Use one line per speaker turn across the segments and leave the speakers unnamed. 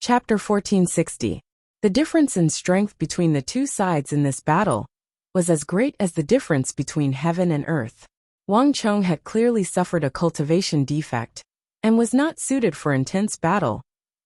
Chapter 1460. The difference in strength between the two sides in this battle was as great as the difference between heaven and earth. Wang Chong had clearly suffered a cultivation defect and was not suited for intense battle,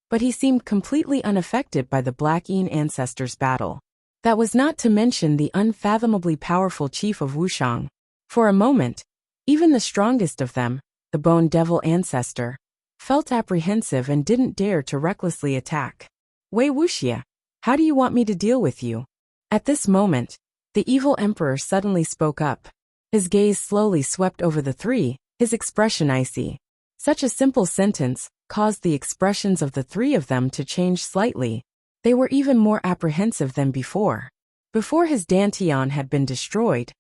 but he seemed completely unaffected by the Black Yin ancestors' battle. That was not to mention the unfathomably powerful chief of Wuxiang. For a moment, even the strongest of them, the Bone Devil ancestor, felt apprehensive and didn't dare to recklessly attack. "Wei Wuxia, how do you want me to deal with you?" At this moment, the evil emperor suddenly spoke up. His gaze slowly swept over the three, his expression icy. Such a simple sentence caused the expressions of the three of them to change slightly. They were even more apprehensive than before. Before his Dantian had been destroyed,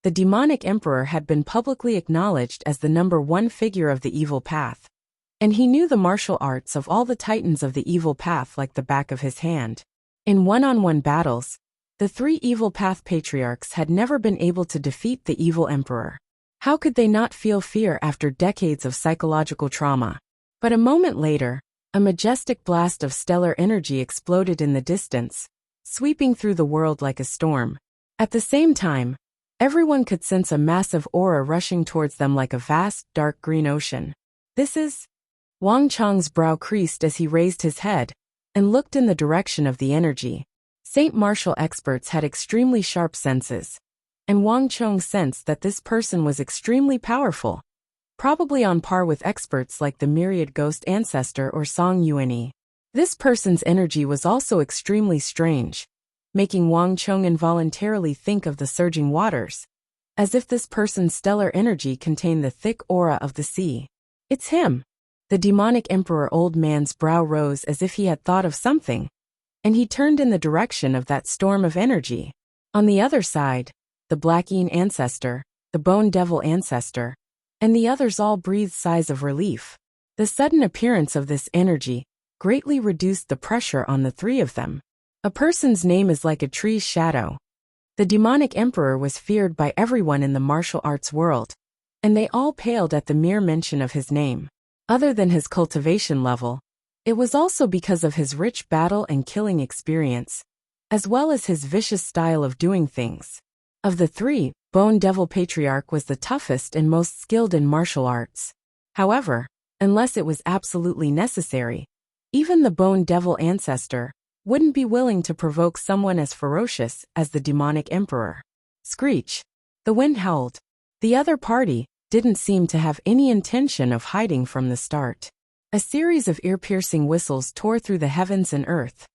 the demonic emperor had been publicly acknowledged as the #1 figure of the evil path. And he knew the martial arts of all the titans of the evil path like the back of his hand. In one-on-one battles, the three evil path patriarchs had never been able to defeat the evil emperor. How could they not feel fear after decades of psychological trauma? But a moment later, a majestic blast of stellar energy exploded in the distance, sweeping through the world like a storm. At the same time, everyone could sense a massive aura rushing towards them like a vast, dark green ocean. "This is..." Wang Chong's brow creased as he raised his head and looked in the direction of the energy. Saint martial experts had extremely sharp senses, and Wang Chong sensed that this person was extremely powerful, probably on par with experts like the Myriad Ghost Ancestor or Song Yuanyi. This person's energy was also extremely strange, making Wang Chong involuntarily think of the surging waters, as if this person's stellar energy contained the thick aura of the sea. "It's him." The demonic emperor old man's brow rose as if he had thought of something, and he turned in the direction of that storm of energy. On the other side, the Black Yin ancestor, the Bone Devil ancestor, and the others all breathed sighs of relief. The sudden appearance of this energy greatly reduced the pressure on the three of them. A person's name is like a tree's shadow. The demonic emperor was feared by everyone in the martial arts world, and they all paled at the mere mention of his name. Other than his cultivation level, it was also because of his rich battle and killing experience, as well as his vicious style of doing things. Of the three, Bone Devil Patriarch was the toughest and most skilled in martial arts. However, unless it was absolutely necessary, even the Bone Devil ancestor wouldn't be willing to provoke someone as ferocious as the demonic emperor. Screech. The wind howled. The other party didn't seem to have any intention of hiding from the start. A series of ear-piercing whistles tore through the heavens and earth.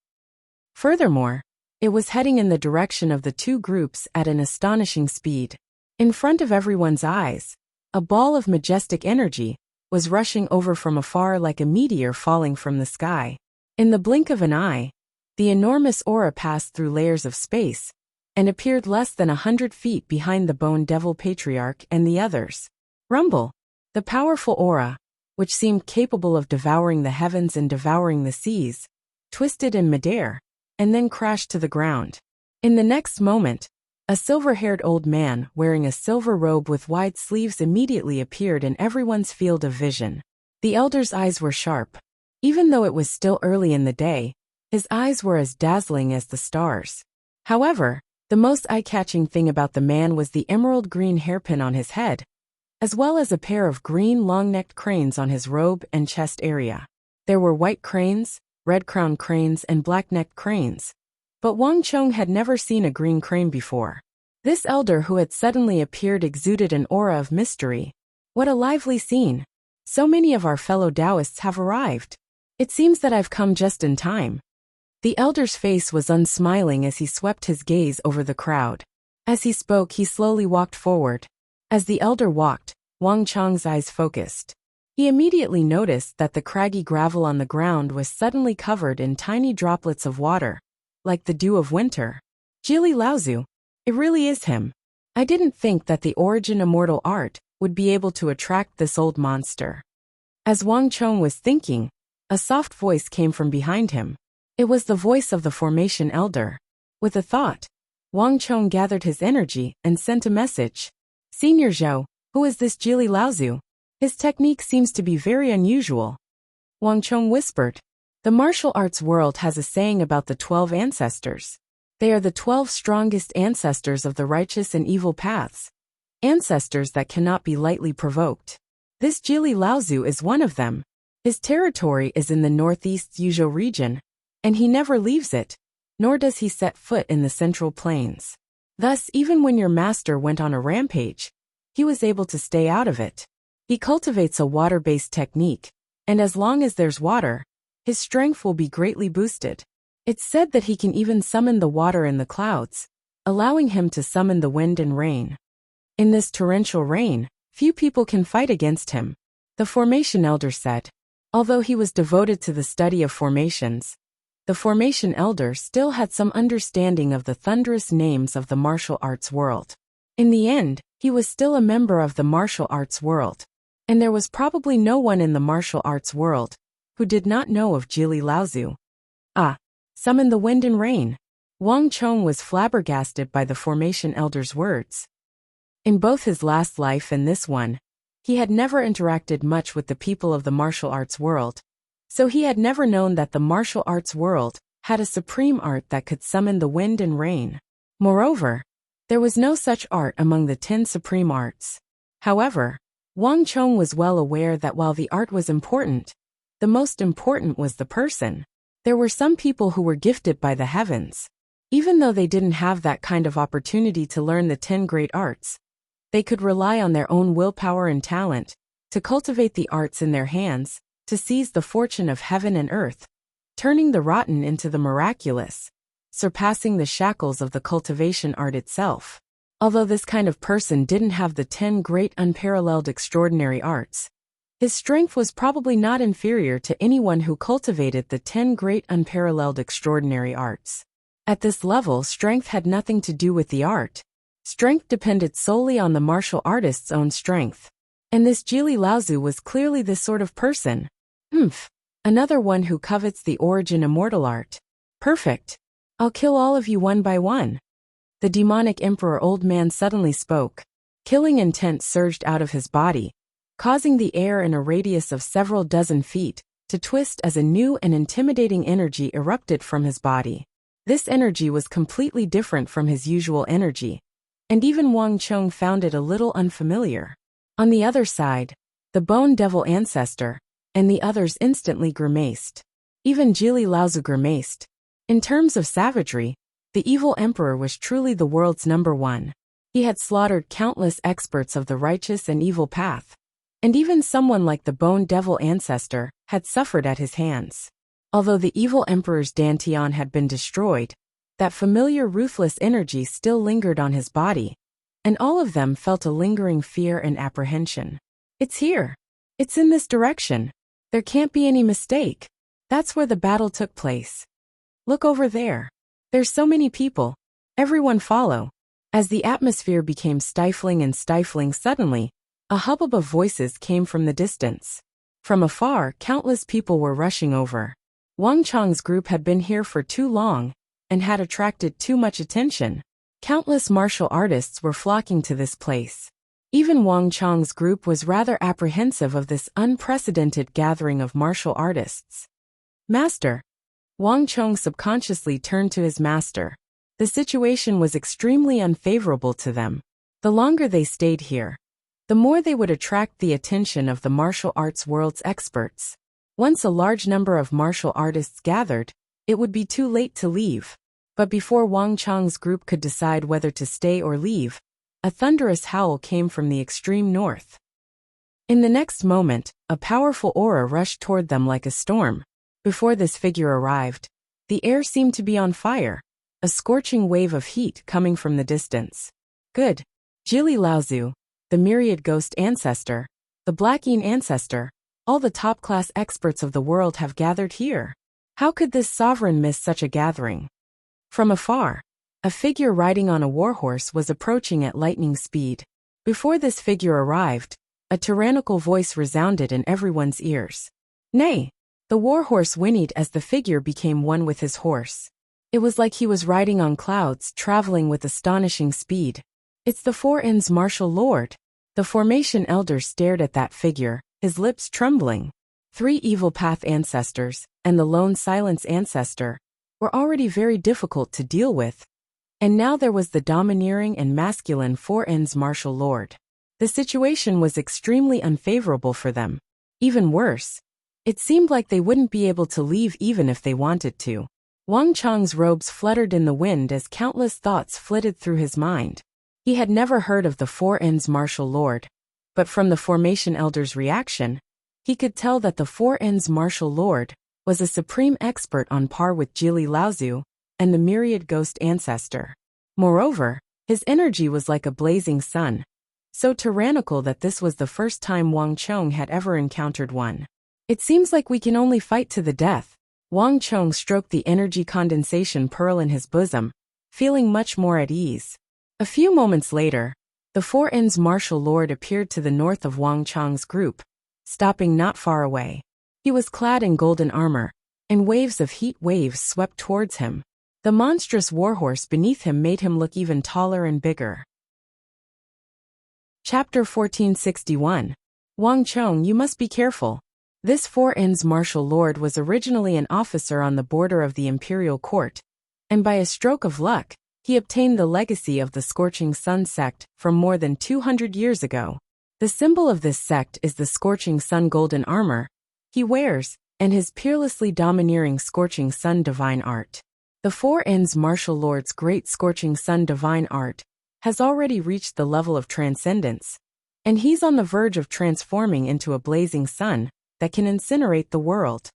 Furthermore, it was heading in the direction of the two groups at an astonishing speed. In front of everyone's eyes, a ball of majestic energy was rushing over from afar like a meteor falling from the sky. In the blink of an eye, the enormous aura passed through layers of space and appeared less than 100 feet behind the Bone Devil Patriarch and the others. Rumble. The powerful aura, which seemed capable of devouring the heavens and devouring the seas, twisted in midair, and then crashed to the ground. In the next moment, a silver-haired old man wearing a silver robe with wide sleeves immediately appeared in everyone's field of vision. The elder's eyes were sharp. Even though it was still early in the day, his eyes were as dazzling as the stars. However, the most eye-catching thing about the man was the emerald green hairpin on his head, as well as a pair of green long-necked cranes on his robe and chest area. There were white cranes, red-crowned cranes and black-necked cranes, but Wang Chong had never seen a green crane before. This elder who had suddenly appeared exuded an aura of mystery. What a lively scene! So many of our fellow Taoists have arrived. It seems that I've come just in time. The elder's face was unsmiling as he swept his gaze over the crowd. As he spoke, he slowly walked forward. As the elder walked, Wang Chong's eyes focused. He immediately noticed that the craggy gravel on the ground was suddenly covered in tiny droplets of water, like the dew of winter. Jili Laozu. It really is him. I didn't think that the origin immortal art would be able to attract this old monster. As Wang Chong was thinking, a soft voice came from behind him. It was the voice of the formation elder. With a thought, Wang Chong gathered his energy and sent a message. "Senior Zhou, who is this Jili Laozu? His technique seems to be very unusual." Wang Chong whispered. The martial arts world has a saying about the 12 ancestors. They are the 12 strongest ancestors of the righteous and evil paths. Ancestors that cannot be lightly provoked. This Jili Laozu is one of them. His territory is in the northeast Yuzhou region, and he never leaves it, nor does he set foot in the central plains. Thus, even when your master went on a rampage, he was able to stay out of it. He cultivates a water-based technique, and as long as there's water, his strength will be greatly boosted. It's said that he can even summon the water in the clouds, allowing him to summon the wind and rain. In this torrential rain, few people can fight against him, the formation elder said. Although he was devoted to the study of formations, the formation elder still had some understanding of the thunderous names of the martial arts world. In the end, he was still a member of the martial arts world, and there was probably no one in the martial arts world who did not know of Jili Laozu. Summon the wind and rain. Wang Chong was flabbergasted by the formation elder's words. In both his last life and this one, he had never interacted much with the people of the martial arts world, so he had never known that the martial arts world had a supreme art that could summon the wind and rain. Moreover, there was no such art among the 10 supreme arts. However, Wang Chong was well aware that while the art was important, the most important was the person. There were some people who were gifted by the heavens. Even though they didn't have that kind of opportunity to learn the 10 great arts, they could rely on their own willpower and talent to cultivate the arts in their hands, to seize the fortune of heaven and earth, turning the rotten into the miraculous, surpassing the shackles of the cultivation art itself. Although this kind of person didn't have the 10 great unparalleled extraordinary arts, his strength was probably not inferior to anyone who cultivated the 10 great unparalleled extraordinary arts. At this level, strength had nothing to do with the art. Strength depended solely on the martial artist's own strength. And this Jili Laozu was clearly this sort of person. Another one who covets the origin immortal art. Perfect. I'll kill all of you one by one. The demonic emperor old man suddenly spoke. Killing intent surged out of his body, causing the air in a radius of several dozen feet to twist as a new and intimidating energy erupted from his body. This energy was completely different from his usual energy, and even Wang Chong found it a little unfamiliar. On the other side, the Bone Devil ancestor and the others instantly grimaced. Even Jili Laozu grimaced. In terms of savagery, the evil emperor was truly the world's #1. He had slaughtered countless experts of the righteous and evil path, and even someone like the Bone Devil ancestor had suffered at his hands. Although the evil emperor's dantian had been destroyed, that familiar ruthless energy still lingered on his body, and all of them felt a lingering fear and apprehension. It's here. It's in this direction. There can't be any mistake. That's where the battle took place. Look over there. There's so many people. Everyone follow. As the atmosphere became stifling and stifling suddenly, a hubbub of voices came from the distance. From afar, countless people were rushing over. Wang Chong's group had been here for too long, and had attracted too much attention. Countless martial artists were flocking to this place. Even Wang Chong's group was rather apprehensive of this unprecedented gathering of martial artists. Master. Wang Chong subconsciously turned to his master. The situation was extremely unfavorable to them. The longer they stayed here, the more they would attract the attention of the martial arts world's experts. Once a large number of martial artists gathered, it would be too late to leave. But before Wang Chong's group could decide whether to stay or leave, a thunderous howl came from the extreme north. In the next moment, a powerful aura rushed toward them like a storm. Before this figure arrived, the air seemed to be on fire, a scorching wave of heat coming from the distance. Good. Jili Laozu, the myriad ghost ancestor, the Blackeen ancestor, all the top-class experts of the world have gathered here. How could this sovereign miss such a gathering? From afar, a figure riding on a warhorse was approaching at lightning speed. Before this figure arrived, a tyrannical voice resounded in everyone's ears. Nay! The warhorse whinnied as the figure became one with his horse. It was like he was riding on clouds, traveling with astonishing speed. It's the Four Inns martial lord. The formation elder stared at that figure, his lips trembling. 3 evil path ancestors, and the lone silence ancestor, were already very difficult to deal with. And now there was the domineering and masculine 4N's martial lord. The situation was extremely unfavorable for them. Even worse, it seemed like they wouldn't be able to leave even if they wanted to. Wang Cheng's robes fluttered in the wind as countless thoughts flitted through his mind. He had never heard of the 4N's martial lord, but from the formation elder's reaction, he could tell that the 4N's martial lord was a supreme expert on par with Jili Laozu and the myriad ghost ancestor. Moreover, his energy was like a blazing sun, so tyrannical that this was the first time Wang Cheng had ever encountered one. It seems like we can only fight to the death. Wang Cheng stroked the energy condensation pearl in his bosom, feeling much more at ease. A few moments later, the 4N's martial lord appeared to the north of Wang Cheng's group, stopping not far away. He was clad in golden armor, and waves of heat waves swept towards him. The monstrous warhorse beneath him made him look even taller and bigger. Chapter 1461. Wang Cheng, you must be careful. This 4N's martial lord was originally an officer on the border of the imperial court, and by a stroke of luck, he obtained the legacy of the Scorching Sun sect from more than 200 years ago. The symbol of this sect is the Scorching Sun golden armor he wears, and his peerlessly domineering Scorching Sun divine art. The 4N's martial lord's great Scorching Sun divine art has already reached the level of transcendence, and he's on the verge of transforming into a blazing sun that can incinerate the world.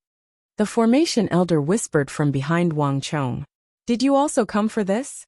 The formation elder whispered from behind Wang Cheng. Did you also come for this?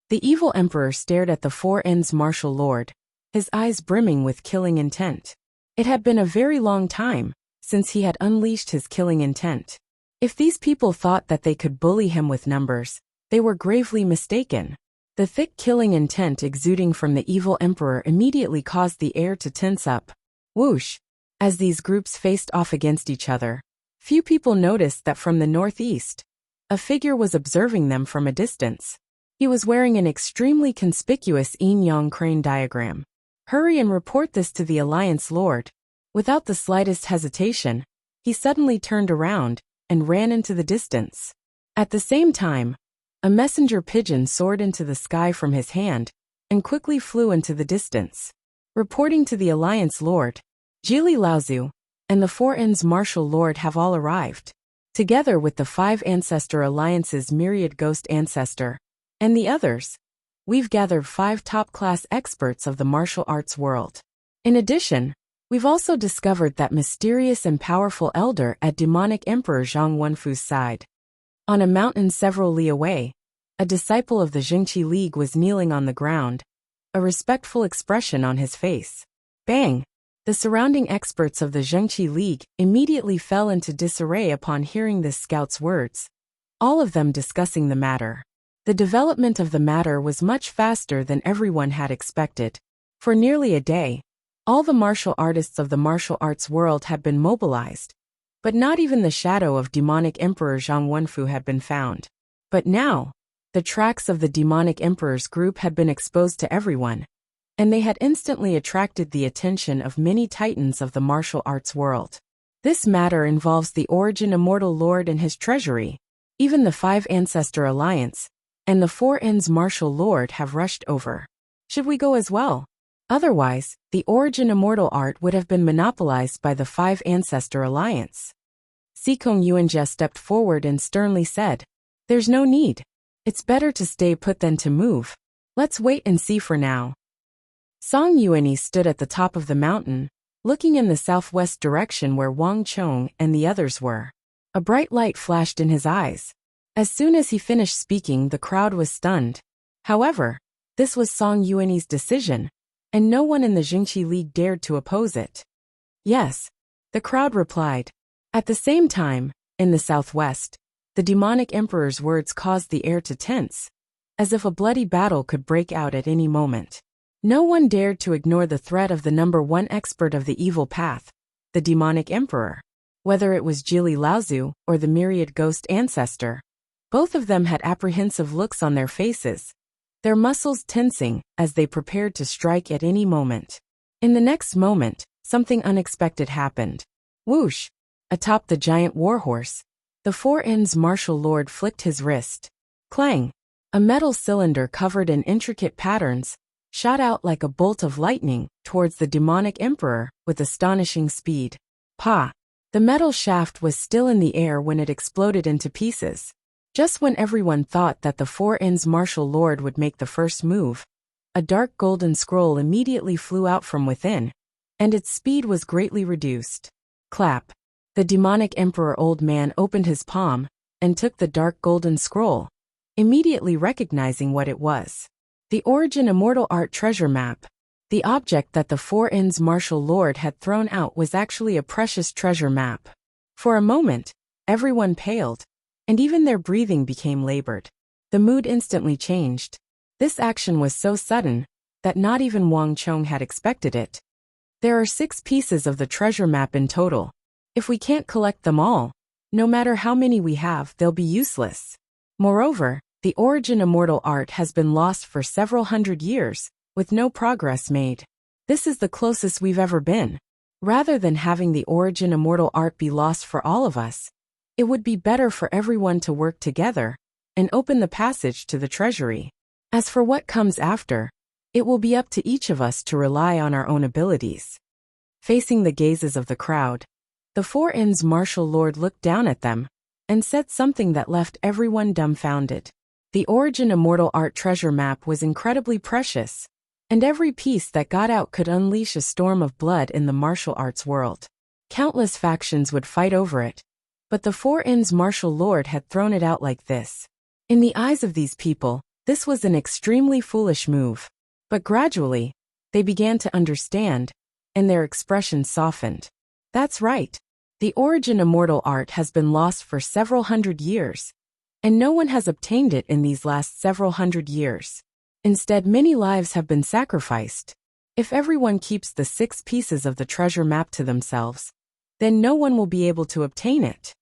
The evil emperor stared at the 4N's martial lord, his eyes brimming with killing intent. It had been a very long time since he had unleashed his killing intent. If these people thought that they could bully him with numbers, they were gravely mistaken. The thick killing intent exuding from the evil emperor immediately caused the air to tense up. Whoosh! As these groups faced off against each other, few people noticed that from the northeast, a figure was observing them from a distance. He was wearing an extremely conspicuous yin-yang crane diagram. Hurry and report this to the Alliance Lord. Without the slightest hesitation, he suddenly turned around and ran into the distance. At the same time, a messenger pigeon soared into the sky from his hand and quickly flew into the distance. Reporting to the Alliance Lord, Jili Laozu and the 4N's martial lord have all arrived. Together with the 5 Ancestor Alliance's myriad ghost ancestor and the others, we've gathered 5 top-class experts of the martial arts world. In addition, we've also discovered that mysterious and powerful elder at demonic Emperor Zhang Wenfu's side. On a mountain several li away, a disciple of the Zhengqi League was kneeling on the ground, a respectful expression on his face. Bang! The surrounding experts of the Zhengqi League immediately fell into disarray upon hearing this scout's words, all of them discussing the matter. The development of the matter was much faster than everyone had expected. For nearly a day, all the martial artists of the martial arts world had been mobilized, but not even the shadow of demonic Emperor Zhang Wenfu had been found. But now, the tracks of the demonic Emperor's group had been exposed to everyone, and they had instantly attracted the attention of many titans of the martial arts world. This matter involves the Origin Immortal Lord and his treasury. Even the 5 Ancestor Alliance and the 4N's martial lord have rushed over. Should we go as well? Otherwise, the Origin Immortal art would have been monopolized by the 5 Ancestor Alliance. Sikong Yuanjie stepped forward and sternly said, "There's no need. It's better to stay put than to move. Let's wait and see for now." Song Yuanyi stood at the top of the mountain, looking in the southwest direction where Wang Cheng and the others were. A bright light flashed in his eyes. As soon as he finished speaking, the crowd was stunned. However, this was Song Yuanyi's decision, and no one in the Zhengqi League dared to oppose it. Yes, the crowd replied. At the same time, in the southwest, the demonic emperor's words caused the air to tense, as if a bloody battle could break out at any moment. No one dared to ignore the threat of the number 1 expert of the evil path, the demonic emperor. Whether it was Jili Laozu or the myriad ghost ancestor, both of them had apprehensive looks on their faces, their muscles tensing as they prepared to strike at any moment. In the next moment, something unexpected happened. Whoosh! Atop the giant warhorse, the Four Inns martial lord flicked his wrist. Clang! A metal cylinder covered in intricate patterns shot out like a bolt of lightning towards the demonic emperor with astonishing speed. Pa! The metal shaft was still in the air when it exploded into pieces. Just when everyone thought that the Four Inns martial lord would make the first move, a dark golden scroll immediately flew out from within, and its speed was greatly reduced. Clap! The demonic emperor old man opened his palm and took the dark golden scroll, immediately recognizing what it was. The Origin Immortal Art Treasure Map. The object that the Four Inns martial lord had thrown out was actually a precious treasure map. For a moment, everyone paled, and even their breathing became labored. The mood instantly changed. This action was so sudden that not even Wang Chong had expected it. There are 6 pieces of the treasure map in total. If we can't collect them all, no matter how many we have, they'll be useless. Moreover, the Origin Immortal Art has been lost for several hundred years, with no progress made. This is the closest we've ever been. Rather than having the Origin Immortal Art be lost for all of us, it would be better for everyone to work together and open the passage to the treasury. As for what comes after, it will be up to each of us to rely on our own abilities. Facing the gazes of the crowd, the Four Inns martial lord looked down at them and said something that left everyone dumbfounded. The Origin Immortal Art Treasure Map was incredibly precious, and every piece that got out could unleash a storm of blood in the martial arts world. Countless factions would fight over it, but the Four Inns martial lord had thrown it out like this. In the eyes of these people, this was an extremely foolish move. But gradually, they began to understand, and their expressions softened. That's right. The Origin Immortal Art has been lost for several hundred years, and no one has obtained it in these last several hundred years. Instead, many lives have been sacrificed. If everyone keeps the 6 pieces of the treasure map to themselves, then no one will be able to obtain it.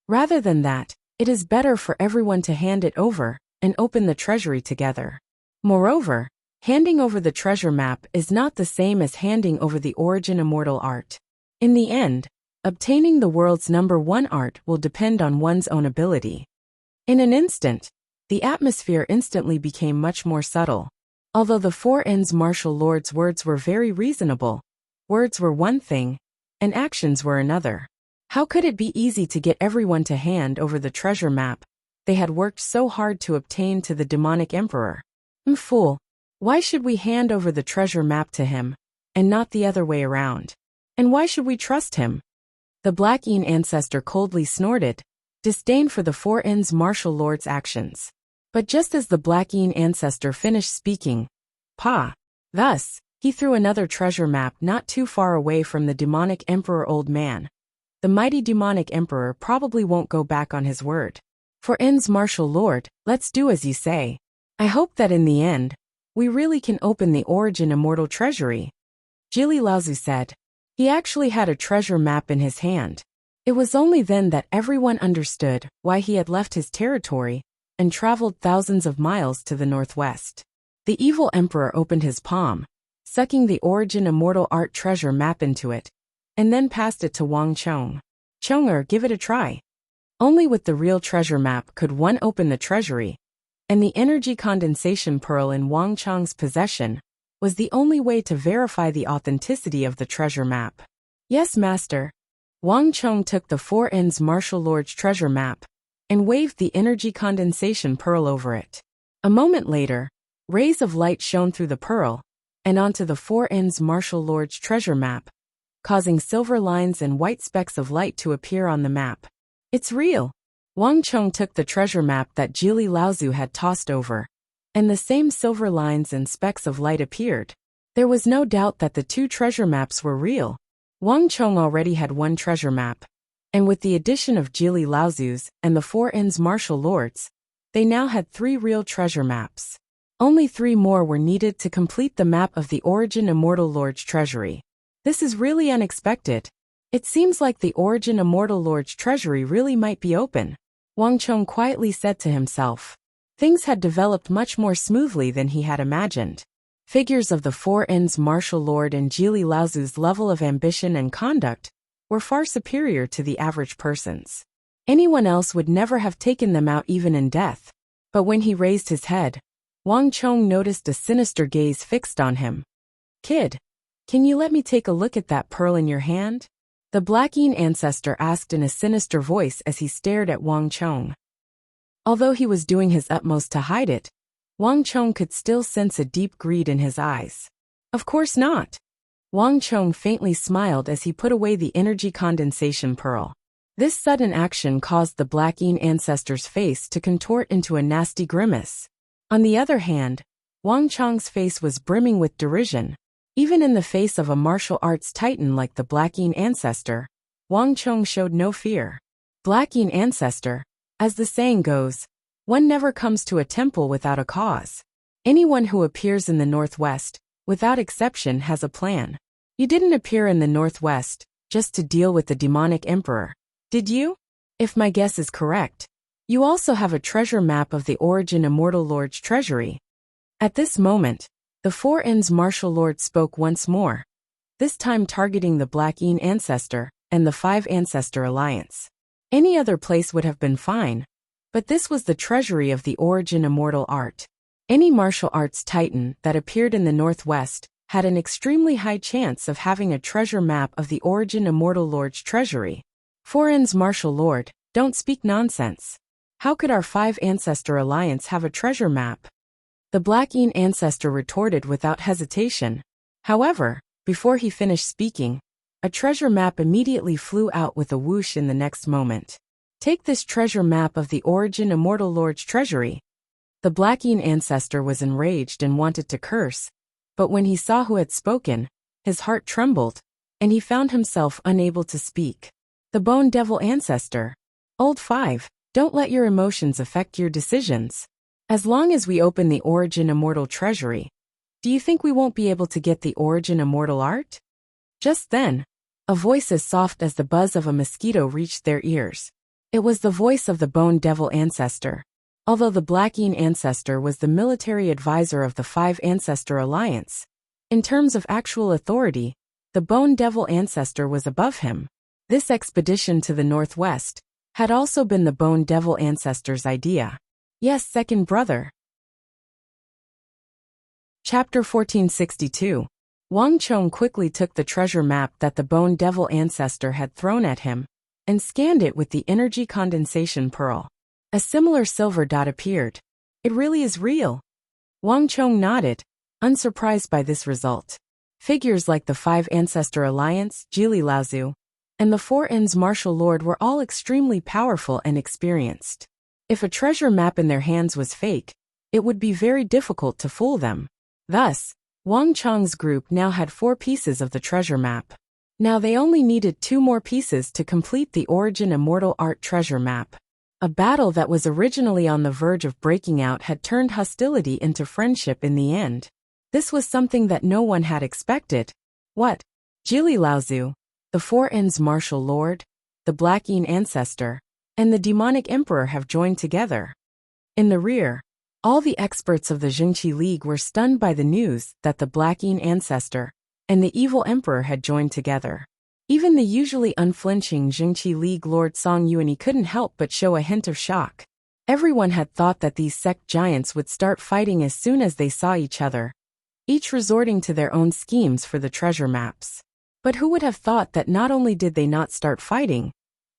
Rather than that, it is better for everyone to hand it over and open the treasury together. Moreover, handing over the treasure map is not the same as handing over the Origin Immortal Art. In the end, obtaining the world's #1 art will depend on one's own ability. In an instant, the atmosphere instantly became much more subtle. Although the Four Inns martial lord's words were very reasonable, words were one thing, and actions were another. How could it be easy to get everyone to hand over the treasure map they had worked so hard to obtain to the demonic emperor? Fool! Why should we hand over the treasure map to him, and not the other way around? And why should we trust him? The Black Yin ancestor coldly snorted, disdain for the Four Inns martial lord's actions. But just as the Black Yin ancestor finished speaking, thus, he threw another treasure map not too far away from the demonic emperor old man. The mighty demonic emperor probably won't go back on his word. Four Inns martial lord, let's do as you say. I hope that in the end, we really can open the Origin Immortal Treasury. Jili Laozu said. He actually had a treasure map in his hand. It was only then that everyone understood why he had left his territory and traveled thousands of miles to the northwest. The evil emperor opened his palm, sucking the Origin Immortal Art treasure map into it, and then passed it to Wang Chong. Chonger, give it a try. Only with the real treasure map could one open the treasury, and the energy condensation pearl in Wang Chong's possession was the only way to verify the authenticity of the treasure map. Yes, master. Wang Chong took the Four Inns martial lord's treasure map and waved the energy condensation pearl over it. A moment later, rays of light shone through the pearl and onto the Four Inns martial lord's treasure map, causing silver lines and white specks of light to appear on the map. It's real. Wang Chong took the treasure map that Jili Laozu had tossed over, and the same silver lines and specks of light appeared. There was no doubt that the two treasure maps were real. Wang Chong already had one treasure map, and with the addition of Jili Laozu's and the Four Inns martial lords, they now had 3 real treasure maps. Only 3 more were needed to complete the map of the Origin Immortal Lord's treasury. This is really unexpected. It seems like the Origin Immortal Lord's treasury really might be open. Wang Chong quietly said to himself. Things had developed much more smoothly than he had imagined. Figures of the Four Inns martial lord and Jili Laozu's level of ambition and conduct were far superior to the average person's. Anyone else would never have taken them out even in death. But when he raised his head, Wang Chong noticed a sinister gaze fixed on him. "Kid, can you let me take a look at that pearl in your hand?" The Black Yin ancestor asked in a sinister voice as he stared at Wang Chong. Although he was doing his utmost to hide it, Wang Chong could still sense a deep greed in his eyes. "Of course not." Wang Chong faintly smiled as he put away the energy condensation pearl. This sudden action caused the Black Yin ancestor's face to contort into a nasty grimace. On the other hand, Wang Chong's face was brimming with derision. Even in the face of a martial arts titan like the Black Yin ancestor, Wang Chong showed no fear. Black Yin ancestor, as the saying goes, one never comes to a temple without a cause. Anyone who appears in the Northwest, without exception, has a plan. You didn't appear in the Northwest just to deal with the demonic emperor, did you? If my guess is correct, you also have a treasure map of the Origin Immortal Lord's treasury. At this moment, the Four Ends Martial Lord spoke once more, this time targeting the Black Yin ancestor and the Five Ancestor Alliance. Any other place would have been fine, but this was the treasury of the Origin Immortal Art. Any martial arts titan that appeared in the Northwest had an extremely high chance of having a treasure map of the Origin Immortal Lord's treasury. Four Ends Martial Lord, don't speak nonsense. How could our Five Ancestor Alliance have a treasure map? The Black Yin ancestor retorted without hesitation. However, before he finished speaking, a treasure map immediately flew out with a whoosh in the next moment. Take this treasure map of the Origin Immortal Lord's treasury. The Black Yin ancestor was enraged and wanted to curse, but when he saw who had spoken, his heart trembled, and he found himself unable to speak. The Bone Devil ancestor. Old Five, don't let your emotions affect your decisions. As long as we open the Origin Immortal treasury, do you think we won't be able to get the Origin Immortal art? Just then, a voice as soft as the buzz of a mosquito reached their ears. It was the voice of the Bone Devil ancestor. Although the Black Yin ancestor was the military advisor of the Five Ancestor Alliance, in terms of actual authority, the Bone Devil ancestor was above him. This expedition to the Northwest had also been the Bone Devil ancestor's idea. Yes, second brother. Chapter 1462. Wang Chong quickly took the treasure map that the Bone Devil ancestor had thrown at him and scanned it with the energy condensation pearl. A similar silver dot appeared. It really is real. Wang Chong nodded, unsurprised by this result. Figures like the Five Ancestor Alliance, Jili Laozu, and the Four Ends Martial Lord were all extremely powerful and experienced. If a treasure map in their hands was fake, it would be very difficult to fool them. Thus, Wang Chong's group now had 4 pieces of the treasure map. Now they only needed 2 more pieces to complete the Origin Immortal Art treasure map. A battle that was originally on the verge of breaking out had turned hostility into friendship in the end. This was something that no one had expected. What? Jili Laozu, the Four Ends Martial Lord, the Black Yin ancestor, and the demonic emperor have joined together. In the rear, all the experts of the Jingqi League were stunned by the news that the Black Yin ancestor and the evil emperor had joined together. Even the usually unflinching Jingqi League Lord Song Yuanyi couldn't help but show a hint of shock. Everyone had thought that these sect giants would start fighting as soon as they saw each other, each resorting to their own schemes for the treasure maps. But who would have thought that not only did they not start fighting,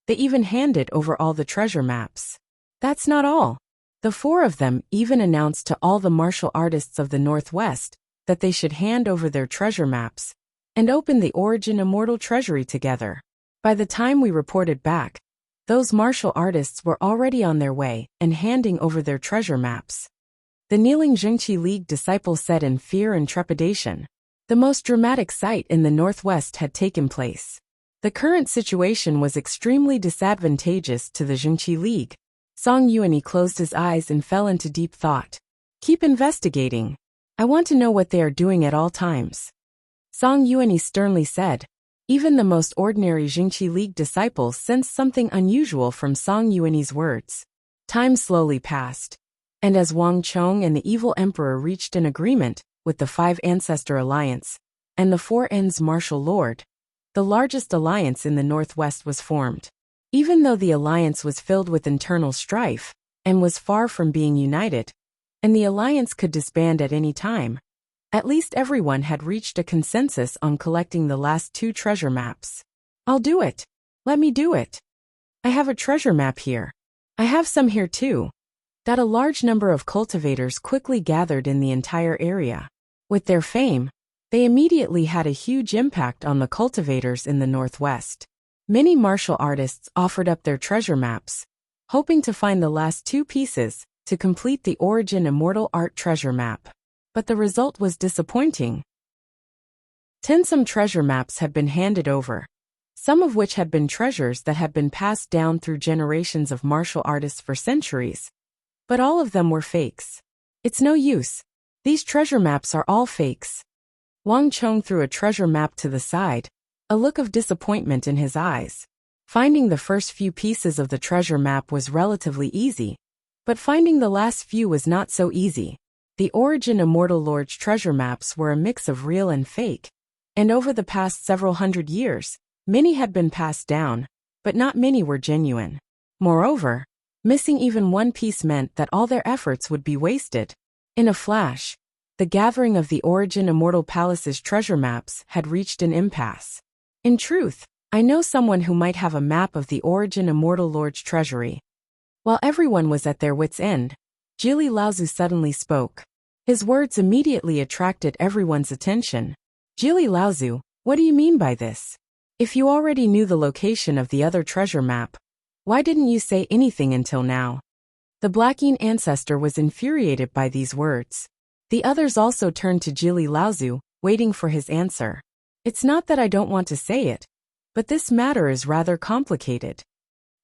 they even handed over all the treasure maps. That's not all. The 4 of them even announced to all the martial artists of the Northwest that they should hand over their treasure maps and open the Origin Immortal treasury together. By the time we reported back, those martial artists were already on their way and handing over their treasure maps. The kneeling Jingqi League disciples said in fear and trepidation. The most dramatic sight in the Northwest had taken place. The current situation was extremely disadvantageous to the Jingqi League. Song Yuanyi closed his eyes and fell into deep thought. Keep investigating. I want to know what they are doing at all times. Song Yuanyi sternly said. Even the most ordinary Jingqi League disciples sensed something unusual from Song Yuanyi's words. Time slowly passed, and as Wang Chong and the evil emperor reached an agreement with the Five Ancestor Alliance and the Four Ends Martial Lord, the largest alliance in the Northwest was formed. Even though the alliance was filled with internal strife and was far from being united, and the alliance could disband at any time, at least everyone had reached a consensus on collecting the last 2 treasure maps. I'll do it. Let me do it. I have a treasure map here. I have some here too. That a large number of cultivators quickly gathered in the entire area. With their fame, they immediately had a huge impact on the cultivators in the Northwest. Many martial artists offered up their treasure maps, hoping to find the last 2 pieces to complete the Origin Immortal Art treasure map. But the result was disappointing. 10 some treasure maps had been handed over, some of which had been treasures that had been passed down through generations of martial artists for centuries. But all of them were fakes. It's no use. These treasure maps are all fakes. Wang Chong threw a treasure map to the side, a look of disappointment in his eyes. Finding the first few pieces of the treasure map was relatively easy, but finding the last few was not so easy. The Origin Immortal Lord's treasure maps were a mix of real and fake, and over the past several hundred years, many had been passed down, but not many were genuine. Moreover, missing even one piece meant that all their efforts would be wasted. In a flash, the gathering of the Origin Immortal Palace's treasure maps had reached an impasse. In truth, I know someone who might have a map of the Origin Immortal Lord's treasury. While everyone was at their wits' end, Jili Laozu suddenly spoke. His words immediately attracted everyone's attention. Jili Laozu, what do you mean by this? If you already knew the location of the other treasure map, why didn't you say anything until now? The Blackine ancestor was infuriated by these words. The others also turned to Jili Laozu, waiting for his answer. It's not that I don't want to say it, but this matter is rather complicated.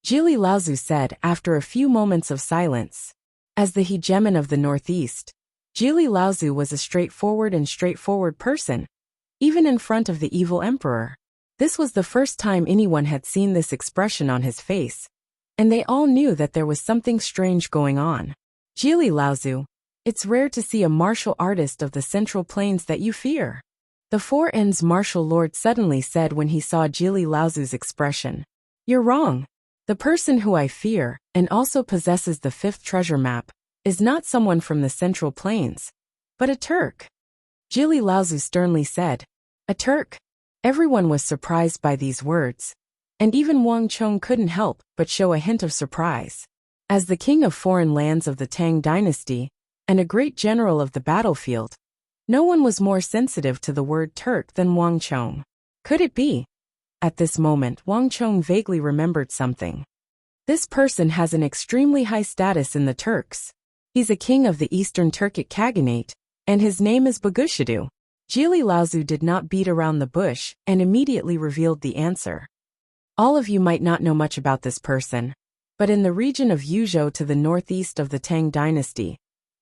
Jili Laozu said after a few moments of silence. As the hegemon of the Northeast, Jili Laozu was a straightforward person, even in front of the evil emperor. This was the first time anyone had seen this expression on his face, and they all knew that there was something strange going on. Jili Laozu, it's rare to see a martial artist of the Central Plains that you fear. The Four Ends martial lord suddenly said when he saw Jili Laozu's expression. You're wrong. The person who I fear, and also possesses the 5th treasure map, is not someone from the Central Plains, but a Turk. Jili Laozu sternly said. A Turk? Everyone was surprised by these words, and even Wang Chong couldn't help but show a hint of surprise. As the king of foreign lands of the Tang dynasty, and a great general of the battlefield, no one was more sensitive to the word Turk than Wang Chong. Could it be? At this moment, Wang Chong vaguely remembered something. This person has an extremely high status in the Turks. He's a king of the Eastern Turkic Khaganate, and his name is Bagushadu. Jili Laozu did not beat around the bush and immediately revealed the answer. All of you might not know much about this person, but in the region of Yuzhou to the northeast of the Tang dynasty,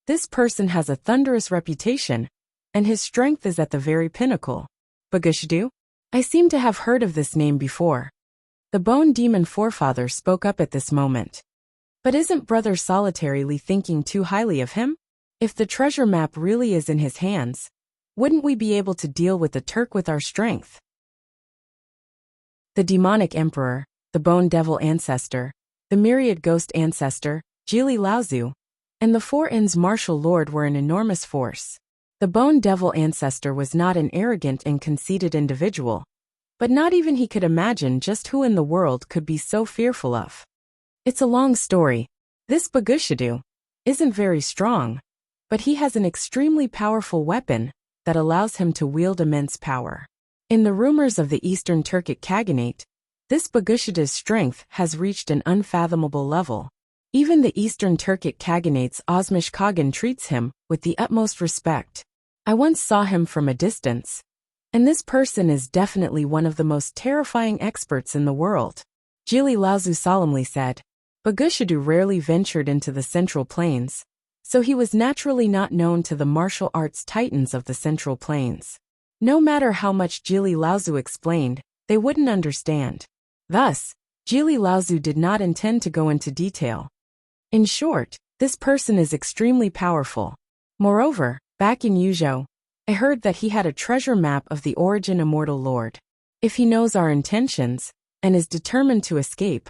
this person has a thunderous reputation, and his strength is at the very pinnacle. Bagushadu? I seem to have heard of this name before. The bone demon forefather spoke up at this moment. But isn't Brother Solitarily thinking too highly of him? If the treasure map really is in his hands, wouldn't we be able to deal with the Turk with our strength? The demonic emperor, the bone devil ancestor, the myriad ghost ancestor, Jili Laozu, and the Four Ends martial lord were an enormous force. The bone devil ancestor was not an arrogant and conceited individual, but not even he could imagine just who in the world could be so fearful of. It's a long story. This Bagushadu isn't very strong, but he has an extremely powerful weapon that allows him to wield immense power. In the rumors of the Eastern Turkic Khaganate, this Bagushadu's strength has reached an unfathomable level. Even the Eastern Turkic Khaganate's Osmish Khagan treats him with the utmost respect. I once saw him from a distance, and this person is definitely one of the most terrifying experts in the world. Jili Laozu solemnly said. Bagushadu rarely ventured into the Central Plains, so he was naturally not known to the martial arts titans of the Central Plains. No matter how much Jili Laozu explained, they wouldn't understand. Thus, Jili Laozu did not intend to go into detail. In short, this person is extremely powerful. Moreover, back in Yuzhou, I heard that he had a treasure map of the Origin Immortal Lord. If he knows our intentions and is determined to escape,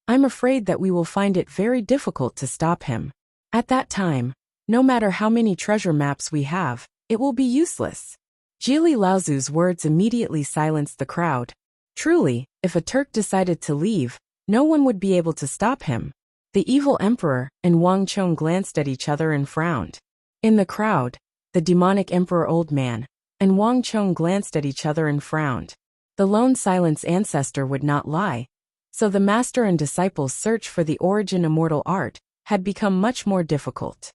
I'm afraid that we will find it very difficult to stop him. At that time, no matter how many treasure maps we have, it will be useless." Jili Laozu's words immediately silenced the crowd. Truly, if a Turk decided to leave, no one would be able to stop him. The evil emperor and Wang Chong glanced at each other and frowned. In the crowd, the demonic emperor old man and Wang Chong glanced at each other and frowned. The lone silence ancestor would not lie, so the master and disciples' search for the origin immortal art had become much more difficult.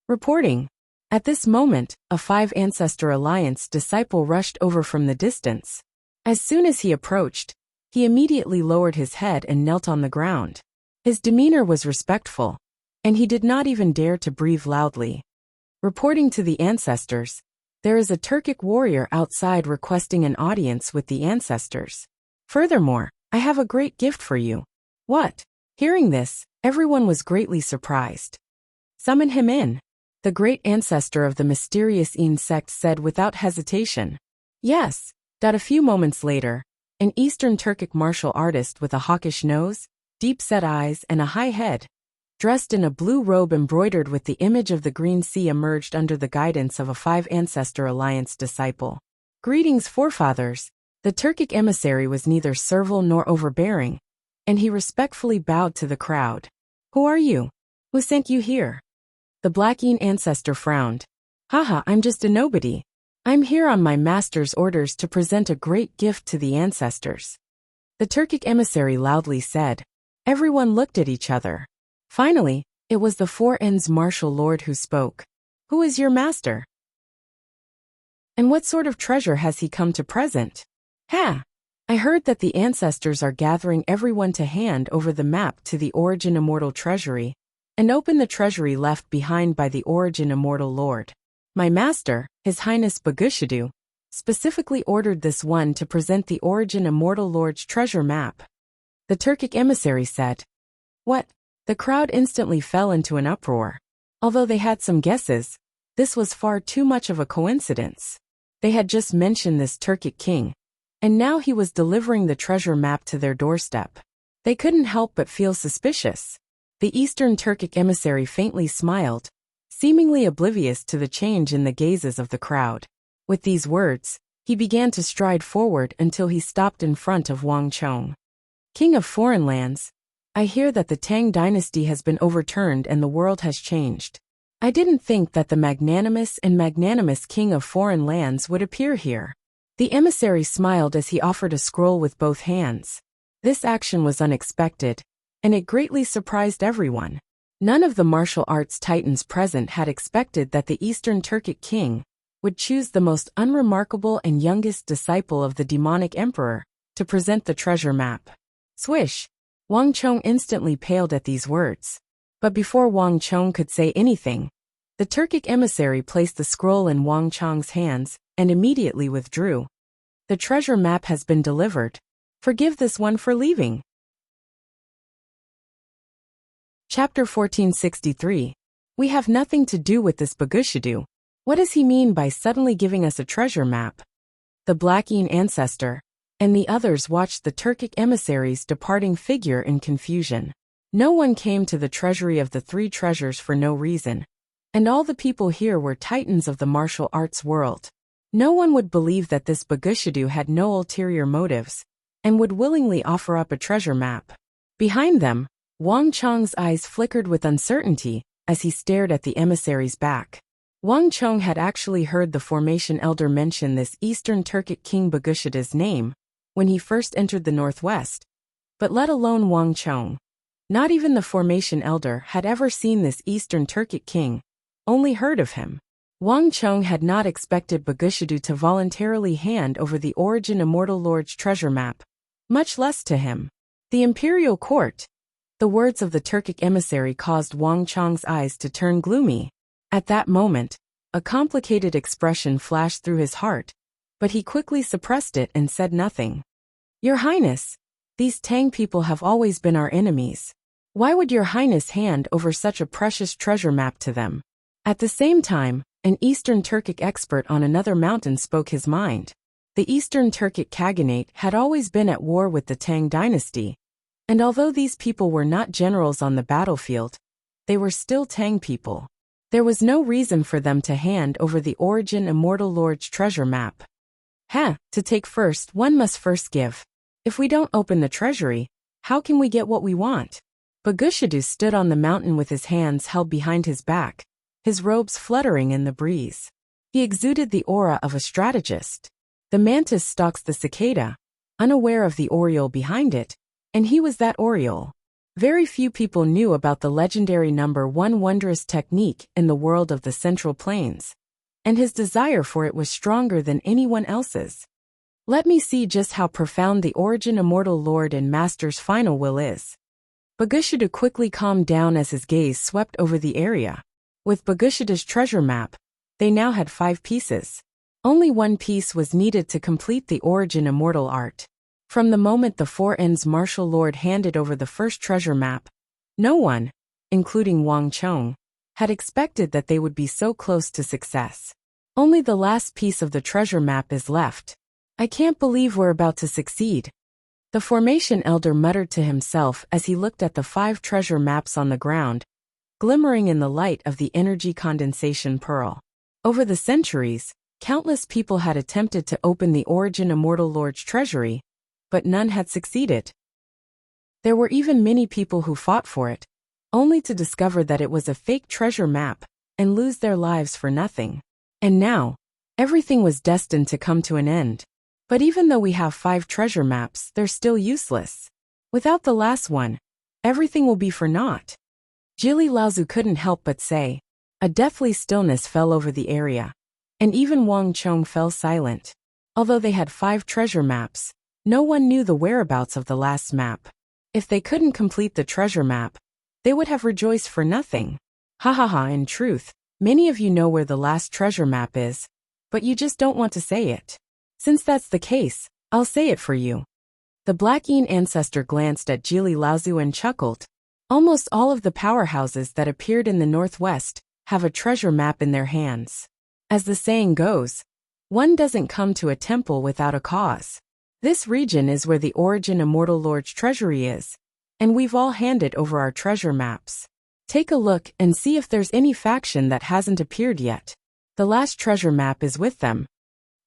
Reporting. At this moment, a 5-ancestor alliance disciple rushed over from the distance. As soon as he approached, he immediately lowered his head and knelt on the ground. His demeanor was respectful, and he did not even dare to breathe loudly. Reporting to the ancestors, there is a Turkic warrior outside requesting an audience with the ancestors. Furthermore, I have a great gift for you. What? Hearing this, everyone was greatly surprised. Summon him in. The great ancestor of the mysterious Yin sect said without hesitation. Yes. A few moments later, an Eastern Turkic martial artist with a hawkish nose, deep-set eyes and a high head, dressed in a blue robe embroidered with the image of the Green Sea, emerged under the guidance of a 5-ancestor alliance disciple. Greetings, forefathers. The Turkic emissary was neither servile nor overbearing, and he respectfully bowed to the crowd. Who are you? Who sent you here? The Black Yin ancestor frowned. Haha, I'm just a nobody. I'm here on my master's orders to present a great gift to the ancestors. The Turkic emissary loudly said. Everyone looked at each other. Finally, it was the 4N's martial lord who spoke. Who is your master? And what sort of treasure has he come to present? Ha! I heard that the ancestors are gathering everyone to hand over the map to the Origin Immortal Treasury, and open the treasury left behind by the Origin Immortal Lord. My master, His Highness Bagushidu, specifically ordered this one to present the Origin Immortal Lord's treasure map. The Turkic emissary said. What? The crowd instantly fell into an uproar. Although they had some guesses, this was far too much of a coincidence. They had just mentioned this Turkic king, and now he was delivering the treasure map to their doorstep. They couldn't help but feel suspicious. The Eastern Turkic emissary faintly smiled, seemingly oblivious to the change in the gazes of the crowd. With these words, he began to stride forward until he stopped in front of Wang Chong. King of foreign lands, I hear that the Tang dynasty has been overturned and the world has changed. I didn't think that the magnanimous king of foreign lands would appear here. The emissary smiled as he offered a scroll with both hands. This action was unexpected, and it greatly surprised everyone. None of the martial arts titans present had expected that the Eastern Turkic king would choose the most unremarkable and youngest disciple of the demonic emperor to present the treasure map. Swish! Wang Chong instantly paled at these words. But before Wang Chong could say anything, the Turkic emissary placed the scroll in Wang Chong's hands and immediately withdrew. The treasure map has been delivered. Forgive this one for leaving. Chapter 1463. We have nothing to do with this Bagushidu. What does he mean by suddenly giving us a treasure map? The Black Yin ancestor and the others watched the Turkic emissary's departing figure in confusion. No one came to the treasury of the 3 treasures for no reason, and all the people here were titans of the martial arts world. No one would believe that this Bagushidu had no ulterior motives, and would willingly offer up a treasure map. Behind them, Wang Chong's eyes flickered with uncertainty as he stared at the emissary's back. Wang Chong had actually heard the formation elder mention this Eastern Turkic king Bagushidu's name when he first entered the Northwest, but let alone Wang Chong. Not even the formation elder had ever seen this Eastern Turkic king, only heard of him. Wang Chong had not expected Bagushidu to voluntarily hand over the Origin Immortal Lord's treasure map, much less to him. The imperial court. The words of the Turkic emissary caused Wang Chong's eyes to turn gloomy. At that moment, a complicated expression flashed through his heart, but he quickly suppressed it and said nothing. Your Highness, these Tang people have always been our enemies. Why would your Highness hand over such a precious treasure map to them? At the same time, an Eastern Turkic expert on another mountain spoke his mind. The Eastern Turkic Khaganate had always been at war with the Tang dynasty, and although these people were not generals on the battlefield, they were still Tang people. There was no reason for them to hand over the Origin Immortal Lord's treasure map. To take first, one must first give. If we don't open the treasury, how can we get what we want? Bagushadu stood on the mountain with his hands held behind his back, his robes fluttering in the breeze. He exuded the aura of a strategist. The mantis stalks the cicada, unaware of the oriole behind it, and he was that oriole. Very few people knew about the legendary number 1 wondrous technique in the world of the Central Plains, and his desire for it was stronger than anyone else's. Let me see just how profound the Origin Immortal Lord and Master's final will is. Bagushadu quickly calmed down as his gaze swept over the area. With Bagushadu's treasure map, they now had 5 pieces. Only one piece was needed to complete the Origin Immortal art. From the moment the Four Ends Martial Lord handed over the first treasure map, no one, including Wang Chong, had expected that they would be so close to success. Only the last piece of the treasure map is left. I can't believe we're about to succeed. The formation elder muttered to himself as he looked at the 5 treasure maps on the ground, glimmering in the light of the energy condensation pearl. Over the centuries, countless people had attempted to open the Origin Immortal Lord's treasury, but none had succeeded. There were even many people who fought for it, only to discover that it was a fake treasure map and lose their lives for nothing. And now, everything was destined to come to an end. But even though we have 5 treasure maps, they're still useless. Without the last one, everything will be for naught. Jili Laozu couldn't help but say. A deathly stillness fell over the area, and even Wang Chong fell silent. Although they had 5 treasure maps, no one knew the whereabouts of the last map. If they couldn't complete the treasure map, they would have rejoiced for nothing. In truth, many of you know where the last treasure map is, but you just don't want to say it. Since that's the case, I'll say it for you. The Black Yin ancestor glanced at Jili Laozu and chuckled. Almost all of the powerhouses that appeared in the northwest have a treasure map in their hands. As the saying goes, one doesn't come to a temple without a cause. This region is where the Origin Immortal Lord's treasury is, and we've all handed over our treasure maps. Take a look and see if there's any faction that hasn't appeared yet. The last treasure map is with them.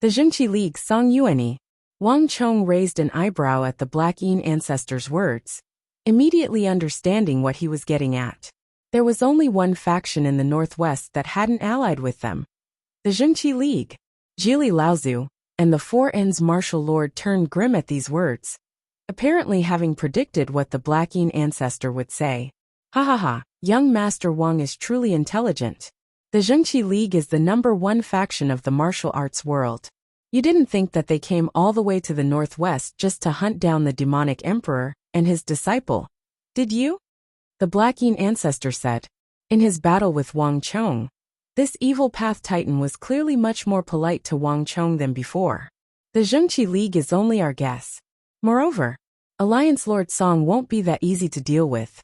The Jingqi League Song Yuani. Wang Chong raised an eyebrow at the Black Yin ancestor's words, immediately understanding what he was getting at. There was only one faction in the northwest that hadn't allied with them. The Jingqi League. Jili Laozu and the Four Ends Martial Lord turned grim at these words, apparently having predicted what the Black Yin ancestor would say. Young Master Wang is truly intelligent. The Jingqi League is the number 1 faction of the martial arts world. You didn't think that they came all the way to the northwest just to hunt down the demonic emperor and his disciple, did you? The Black Yin ancestor said. In his battle with Wang Chong, this evil path titan was clearly much more polite to Wang Chong than before. The Jingqi League is only our guess. Moreover, Alliance Lord Song won't be that easy to deal with.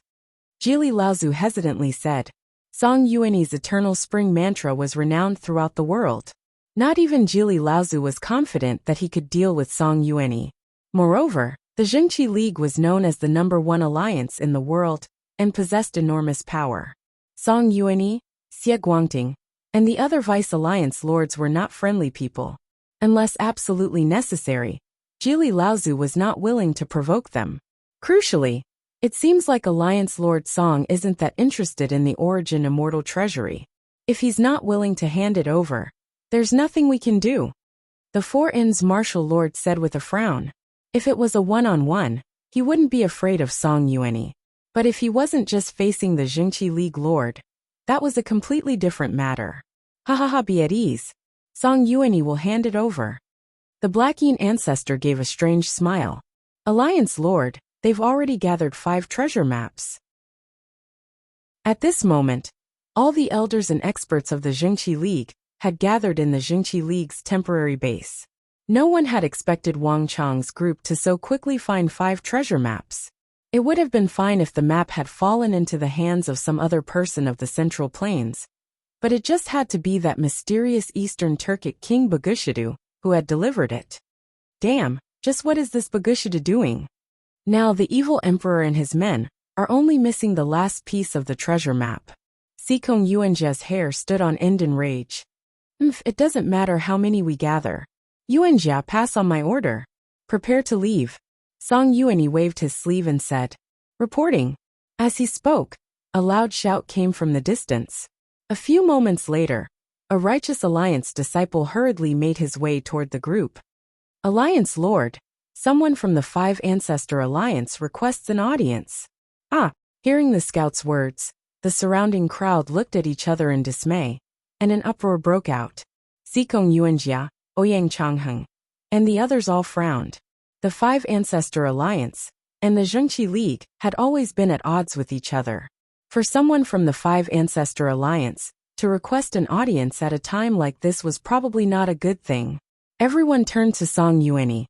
Jili Laozu hesitantly said. Song Yuani's eternal spring mantra was renowned throughout the world. Not even Jili Laozu was confident that he could deal with Song Yuani. Moreover, the Jingqi League was known as the number 1 alliance in the world and possessed enormous power. Song Yuani, Xie Guangting, and the other vice alliance lords were not friendly people. Unless absolutely necessary, Jili Laozu was not willing to provoke them. Crucially, it seems like Alliance Lord Song isn't that interested in the Origin Immortal Treasury. If he's not willing to hand it over, there's nothing we can do. The Four Ends Martial Lord said with a frown. If it was a one-on-one, he wouldn't be afraid of Song Yuani. But if he wasn't just facing the Jingqi League Lord, that was a completely different matter. Be at ease. Song Yuani will hand it over. The Black Yin ancestor gave a strange smile. Alliance Lord, they've already gathered 5 treasure maps. At this moment, all the elders and experts of the Jingqi League had gathered in the Jingqi League's temporary base. No one had expected Wang Chong's group to so quickly find 5 treasure maps. It would have been fine if the map had fallen into the hands of some other person of the Central Plains, but it just had to be that mysterious Eastern Turkic King Bagushadu, who had delivered it. Damn, just what is this Bagushida doing? Now the evil emperor and his men are only missing the last piece of the treasure map. Sikong Yuanjia's hair stood on end in rage. It doesn't matter how many we gather. Yuanjia, pass on my order. Prepare to leave. Song Yuani waved his sleeve and said, reporting. As he spoke, a loud shout came from the distance. A few moments later, a Righteous Alliance disciple hurriedly made his way toward the group. Alliance Lord, someone from the Five Ancestor Alliance requests an audience. Hearing the scout's words, the surrounding crowd looked at each other in dismay, and an uproar broke out. Sikong Yuanjia, Ouyang Changheng, and the others all frowned. The Five Ancestor Alliance and the Zhengqi League had always been at odds with each other. For someone from the Five Ancestor Alliance to request an audience at a time like this was probably not a good thing. Everyone turned to Song Yuani.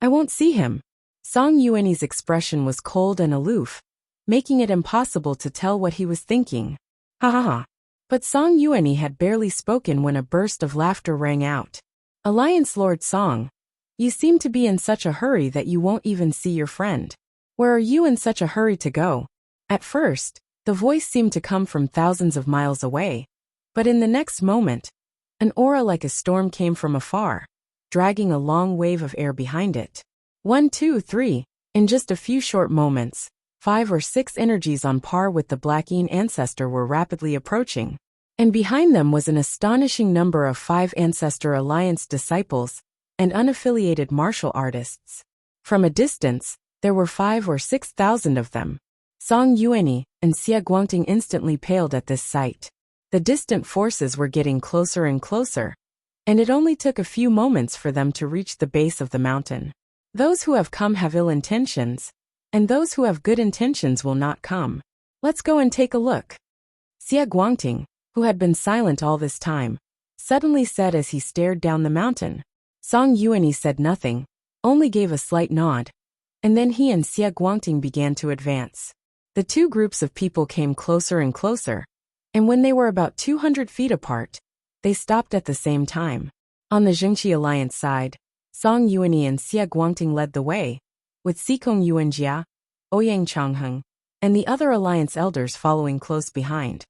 I won't see him. Song Yuani's expression was cold and aloof, making it impossible to tell what he was thinking. Ha ha ha. But Song Yuani had barely spoken when a burst of laughter rang out. Alliance Lord Song, you seem to be in such a hurry that you won't even see your friend. Where are you in such a hurry to go? At first, the voice seemed to come from thousands of miles away. But in the next moment, an aura like a storm came from afar, dragging a long wave of air behind it. 1, 2, 3. In just a few short moments, 5 or 6 energies on par with the Blackeen ancestor were rapidly approaching. And behind them was an astonishing number of Five Ancestor Alliance disciples and unaffiliated martial artists. From a distance, there were 5 or 6,000 of them. Song Yuani and Xia Guangting instantly paled at this sight. The distant forces were getting closer and closer, and it only took a few moments for them to reach the base of the mountain. Those who have come have ill intentions, and those who have good intentions will not come. Let's go and take a look. Xia Guangting, who had been silent all this time, suddenly said as he stared down the mountain. Song Yuani said nothing, only gave a slight nod, and then he and Xia Guangting began to advance. The two groups of people came closer and closer, and when they were about 200 feet apart, they stopped at the same time. On the Zhengqi Alliance side, Song Yuani and Xia Guangting led the way, with Sikong Yuanjia, Ouyang Changheng, and the other alliance elders following close behind.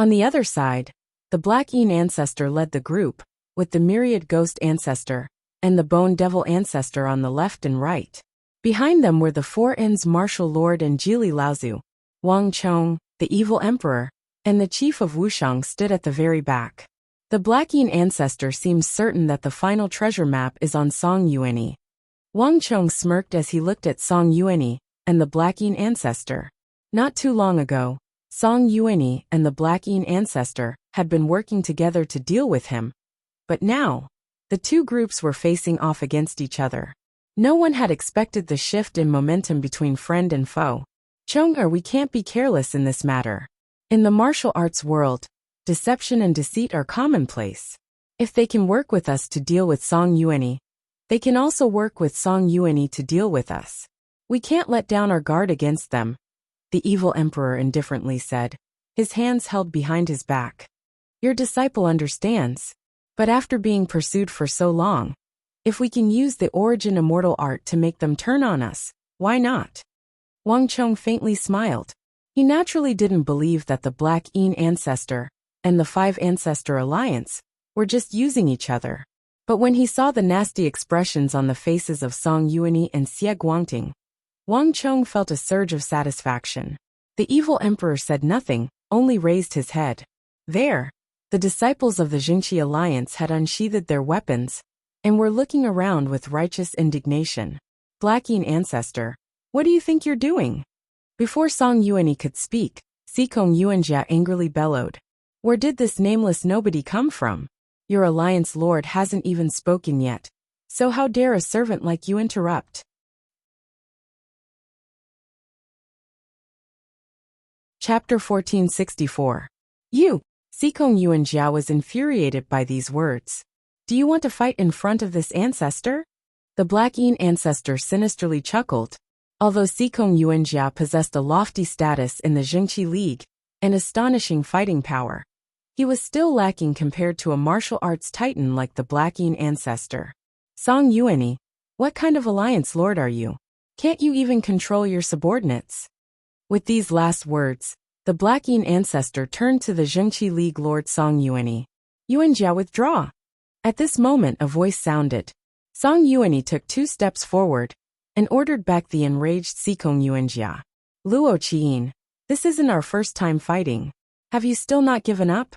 On the other side, the Blackeen ancestor led the group, with the Myriad Ghost ancestor and the Bone Devil ancestor on the left and right. Behind them were the Four Ends martial lord and Jili Laozu. Wang Chong, the evil emperor, and the chief of Wuxiang stood at the very back. The Blackeen ancestor seems certain that the final treasure map is on Song Yuani. Wang Chong smirked as he looked at Song Yuani and the Blackeen ancestor. Not too long ago, Song Yuani and the Blackeen ancestor had been working together to deal with him. But now, the two groups were facing off against each other. No one had expected the shift in momentum between friend and foe. Chong, we can't be careless in this matter. In the martial arts world, deception and deceit are commonplace. If they can work with us to deal with Song Yuani, they can also work with Song Yuani to deal with us. We can't let down our guard against them, the evil emperor indifferently said, his hands held behind his back. Your disciple understands. But after being pursued for so long, if we can use the origin immortal art to make them turn on us, why not? Wang Chong faintly smiled. He naturally didn't believe that the Blackeen ancestor and the Five Ancestor Alliance were just using each other. But when he saw the nasty expressions on the faces of Song Yuani and Xia Guangting, Wang Chong felt a surge of satisfaction. The evil emperor said nothing, only raised his head. There, the disciples of the Zhengqi Alliance had unsheathed their weapons and were looking around with righteous indignation. Blackeen ancestor, what do you think you're doing? Before Song Yuani could speak, Sikong Yuanjia angrily bellowed. Where did this nameless nobody come from? Your alliance lord hasn't even spoken yet, so how dare a servant like you interrupt? Chapter 1464. You! Sikong Yuanjia was infuriated by these words. Do you want to fight in front of this ancestor? The Blackeen ancestor sinisterly chuckled. Although Sikong Yuanjia possessed a lofty status in the Zhengqi League and astonishing fighting power, he was still lacking compared to a martial arts titan like the Blackeen ancestor. Song Yuani, what kind of alliance lord are you? Can't you even control your subordinates? With these last words, the Black Yin ancestor turned to the Zhengqi League lord Song Yuani. Yuanjia, withdraw. At this moment a voice sounded. Song Yuani took 2 steps forward and ordered back the enraged Sikong Yuanjia. Luo Qiyin, this isn't our first time fighting. Have you still not given up?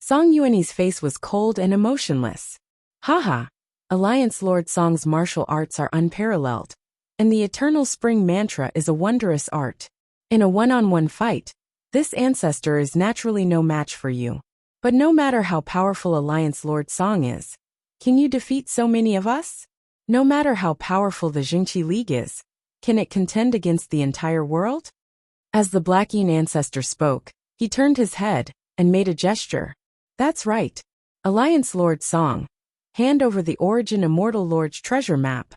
Song Yuani's face was cold and emotionless. Haha, Alliance Lord Song's martial arts are unparalleled, and the Eternal Spring Mantra is a wondrous art. In a one-on-one fight, this ancestor is naturally no match for you. But no matter how powerful Alliance Lord Song is, can you defeat so many of us? No matter how powerful the Zhengqi League is, can it contend against the entire world? As the Black Yin ancestor spoke, he turned his head and made a gesture. That's right. Alliance Lord Song, hand over the Origin Immortal Lord's treasure map.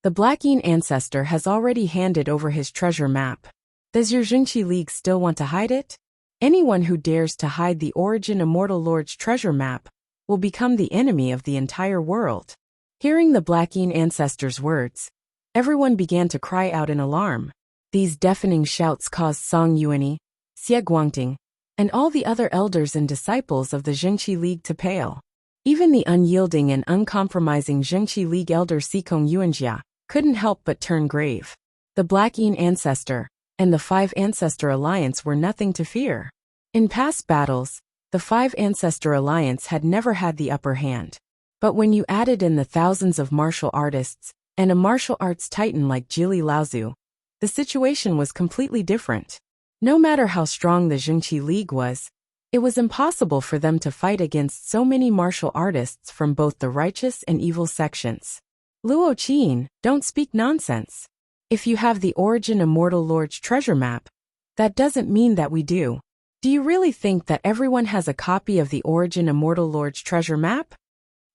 The Black Yin ancestor has already handed over his treasure map. Does your Zhengqi League still want to hide it? Anyone who dares to hide the Origin Immortal Lord's treasure map will become the enemy of the entire world. Hearing the Black Yin ancestor's words, everyone began to cry out in alarm. These deafening shouts caused Song Yuani, Xie Guangting, and all the other elders and disciples of the Zhengqi League to pale. Even the unyielding and uncompromising Zhengqi League elder Sikong Yuanjia couldn't help but turn grave. The Black Yin ancestor and the 5 Ancestor Alliance were nothing to fear. In past battles, the 5 Ancestor Alliance had never had the upper hand. But when you added in the thousands of martial artists and a martial arts titan like Jili Laozu, the situation was completely different. No matter how strong the Zhengqi League was, it was impossible for them to fight against so many martial artists from both the righteous and evil sections. Luo Qiyin, don't speak nonsense. If you have the Origin Immortal Lord's treasure map, that doesn't mean that we do. Do you really think that everyone has a copy of the Origin Immortal Lord's treasure map?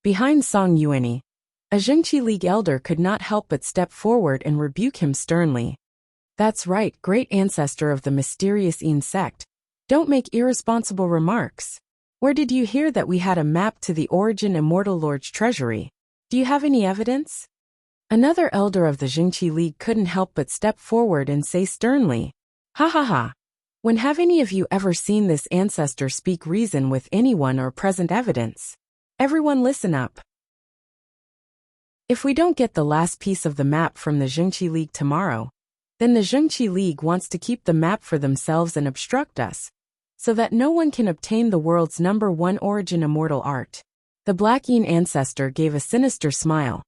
Behind Song Yuani, a Zhengqi League elder could not help but step forward and rebuke him sternly. That's right, great ancestor of the mysterious Yin sect. Don't make irresponsible remarks. Where did you hear that we had a map to the Origin Immortal Lord's treasury? Do you have any evidence? Another elder of the Zhengqi League couldn't help but step forward and say sternly, Ha ha ha. When have any of you ever seen this ancestor speak reason with anyone or present evidence? Everyone listen up. If we don't get the last piece of the map from the Zhengqi League tomorrow, then the Zhengqi League wants to keep the map for themselves and obstruct us, so that no one can obtain the world's #1 Origin Immortal art. The Black Yin ancestor gave a sinister smile,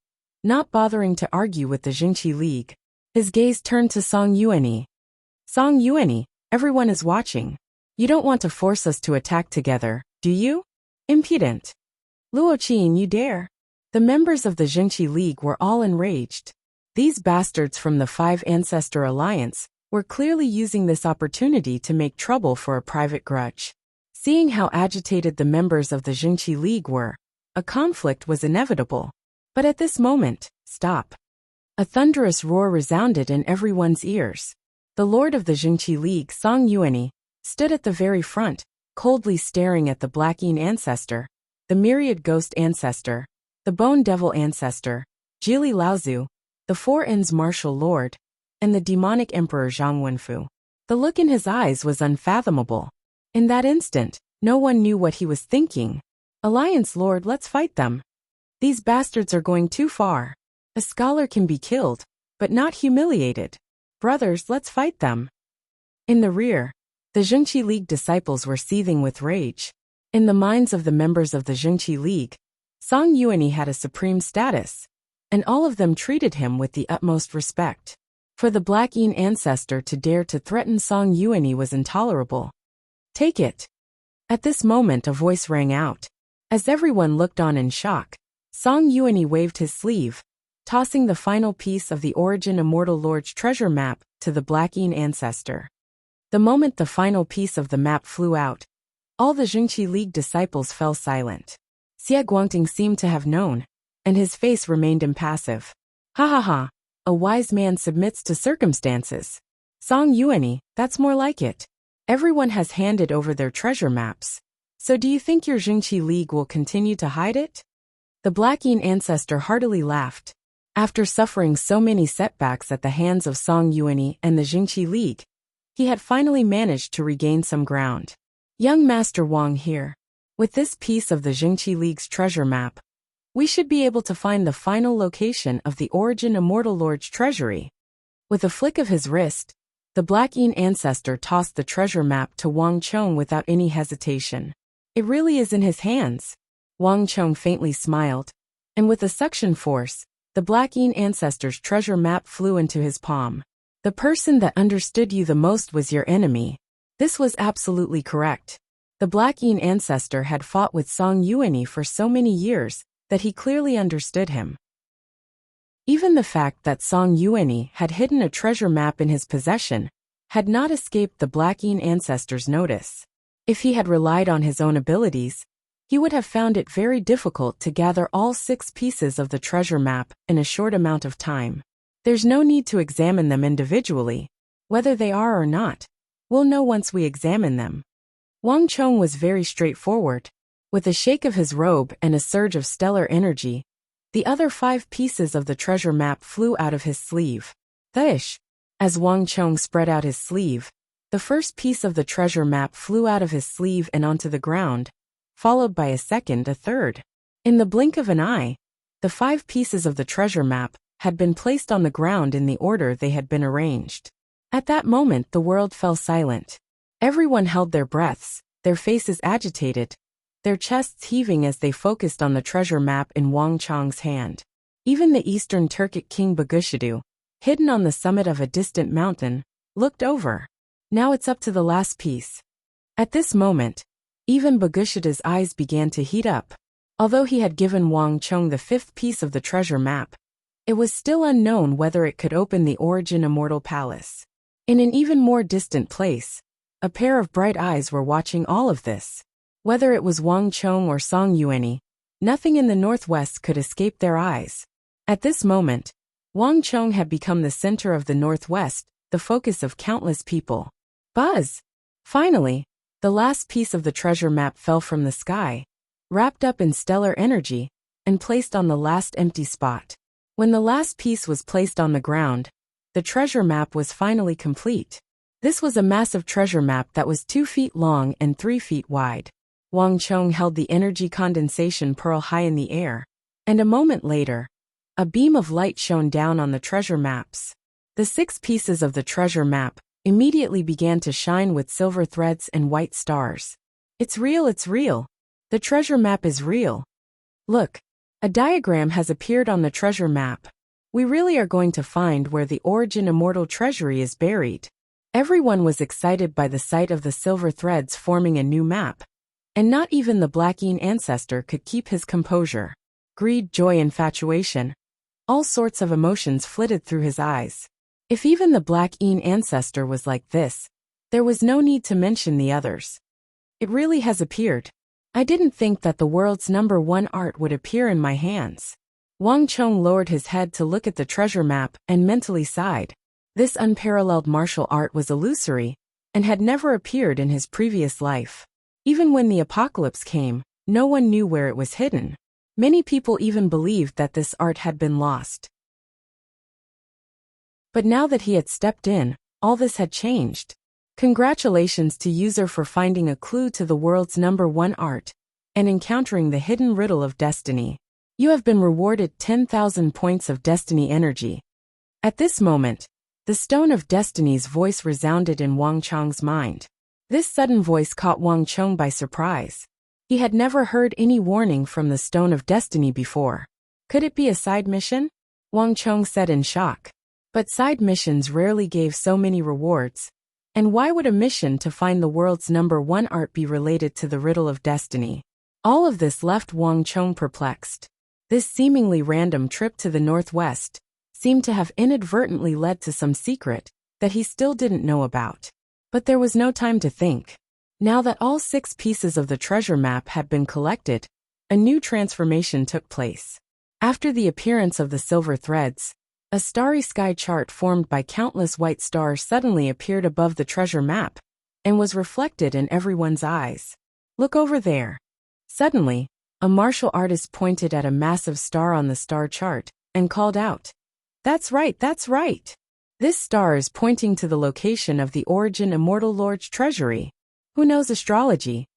not bothering to argue with the Zhengqi League. His gaze turned to Song Yuani. Song Yuani, everyone is watching. You don't want to force us to attack together, do you? Impudent. Luo Qiyin, you dare? The members of the Zhengqi League were all enraged. These bastards from the 5 Ancestor Alliance were clearly using this opportunity to make trouble for a private grudge. Seeing how agitated the members of the Zhengqi League were, a conflict was inevitable. But at this moment, stop. A thunderous roar resounded in everyone's ears. The lord of the Zhengqi League, Song Yuani, stood at the very front, coldly staring at the Black Yin ancestor, the Myriad Ghost ancestor, the Bone Devil ancestor, Jili Laozu, the 4 N's martial lord, and the demonic emperor Zhang Wenfu. The look in his eyes was unfathomable. In that instant, no one knew what he was thinking. Alliance Lord, let's fight them. These bastards are going too far. A scholar can be killed, but not humiliated. Brothers, let's fight them. In the rear, the Zhengqi League disciples were seething with rage. In the minds of the members of the Zhengqi League, Song Yuani had a supreme status, and all of them treated him with the utmost respect. For the Black Yin ancestor to dare to threaten Song Yuani was intolerable. Take it. At this moment a voice rang out. As everyone looked on in shock, Song Yuani waved his sleeve, tossing the final piece of the Origin Immortal Lord's treasure map to the Black Yin ancestor. The moment the final piece of the map flew out, all the Zhengqi League disciples fell silent. Xie Guangting seemed to have known, and his face remained impassive. Ha ha ha, a wise man submits to circumstances. Song Yuani, that's more like it. Everyone has handed over their treasure maps. So do you think your Zhengqi League will continue to hide it? The Black Yin ancestor heartily laughed. After suffering so many setbacks at the hands of Song Yuanyi and the Jingqi League, he had finally managed to regain some ground. Young Master Wang here. With this piece of the Jingqi League's treasure map, we should be able to find the final location of the Origin Immortal Lord's treasury. With a flick of his wrist, the Black Yin ancestor tossed the treasure map to Wang Chong without any hesitation. It really is in his hands. Wang Chong faintly smiled, and with a suction force, the Black Yin ancestor's treasure map flew into his palm. The person that understood you the most was your enemy. This was absolutely correct. The Black Yin ancestor had fought with Song Yuanyi for so many years that he clearly understood him. Even the fact that Song Yuanyi had hidden a treasure map in his possession had not escaped the Black Yin ancestor's notice. If he had relied on his own abilities, he would have found it very difficult to gather all 6 pieces of the treasure map in a short amount of time. There's no need to examine them individually. Whether they are or not, we'll know once we examine them. Wang Chong was very straightforward. With a shake of his robe and a surge of stellar energy, the other 5 pieces of the treasure map flew out of his sleeve. Thish! As Wang Chong spread out his sleeve, the first piece of the treasure map flew out of his sleeve and onto the ground, followed by a second, a third. In the blink of an eye, the 5 pieces of the treasure map had been placed on the ground in the order they had been arranged. At that moment the world fell silent. Everyone held their breaths, their faces agitated, their chests heaving as they focused on the treasure map in Wang Chong's hand. Even the Eastern Turkic king Bagushidu, hidden on the summit of a distant mountain, looked over. Now it's up to the last piece. At this moment, even Bagushidu's eyes began to heat up. Although he had given Wang Chong the 5th piece of the treasure map, it was still unknown whether it could open the Origin Immortal Palace. In an even more distant place, a pair of bright eyes were watching all of this. Whether it was Wang Chong or Song Yuanyi, nothing in the northwest could escape their eyes. At this moment, Wang Chong had become the center of the northwest, the focus of countless people. Buzz! Finally, the last piece of the treasure map fell from the sky, wrapped up in stellar energy, and placed on the last empty spot. When the last piece was placed on the ground, the treasure map was finally complete. This was a massive treasure map that was 2 feet long and 3 feet wide. Wang Chong held the energy condensation pearl high in the air, and a moment later, a beam of light shone down on the treasure maps. The 6 pieces of the treasure map immediately began to shine with silver threads and white stars. It's real, it's real. The treasure map is real. Look, a diagram has appeared on the treasure map. We really are going to find where the Origin Immortal Treasury is buried. Everyone was excited by the sight of the silver threads forming a new map, and not even the Black Yin ancestor could keep his composure. Greed, joy, infatuation. All sorts of emotions flitted through his eyes. If even the Black Yin ancestor was like this, there was no need to mention the others. It really has appeared. I didn't think that the world's #1 art would appear in my hands. Wang Chong lowered his head to look at the treasure map and mentally sighed. This unparalleled martial art was illusory, and had never appeared in his previous life. Even when the apocalypse came, no one knew where it was hidden. Many people even believed that this art had been lost. But now that he had stepped in, all this had changed. Congratulations to user for finding a clue to the world's #1 art and encountering the hidden riddle of destiny. You have been rewarded 10,000 points of destiny energy. At this moment, the Stone of Destiny's voice resounded in Wang Chong's mind. This sudden voice caught Wang Chong by surprise. He had never heard any warning from the Stone of Destiny before. Could it be a side mission? Wang Chong said in shock. But side missions rarely gave so many rewards. And why would a mission to find the world's #1 art be related to the riddle of destiny? All of this left Wang Chong perplexed. This seemingly random trip to the northwest seemed to have inadvertently led to some secret that he still didn't know about. But there was no time to think. Now that all 6 pieces of the treasure map had been collected, a new transformation took place. After the appearance of the silver threads, a starry sky chart formed by countless white stars suddenly appeared above the treasure map, and was reflected in everyone's eyes. Look over there. Suddenly, A martial artist pointed at a massive star on the star chart and called out, "That's right, that's right! This star is pointing to the location of the origin immortal Lord's treasury. Who knows astrology?"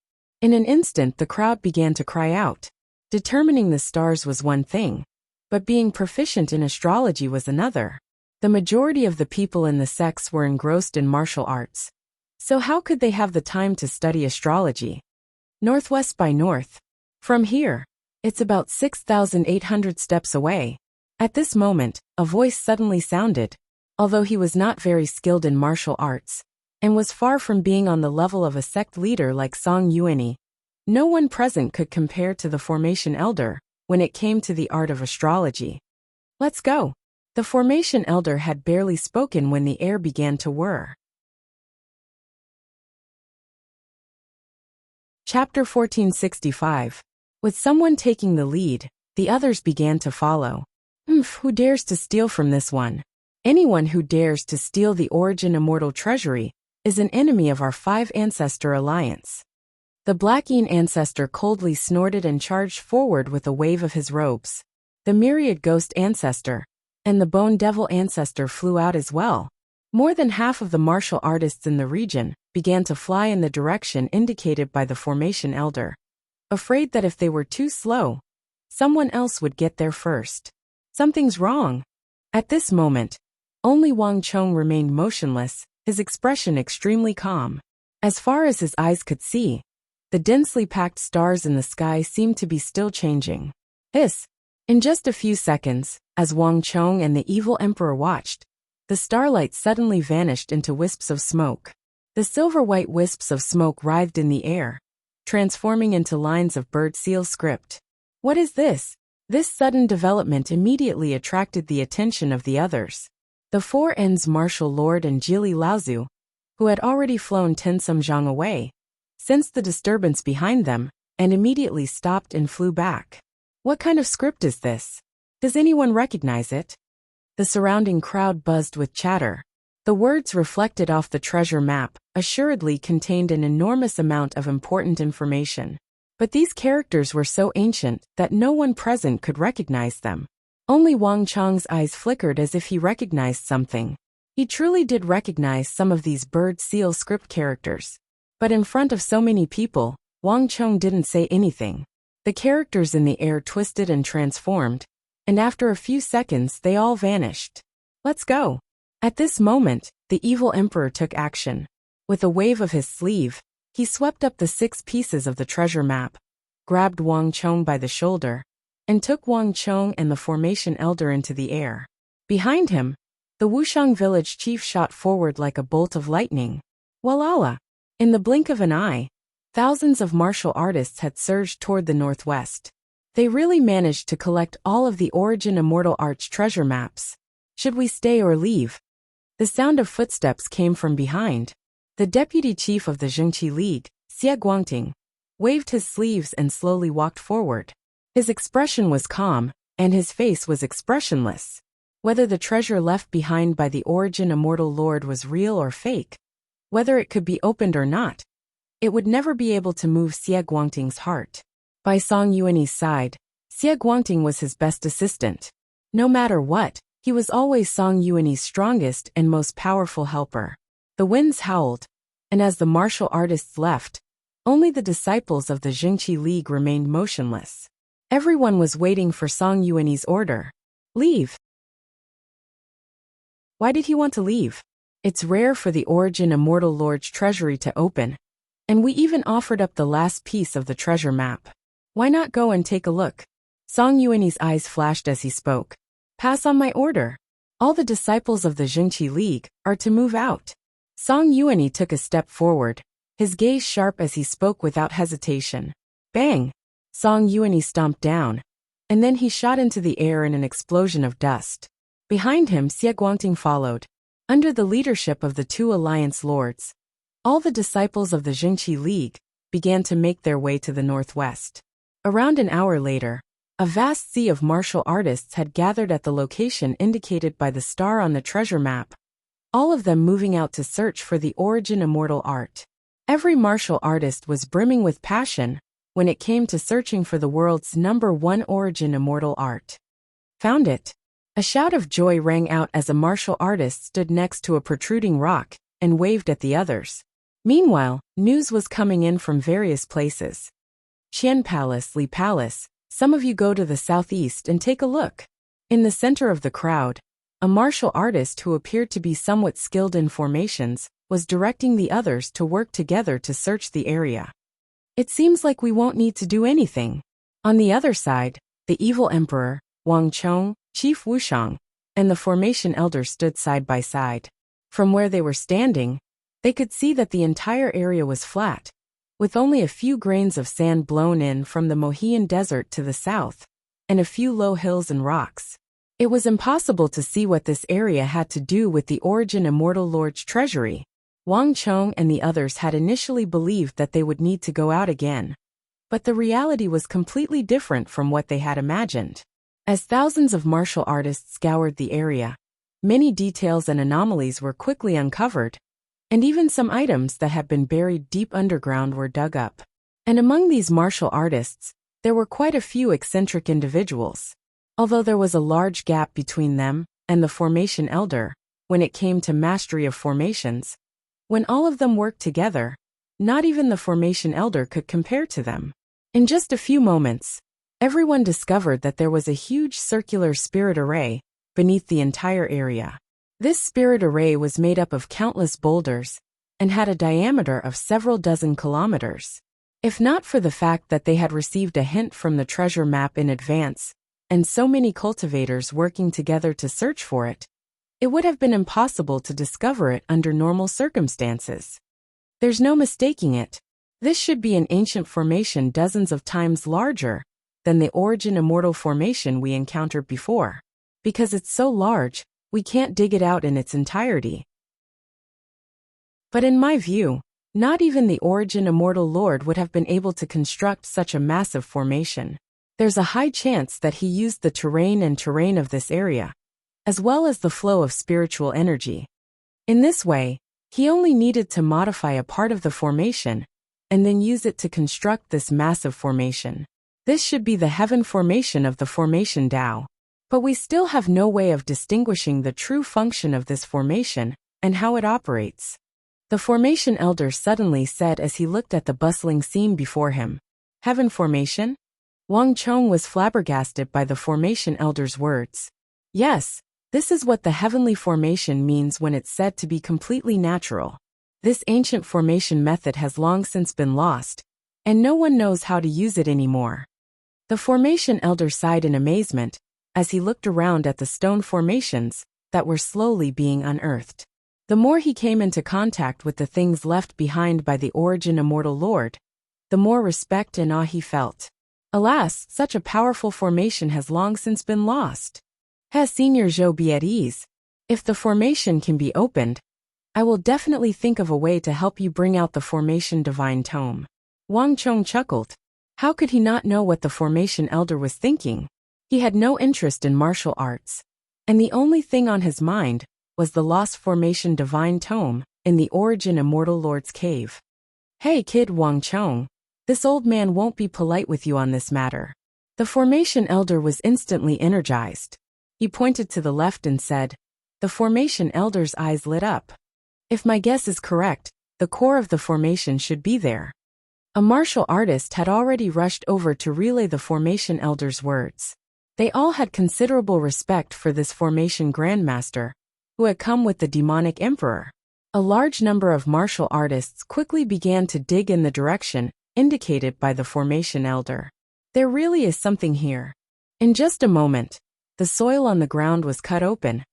In an instant the crowd began to cry out. Determining the stars was one thing, but being proficient in astrology was another. The majority of the people in the sects were engrossed in martial arts. So how could they have the time to study astrology? Northwest by north. From here, it's about 6,800 steps away. At this moment, a voice suddenly sounded. Although he was not very skilled in martial arts, and was far from being on the level of a sect leader like Song Yuanyi, no one present could compare to the Formation Elder when it came to the art of astrology. "Let's go." The Formation Elder had barely spoken when the air began to whir. Chapter 1465. With someone taking the lead, the others began to follow. Who dares to steal from this one? Anyone who dares to steal the origin immortal treasury is an enemy of our 5-ancestor alliance. The Blackeen ancestor coldly snorted and charged forward with a wave of his robes. The Myriad Ghost ancestor and the Bone Devil ancestor flew out as well. More than half of the martial artists in the region began to fly in the direction indicated by the Formation Elder, afraid that if they were too slow, someone else would get there first. Something's wrong. At this moment, only Wang Chong remained motionless, his expression extremely calm. As far as his eyes could see, the densely packed stars in the sky seemed to be still changing. In just a few seconds, as Wang Chong and the evil emperor watched, the starlight suddenly vanished into wisps of smoke. The silver-white wisps of smoke writhed in the air, transforming into lines of bird seal script. What is this? This sudden development immediately attracted the attention of the others. The 4 Ends martial lord and Jili Laozu, who had already flown Tensum Zhang away, sensed the disturbance behind them and immediately stopped and flew back. What kind of script is this? Does anyone recognize it? The surrounding crowd buzzed with chatter. The words reflected off the treasure map assuredly contained an enormous amount of important information. But these characters were so ancient that no one present could recognize them. Only Wang Chong's eyes flickered as if he recognized something. He truly did recognize some of these bird seal script characters. But in front of so many people, Wang Chong didn't say anything. The characters in the air twisted and transformed, and after a few seconds they all vanished. "Let's go." At this moment, the evil emperor took action. With a wave of his sleeve, he swept up the 6 pieces of the treasure map, grabbed Wang Chong by the shoulder, and took Wang Chong and the Formation Elder into the air. Behind him, the Wuxiang village chief shot forward like a bolt of lightning. Walala! In the blink of an eye, thousands of martial artists had surged toward the northwest. They really managed to collect all of the Origin Immortal Arch treasure maps. Should we stay or leave? The sound of footsteps came from behind. The deputy chief of the Zhengqi League, Xie Guangting, waved his sleeves and slowly walked forward. His expression was calm, and his face was expressionless. Whether the treasure left behind by the Origin Immortal Lord was real or fake, whether it could be opened or not, it would never be able to move Xie Guangting's heart. By Song Yuanyi's side, Xie Guangting was his best assistant. No matter what, he was always Song Yuanyi's strongest and most powerful helper. The winds howled, and as the martial artists left, only the disciples of the Zhengqi League remained motionless. Everyone was waiting for Song Yuanyi's order. Leave. Why did he want to leave? It's rare for the Origin Immortal Lord's treasury to open, and we even offered up the last piece of the treasure map. Why not go and take a look? Song Yuanyi's eyes flashed as he spoke. Pass on my order. All the disciples of the Zhengqi League are to move out. Song Yuanyi took a step forward, his gaze sharp as he spoke without hesitation. Bang! Song Yuanyi stomped down, and then he shot into the air in an explosion of dust. Behind him, Xie Guangting followed. Under the leadership of the 2 alliance lords, all the disciples of the Zhengqi League began to make their way to the northwest. Around an hour later, a vast sea of martial artists had gathered at the location indicated by the star on the treasure map, all of them moving out to search for the Origin Immortal Art. Every martial artist was brimming with passion, when it came to searching for the world's #1 origin immortal art. Found it! A shout of joy rang out as a martial artist stood next to a protruding rock and waved at the others. Meanwhile, news was coming in from various places. Qian Palace, Li Palace, some of you go to the southeast and take a look. In the center of the crowd, a martial artist who appeared to be somewhat skilled in formations was directing the others to work together to search the area. It seems like we won't need to do anything. On the other side, the evil emperor, Wang Chong, Chief Wuxiang, and the formation elder stood side by side. From where they were standing, they could see that the entire area was flat, with only a few grains of sand blown in from the Mohian Desert to the south, and a few low hills and rocks. It was impossible to see what this area had to do with the origin immortal lord's treasury. Wang Chong and the others had initially believed that they would need to go out again, but the reality was completely different from what they had imagined. As thousands of martial artists scoured the area, many details and anomalies were quickly uncovered, and even some items that had been buried deep underground were dug up. And among these martial artists, there were quite a few eccentric individuals. Although there was a large gap between them and the formation elder, when it came to mastery of formations, when all of them worked together, not even the formation elder could compare to them. In just a few moments, everyone discovered that there was a huge circular spirit array beneath the entire area. This spirit array was made up of countless boulders and had a diameter of several dozen kilometers. If not for the fact that they had received a hint from the treasure map in advance, and so many cultivators working together to search for it, it would have been impossible to discover it under normal circumstances. There's no mistaking it. This should be an ancient formation dozens of times larger than the origin immortal formation we encountered before. Because it's so large, we can't dig it out in its entirety. But in my view, not even the origin immortal lord would have been able to construct such a massive formation. There's a high chance that he used the terrain of this area, as well as the flow of spiritual energy. In this way, he only needed to modify a part of the formation, and then use it to construct this massive formation. This should be the heaven formation of the formation Tao. But we still have no way of distinguishing the true function of this formation and how it operates. The formation elder suddenly said as he looked at the bustling scene before him. Heaven formation? Wang Chong was flabbergasted by the formation elder's words. Yes, this is what the heavenly formation means when it's said to be completely natural. This ancient formation method has long since been lost, and no one knows how to use it anymore. The formation elder sighed in amazement as he looked around at the stone formations that were slowly being unearthed. The more he came into contact with the things left behind by the origin immortal lord, the more respect and awe he felt. Alas, such a powerful formation has long since been lost. Has Senior Zhou be at ease? If the formation can be opened, I will definitely think of a way to help you bring out the formation divine tome. Wang Chong chuckled. How could he not know what the formation elder was thinking? He had no interest in martial arts, and the only thing on his mind was the lost formation divine tome in the origin immortal lord's cave. Hey kid Wang Chong, this old man won't be polite with you on this matter. The formation elder was instantly energized. He pointed to the left and said, the formation elder's eyes lit up. If my guess is correct, the core of the formation should be there. A martial artist had already rushed over to relay the formation elder's words. They all had considerable respect for this formation grandmaster, who had come with the demonic emperor. A large number of martial artists quickly began to dig in the direction indicated by the formation elder. There really is something here. In just a moment, the soil on the ground was cut open,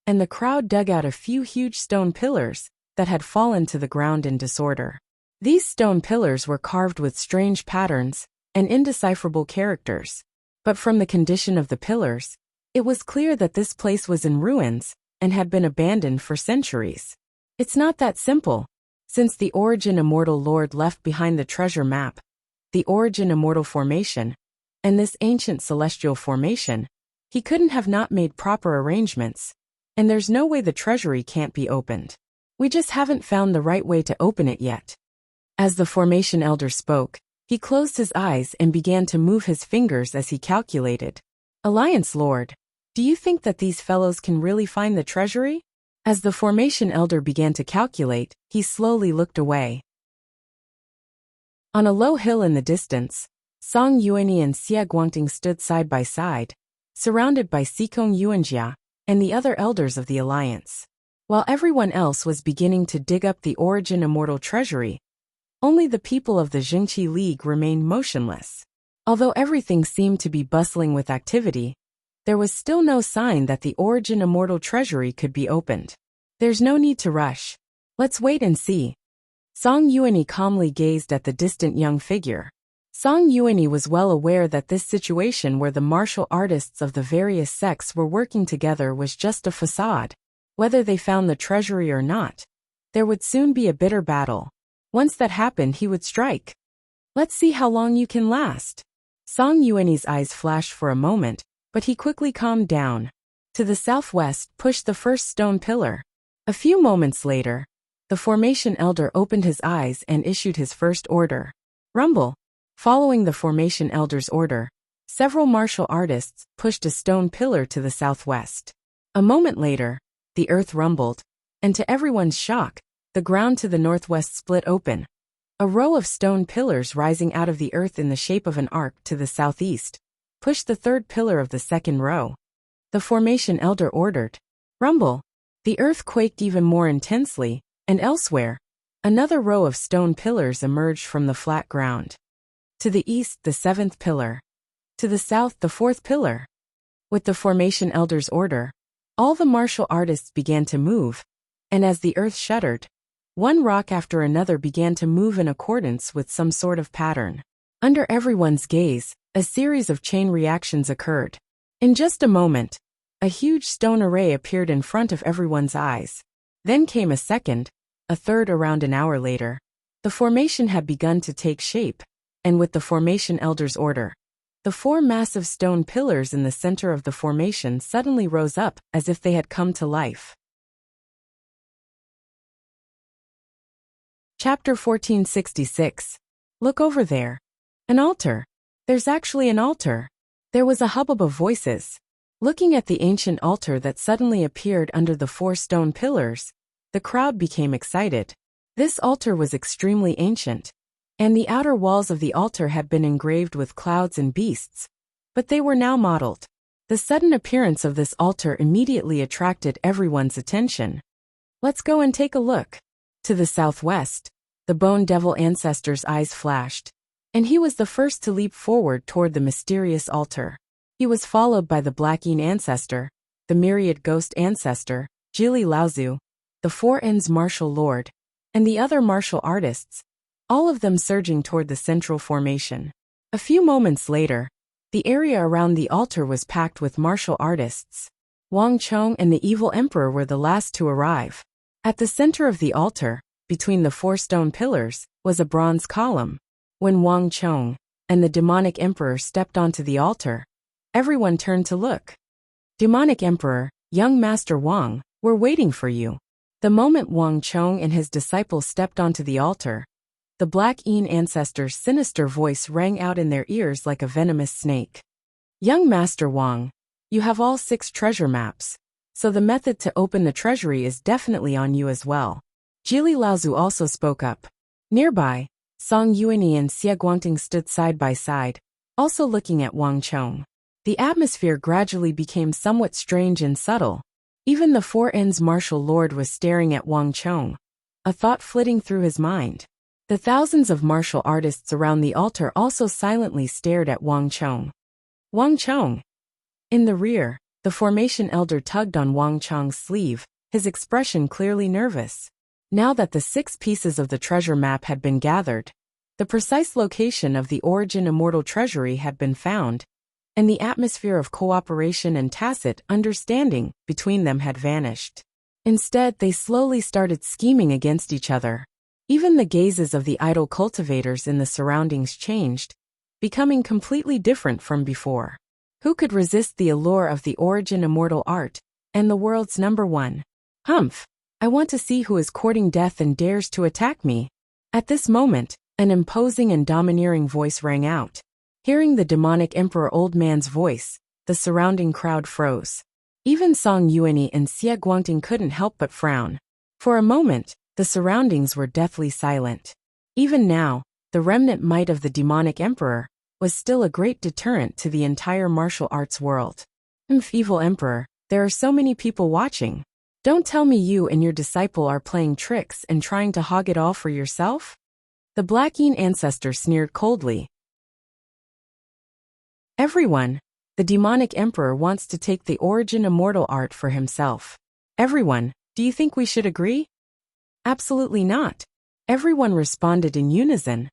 and the crowd dug out a few huge stone pillars that had fallen to the ground in disorder. These stone pillars were carved with strange patterns and indecipherable characters. But from the condition of the pillars, it was clear that this place was in ruins and had been abandoned for centuries. It's not that simple. Since the origin immortal lord left behind the treasure map, the origin immortal formation, and this ancient celestial formation, he couldn't have not made proper arrangements, and there's no way the treasury can't be opened. We just haven't found the right way to open it yet. As the formation elder spoke, He closed his eyes and began to move his fingers as he calculated. Alliance Lord, do you think that these fellows can really find the treasury? As the formation elder began to calculate, he slowly looked away. On a low hill in the distance, Song Yuanyi and Xia Guangting stood side by side, surrounded by Sikong Yuanjia and the other elders of the alliance. While everyone else was beginning to dig up the origin immortal treasury, only the people of the Jingqi League remained motionless. Although everything seemed to be bustling with activity, there was still no sign that the origin immortal treasury could be opened. There's no need to rush. Let's wait and see. Song Yuanyi calmly gazed at the distant young figure. Song Yuanyi was well aware that this situation where the martial artists of the various sects were working together was just a facade. Whether they found the treasury or not, there would soon be a bitter battle. Once that happened, he would strike. Let's see how long you can last. Song Yuanyi's eyes flashed for a moment, but he quickly calmed down. To the southwest pushed the first stone pillar. A few moments later, the formation elder opened his eyes and issued his first order. Rumble. Following the formation elder's order, several martial artists pushed a stone pillar to the southwest. A moment later, the earth rumbled, and to everyone's shock, the ground to the northwest split open. A row of stone pillars rising out of the earth in the shape of an arc to the southeast pushed the third pillar of the second row. The formation elder ordered, Rumble. The earth quaked even more intensely, and elsewhere, another row of stone pillars emerged from the flat ground. To the east, the seventh pillar. To the south, the fourth pillar. With the formation elder's order, all the martial artists began to move, and as the earth shuddered, one rock after another began to move in accordance with some sort of pattern. Under everyone's gaze, a series of chain reactions occurred. In just a moment, a huge stone array appeared in front of everyone's eyes. Then came a second, a third around an hour later. The formation had begun to take shape, and with the formation elder's order, the four massive stone pillars in the center of the formation suddenly rose up as if they had come to life. Chapter 1466. Look over there. An altar. There's actually an altar. There was a hubbub of voices. Looking at the ancient altar that suddenly appeared under the four stone pillars, the crowd became excited. This altar was extremely ancient, and the outer walls of the altar had been engraved with clouds and beasts, but they were now modeled. The sudden appearance of this altar immediately attracted everyone's attention. Let's go and take a look. To the southwest, the Bone Devil ancestor's eyes flashed, and he was the first to leap forward toward the mysterious altar. He was followed by the Black Yin ancestor, the Myriad Ghost ancestor, Jili Laozu, the Four Ends martial lord, and the other martial artists, all of them surging toward the central formation. A few moments later, the area around the altar was packed with martial artists. Wang Chong and the Evil Emperor were the last to arrive. At the center of the altar, between the four stone pillars, was a bronze column. When Wang Chong and the demonic emperor stepped onto the altar, everyone turned to look. Demonic Emperor, young Master Wang, we're waiting for you. The moment Wang Chong and his disciples stepped onto the altar, the Black Yin ancestor's sinister voice rang out in their ears like a venomous snake. Young Master Wang, you have all 6 treasure maps, so the method to open the treasury is definitely on you as well. Jili Laozu also spoke up. Nearby, Song Yuanyi and Xia Guangting stood side by side, also looking at Wang Chong. The atmosphere gradually became somewhat strange and subtle. Even the Four Ends martial lord was staring at Wang Chong, a thought flitting through his mind. The thousands of martial artists around the altar also silently stared at Wang Chong. Wang Chong. In the rear, the formation elder tugged on Wang Chong's sleeve, his expression clearly nervous. Now that the 6 pieces of the treasure map had been gathered, the precise location of the origin immortal treasury had been found, and the atmosphere of cooperation and tacit understanding between them had vanished. Instead, they slowly started scheming against each other. Even the gazes of the idol cultivators in the surroundings changed, becoming completely different from before. Who could resist the allure of the origin immortal art, and the world's #1? Humph! I want to see who is courting death and dares to attack me. At this moment, An imposing and domineering voice rang out. Hearing the demonic emperor old man's voice, the surrounding crowd froze. Even Song Yuanyi and Xie Guangting couldn't help but frown. For a moment, the surroundings were deathly silent. Even now, the remnant might of the demonic emperor was still a great deterrent to the entire martial arts world. Evil emperor, there are so many people watching. Don't tell me you and your disciple are playing tricks and trying to hog it all for yourself? The Black Yin ancestor sneered coldly. Everyone, the demonic emperor wants to take the origin immortal art for himself. Everyone, do you think we should agree? Absolutely not. Everyone responded in unison.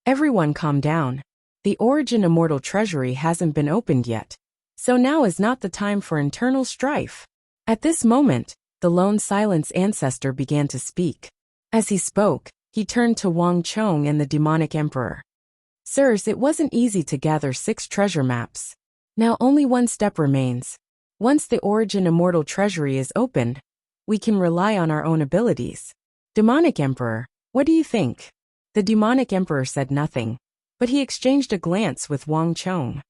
Everyone calm down. The origin immortal treasury hasn't been opened yet. So now is not the time for internal strife. At this moment, the lone silence ancestor began to speak. As he spoke, he turned to Wang Chong and the demonic emperor. Sirs, it wasn't easy to gather 6 treasure maps. Now only one step remains. Once the origin immortal treasury is opened, we can rely on our own abilities. Demonic emperor, what do you think? The demonic emperor said nothing, but he exchanged a glance with Wang Chong.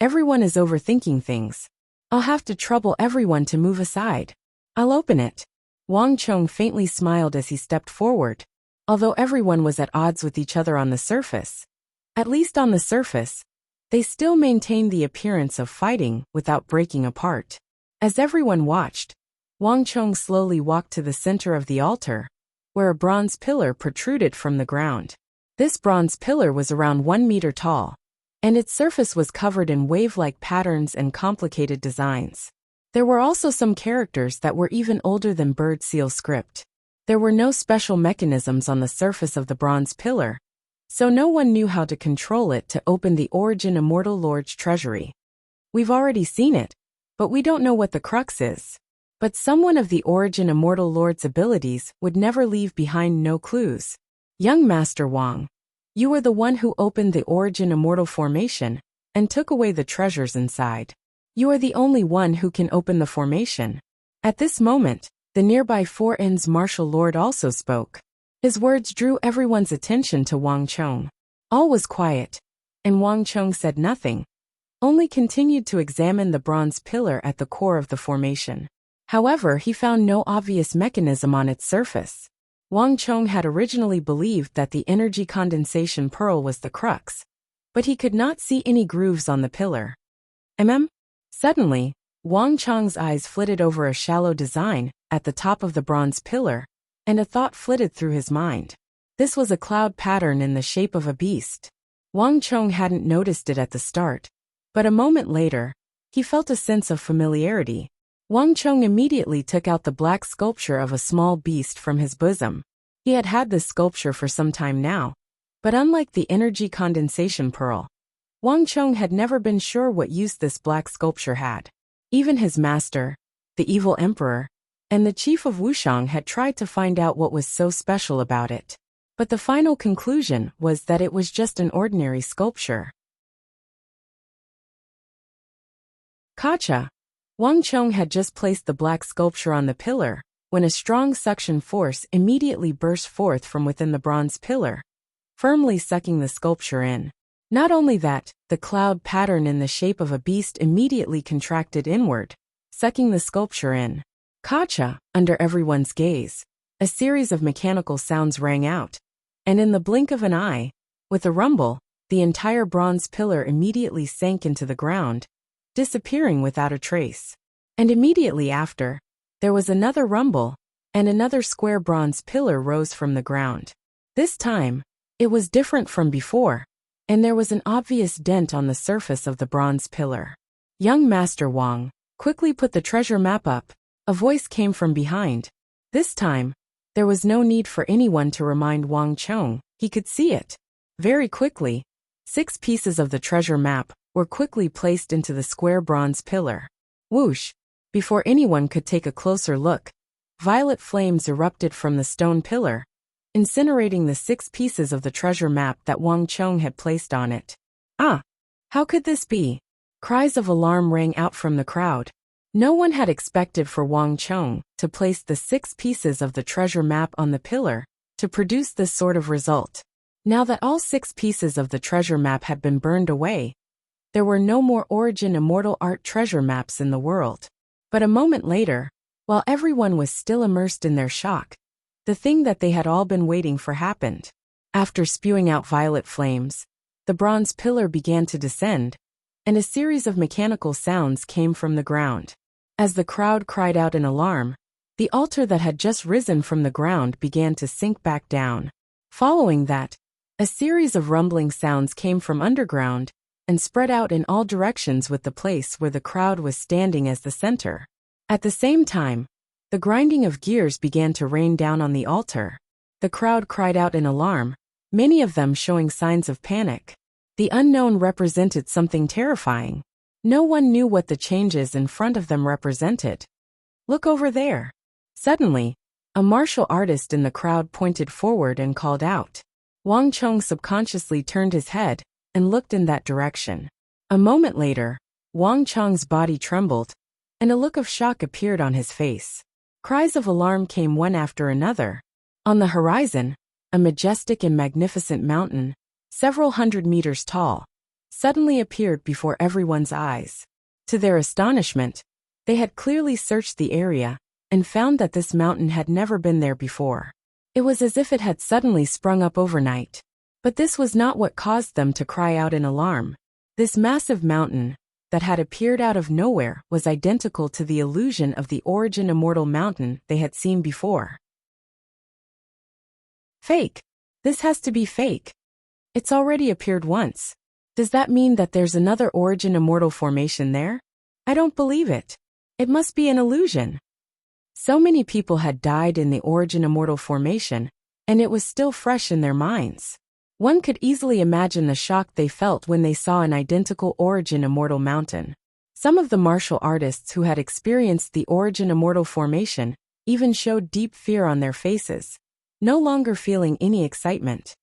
Everyone is overthinking things. I'll have to trouble everyone to move aside. I'll open it. Wang Chong faintly smiled as he stepped forward. Although everyone was at odds with each other on the surface, at least on the surface, they still maintained the appearance of fighting without breaking apart. As everyone watched, Wang Chong slowly walked to the center of the altar, where a bronze pillar protruded from the ground. This bronze pillar was around 1 meter tall, and its surface was covered in wave-like patterns and complicated designs. There were also some characters that were even older than bird seal script. There were no special mechanisms on the surface of the bronze pillar, so no one knew how to control it to open the origin immortal lord's treasury. We've already seen it, but we don't know what the crux is. But someone of the origin immortal lord's abilities would never leave behind no clues. Young Master Wang, you were the one who opened the origin immortal formation and took away the treasures inside. You are the only one who can open the formation. At this moment, the nearby Four Inns martial lord also spoke. His words drew everyone's attention to Wang Chong. All was quiet, and Wang Chong said nothing, only continued to examine the bronze pillar at the core of the formation. However, he found no obvious mechanism on its surface. Wang Chong had originally believed that the energy condensation pearl was the crux, but he could not see any grooves on the pillar. Suddenly, Wang Chong's eyes flitted over a shallow design at the top of the bronze pillar, and a thought flitted through his mind. This was a cloud pattern in the shape of a beast. Wang Chong hadn't noticed it at the start, but a moment later, he felt a sense of familiarity. Wang Chong immediately took out the black sculpture of a small beast from his bosom. He had had this sculpture for some time now, but unlike the energy condensation pearl, Wang Chong had never been sure what use this black sculpture had. Even his master, the evil emperor, and the chief of Wuxiang had tried to find out what was so special about it. But the final conclusion was that it was just an ordinary sculpture. Gotcha! Wang Chong had just placed the black sculpture on the pillar, when a strong suction force immediately burst forth from within the bronze pillar, firmly sucking the sculpture in. Not only that, the cloud pattern in the shape of a beast immediately contracted inward, sucking the sculpture in. Gotcha! Under everyone's gaze, a series of mechanical sounds rang out, and in the blink of an eye, with a rumble, the entire bronze pillar immediately sank into the ground, disappearing without a trace. And immediately after, there was another rumble, and another square bronze pillar rose from the ground. This time, it was different from before, and there was an obvious dent on the surface of the bronze pillar. Young Master Wang, quickly put the treasure map up. A voice came from behind. This time, there was no need for anyone to remind Wang Chong, he could see it. Very quickly, 6 pieces of the treasure map were quickly placed into the square bronze pillar. Whoosh! Before anyone could take a closer look, violet flames erupted from the stone pillar, incinerating the 6 pieces of the treasure map that Wang Chong had placed on it. Ah! How could this be? Cries of alarm rang out from the crowd. No one had expected for Wang Chong to place the 6 pieces of the treasure map on the pillar to produce this sort of result. Now that all 6 pieces of the treasure map had been burned away, there were no more Origin Immortal Art treasure maps in the world. But a moment later, while everyone was still immersed in their shock, the thing that they had all been waiting for happened. After spewing out violet flames, the bronze pillar began to descend, and a series of mechanical sounds came from the ground. As the crowd cried out in alarm, the altar that had just risen from the ground began to sink back down. Following that, a series of rumbling sounds came from underground and spread out in all directions, with the place where the crowd was standing as the center. At the same time, the grinding of gears began to rain down on the altar. The crowd cried out in alarm, many of them showing signs of panic. The unknown represented something terrifying. No one knew what the changes in front of them represented. "Look over there." Suddenly, a martial artist in the crowd pointed forward and called out. Wang Chong subconsciously turned his head and looked in that direction. A moment later, Wang Chong's body trembled, and a look of shock appeared on his face. Cries of alarm came one after another. On the horizon, a majestic and magnificent mountain, several hundred meters tall, suddenly appeared before everyone's eyes. To their astonishment, they had clearly searched the area and found that this mountain had never been there before. It was as if it had suddenly sprung up overnight. But this was not what caused them to cry out in alarm. This massive mountain that had appeared out of nowhere was identical to the illusion of the Origin Immortal Mountain they had seen before. Fake. This has to be fake. It's already appeared once. Does that mean that there's another Origin Immortal formation there? I don't believe it. It must be an illusion. So many people had died in the Origin Immortal formation, and it was still fresh in their minds. One could easily imagine the shock they felt when they saw an identical Origin Immortal Mountain. Some of the martial artists who had experienced the Origin Immortal formation even showed deep fear on their faces, no longer feeling any excitement.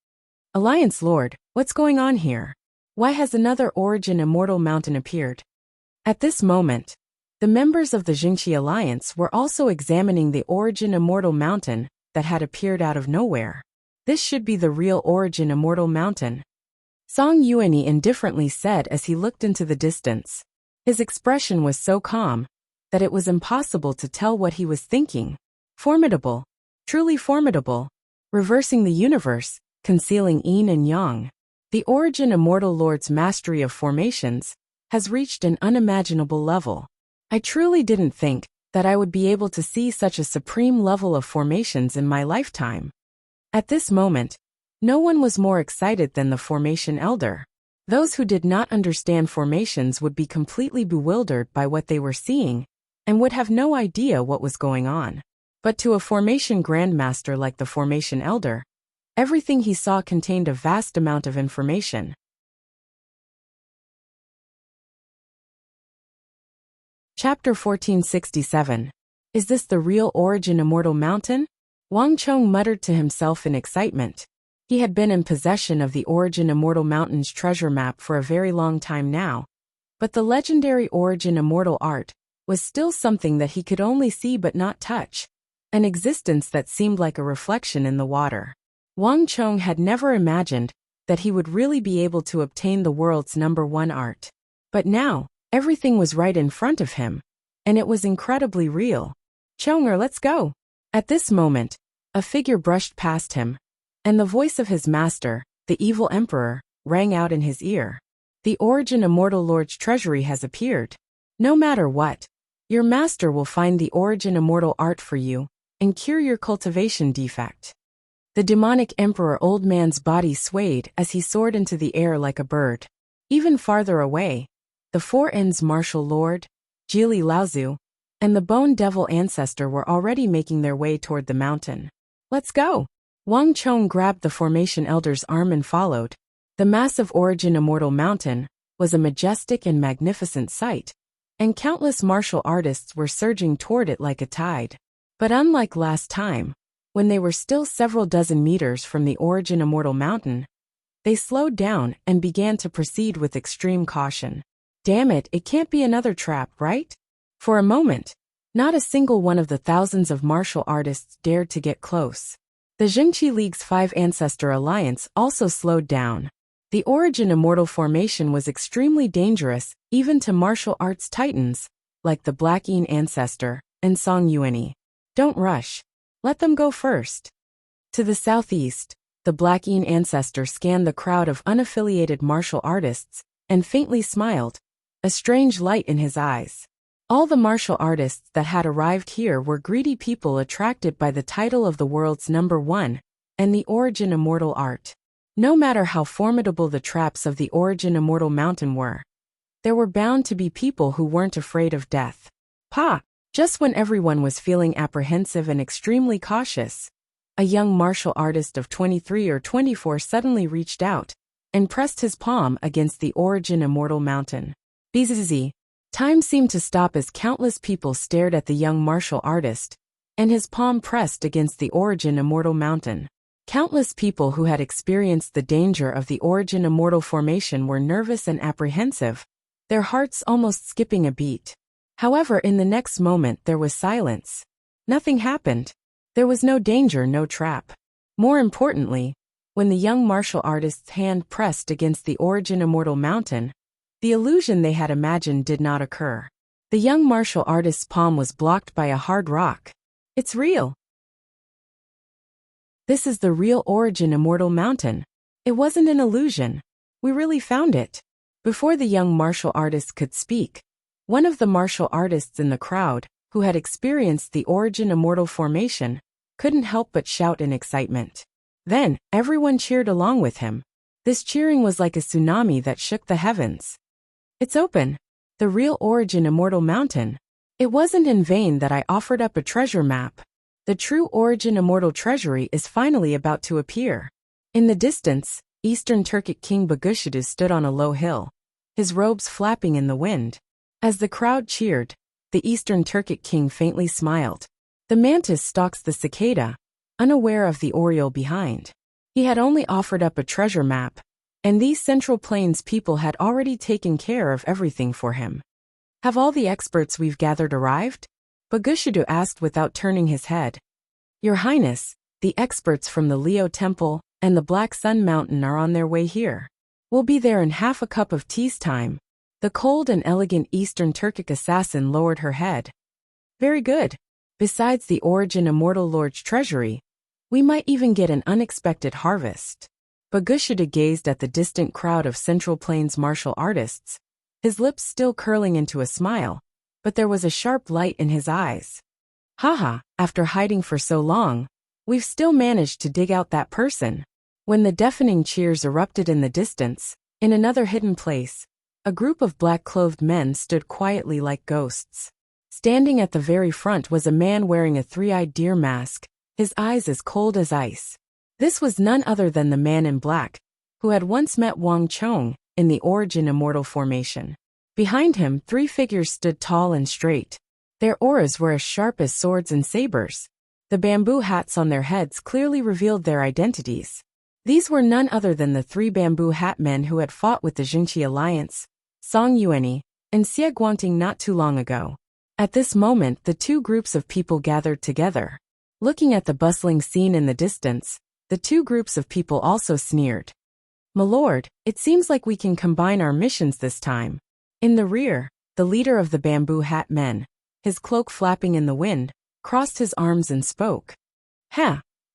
Alliance Lord, what's going on here? Why has another Origin Immortal Mountain appeared? At this moment, the members of the Jingqi Alliance were also examining the Origin Immortal Mountain that had appeared out of nowhere. This should be the real Origin Immortal Mountain, Song Yuanyi indifferently said as he looked into the distance. His expression was so calm that it was impossible to tell what he was thinking. Formidable. Truly formidable. Reversing the universe, concealing yin and yang. The Origin Immortal Lord's mastery of formations has reached an unimaginable level. I truly didn't think that I would be able to see such a supreme level of formations in my lifetime. At this moment, no one was more excited than the Formation Elder. Those who did not understand formations would be completely bewildered by what they were seeing, and would have no idea what was going on. But to a formation grandmaster like the Formation Elder, everything he saw contained a vast amount of information. Chapter 1467. Is this the real Origin Immortal Mountain? Wang Chong muttered to himself in excitement. He had been in possession of the Origin Immortal Mountain's treasure map for a very long time now, but the legendary Origin Immortal Art was still something that he could only see but not touch, an existence that seemed like a reflection in the water. Wang Chong had never imagined that he would really be able to obtain the world's #1 art. But now, everything was right in front of him, and it was incredibly real. Chonger, let's go. At this moment, a figure brushed past him, and the voice of his master, the evil emperor, rang out in his ear. The Origin Immortal Lord's treasury has appeared. No matter what, your master will find the Origin Immortal Art for you and cure your cultivation defect. The demonic emperor old man's body swayed as he soared into the air like a bird. Even farther away, the Four Ends Martial Lord, Jili Laozu, and the Bone Devil Ancestor were already making their way toward the mountain. Let's go! Wang Chong grabbed the Formation Elder's arm and followed. The massive Origin Immortal Mountain was a majestic and magnificent sight, and countless martial artists were surging toward it like a tide. But unlike last time, when they were still several dozen meters from the Origin Immortal Mountain, they slowed down and began to proceed with extreme caution. Damn it, it can't be another trap, right? For a moment, not a single one of the thousands of martial artists dared to get close. The Zhengqi League's 5 Ancestor Alliance also slowed down. The Origin Immortal formation was extremely dangerous, even to martial arts titans, like the Black Yin Ancestor and Song Yuanyi. Don't rush. Let them go first. To the southeast, the Black Yin Ancestor scanned the crowd of unaffiliated martial artists and faintly smiled, a strange light in his eyes. All the martial artists that had arrived here were greedy people attracted by the title of the world's #1 and the Origin Immortal art. No matter how formidable the traps of the Origin Immortal mountain were, there were bound to be people who weren't afraid of death. Just when everyone was feeling apprehensive and extremely cautious, a young martial artist of 23 or 24 suddenly reached out and pressed his palm against the Origin Immortal mountain. Bzz. Time seemed to stop as countless people stared at the young martial artist, and his palm pressed against the Origin Immortal mountain. Countless people who had experienced the danger of the Origin Immortal formation were nervous and apprehensive, their hearts almost skipping a beat. However, in the next moment there was silence. Nothing happened. There was no danger, no trap. More importantly, when the young martial artist's hand pressed against the Origin Immortal mountain, the illusion they had imagined did not occur. The young martial artist's palm was blocked by a hard rock. It's real. This is the real Origin Immortal mountain. It wasn't an illusion. We really found it. Before the young martial artist could speak, one of the martial artists in the crowd, who had experienced the Origin Immortal formation, couldn't help but shout in excitement. Then, everyone cheered along with him. This cheering was like a tsunami that shook the heavens. It's open. The real Origin Immortal mountain. It wasn't in vain that I offered up a treasure map. The true Origin Immortal treasury is finally about to appear. In the distance, Eastern Turkic King Bagushidu stood on a low hill, his robes flapping in the wind. As the crowd cheered, the Eastern Turkic King faintly smiled. The mantis stalks the cicada, unaware of the oriole behind. He had only offered up a treasure map, and these Central Plains people had already taken care of everything for him. Have all the experts we've gathered arrived? Bagushidu asked without turning his head. Your Highness, the experts from the Leo Temple and the Black Sun Mountain are on their way here. We'll be there in half a cup of tea's time. The cold and elegant Eastern Turkic assassin lowered her head. Very good. Besides the Origin Immortal Lord's treasury, we might even get an unexpected harvest. Bagushidu gazed at the distant crowd of Central Plains martial artists, his lips still curling into a smile, but there was a sharp light in his eyes. Haha, after hiding for so long, we've still managed to dig out that person. When the deafening cheers erupted in the distance, in another hidden place, a group of black-clothed men stood quietly like ghosts. Standing at the very front was a man wearing a three-eyed deer mask, his eyes as cold as ice. This was none other than the man in black, who had once met Wang Chong in the Origin Immortal formation. Behind him, 3 figures stood tall and straight. Their auras were as sharp as swords and sabers. The bamboo hats on their heads clearly revealed their identities. These were none other than the 3 bamboo hat men who had fought with the Zhengqi Alliance, Song Yuanyi, and Xie Guangting not too long ago. At this moment, the 2 groups of people gathered together. Looking at the bustling scene in the distance, the 2 groups of people also sneered. My lord, it seems like we can combine our missions this time. In the rear, the leader of the bamboo hat men, his cloak flapping in the wind, crossed his arms and spoke.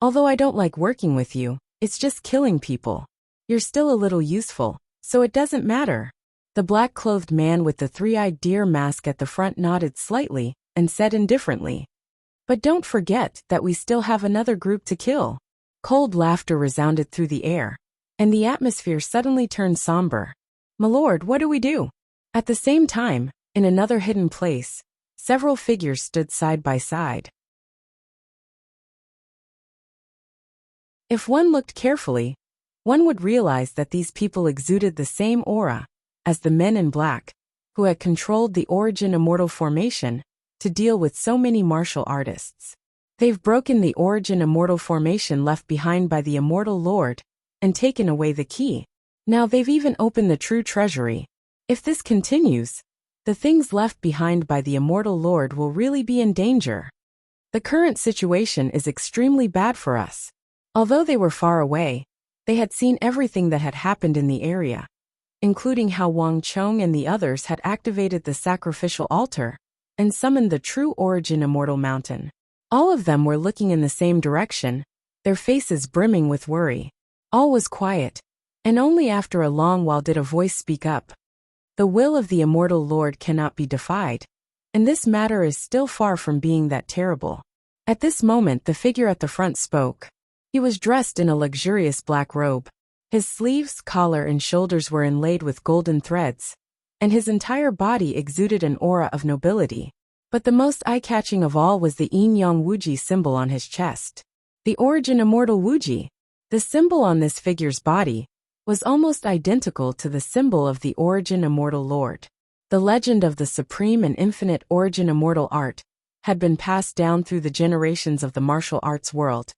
Although I don't like working with you, it's just killing people. You're still a little useful, so it doesn't matter. The black-clothed man with the three-eyed deer mask at the front nodded slightly and said indifferently. But don't forget that we still have another group to kill. Cold laughter resounded through the air, and the atmosphere suddenly turned somber. My lord, what do we do? At the same time, in another hidden place, several figures stood side by side. If one looked carefully, one would realize that these people exuded the same aura as the men in black, who had controlled the Origin Immortal formation to deal with so many martial artists. They've broken the Origin Immortal formation left behind by the Immortal Lord and taken away the key. Now they've even opened the true treasury. If this continues, the things left behind by the Immortal Lord will really be in danger. The current situation is extremely bad for us. Although they were far away, they had seen everything that had happened in the area, including how Wang Chong and the others had activated the sacrificial altar and summoned the true origin immortal mountain. All of them were looking in the same direction, their faces brimming with worry. All was quiet, and only after a long while did a voice speak up. The will of the immortal Lord cannot be defied, and this matter is still far from being that terrible. At this moment the figure at the front spoke. He was dressed in a luxurious black robe. His sleeves, collar, and shoulders were inlaid with golden threads, and his entire body exuded an aura of nobility. But the most eye-catching of all was the yin-yang wuji symbol on his chest. The origin immortal wuji. The symbol on this figure's body was almost identical to the symbol of the origin immortal Lord. The legend of the supreme and infinite origin immortal art had been passed down through the generations of the martial arts world,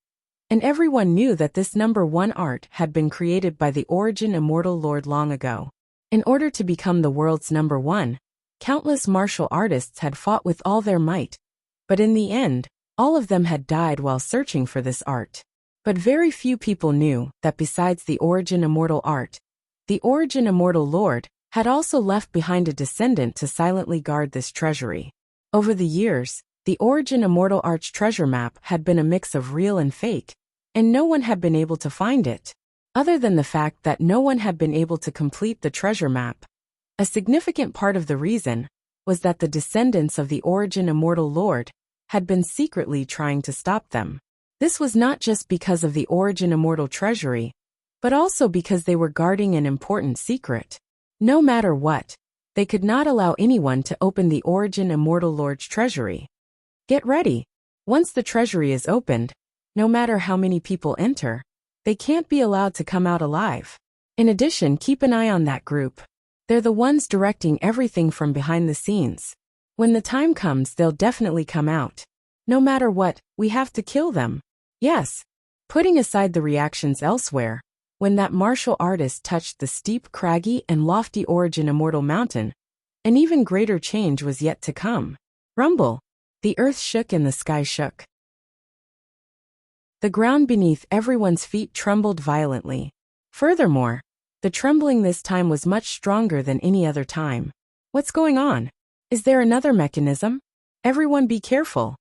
and everyone knew that this number one art had been created by the origin immortal Lord long ago. In order to become the world's number one, countless martial artists had fought with all their might, but in the end, all of them had died while searching for this art. But very few people knew that besides the origin immortal art, the origin immortal Lord had also left behind a descendant to silently guard this treasury. Over the years, the origin immortal art's treasure map had been a mix of real and fake, and no one had been able to find it. Other than the fact that no one had been able to complete the treasure map, a significant part of the reason was that the descendants of the origin immortal Lord had been secretly trying to stop them. This was not just because of the origin immortal treasury, but also because they were guarding an important secret. No matter what, they could not allow anyone to open the origin immortal Lord's treasury. Get ready. Once the treasury is opened, no matter how many people enter, they can't be allowed to come out alive. In addition, keep an eye on that group. They're the ones directing everything from behind the scenes. When the time comes, they'll definitely come out. No matter what, we have to kill them. Yes. Putting aside the reactions elsewhere, when that martial artist touched the steep, craggy, and lofty origin immortal mountain, an even greater change was yet to come. Rumble. The earth shook and the sky shook. The ground beneath everyone's feet trembled violently. Furthermore, the trembling this time was much stronger than any other time. What's going on? Is there another mechanism? Everyone be careful.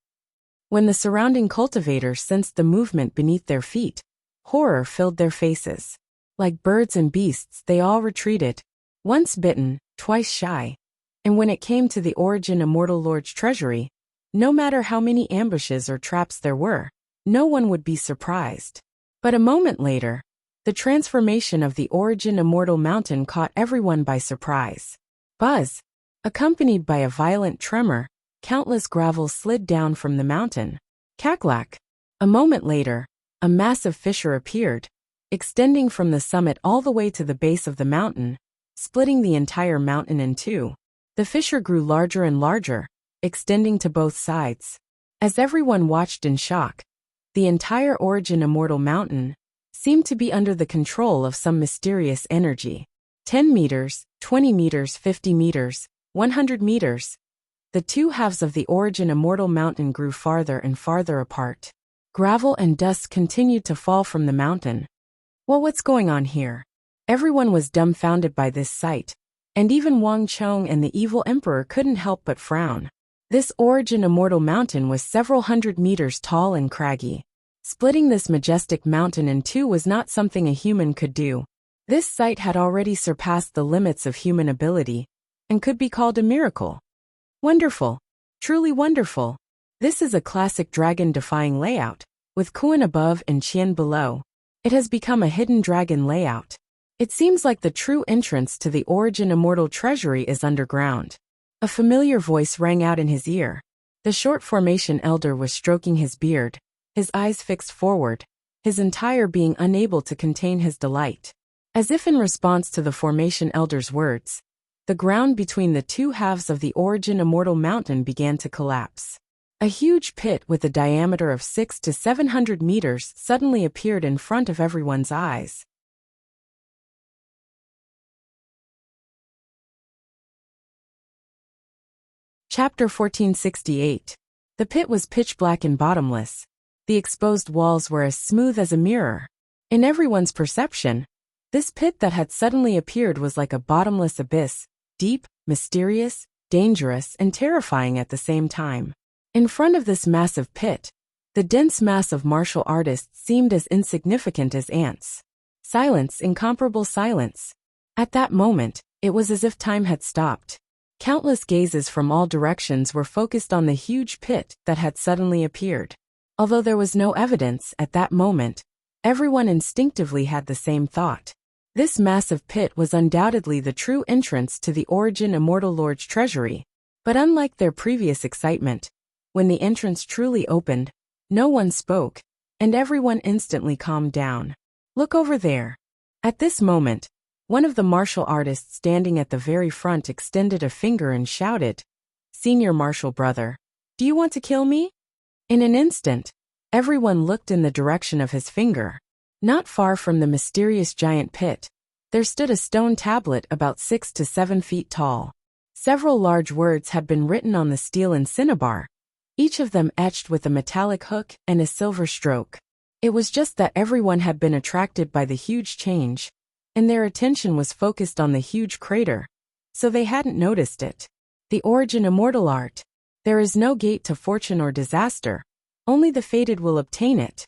When the surrounding cultivators sensed the movement beneath their feet, horror filled their faces. Like birds and beasts, they all retreated. Once bitten, twice shy. And when it came to the origin immortal Lord's treasury, no matter how many ambushes or traps there were, no one would be surprised. But a moment later, the transformation of the origin immortal mountain caught everyone by surprise. Buzz. Accompanied by a violent tremor, countless gravel slid down from the mountain. Cacklack. A moment later, a massive fissure appeared, extending from the summit all the way to the base of the mountain, splitting the entire mountain in two. The fissure grew larger and larger, extending to both sides. As everyone watched in shock, the entire origin immortal mountain seemed to be under the control of some mysterious energy. 10 meters, 20 meters, 50 meters, 100 meters. The two halves of the origin immortal mountain grew farther and farther apart. Gravel and dust continued to fall from the mountain. Well, what's going on here? Everyone was dumbfounded by this sight, and even Wang Chong and the evil emperor couldn't help but frown. This origin immortal mountain was several hundred meters tall and craggy. Splitting this majestic mountain in two was not something a human could do. This sight had already surpassed the limits of human ability, and could be called a miracle. Wonderful. Truly wonderful. This is a classic dragon-defying layout, with Kuan above and Qian below. It has become a hidden dragon layout. It seems like the true entrance to the origin immortal treasury is underground. A familiar voice rang out in his ear. The short formation elder was stroking his beard, his eyes fixed forward, his entire being unable to contain his delight. As if in response to the formation elder's words, the ground between the two halves of the origin immortal mountain began to collapse. A huge pit with a diameter of 600 to 700 meters suddenly appeared in front of everyone's eyes. Chapter 1468. The pit was pitch black and bottomless. The exposed walls were as smooth as a mirror. In everyone's perception, this pit that had suddenly appeared was like a bottomless abyss, deep, mysterious, dangerous, and terrifying at the same time. In front of this massive pit, the dense mass of martial artists seemed as insignificant as ants. Silence, incomparable silence. At that moment, it was as if time had stopped. Countless gazes from all directions were focused on the huge pit that had suddenly appeared. Although there was no evidence at that moment, everyone instinctively had the same thought. This massive pit was undoubtedly the true entrance to the Origin Immortal Lord's treasury. But unlike their previous excitement, when the entrance truly opened, no one spoke, and everyone instantly calmed down. Look over there. At this moment, one of the martial artists standing at the very front extended a finger and shouted, "Senior martial brother, do you want to kill me?" In an instant, everyone looked in the direction of his finger. Not far from the mysterious giant pit, there stood a stone tablet about 6 to 7 feet tall. Several large words had been written on the steel in cinnabar, each of them etched with a metallic hook and a silver stroke. It was just that everyone had been attracted by the huge change, and their attention was focused on the huge crater, so they hadn't noticed it. The Origin Immortal Art. There is no gate to fortune or disaster, only the fated will obtain it.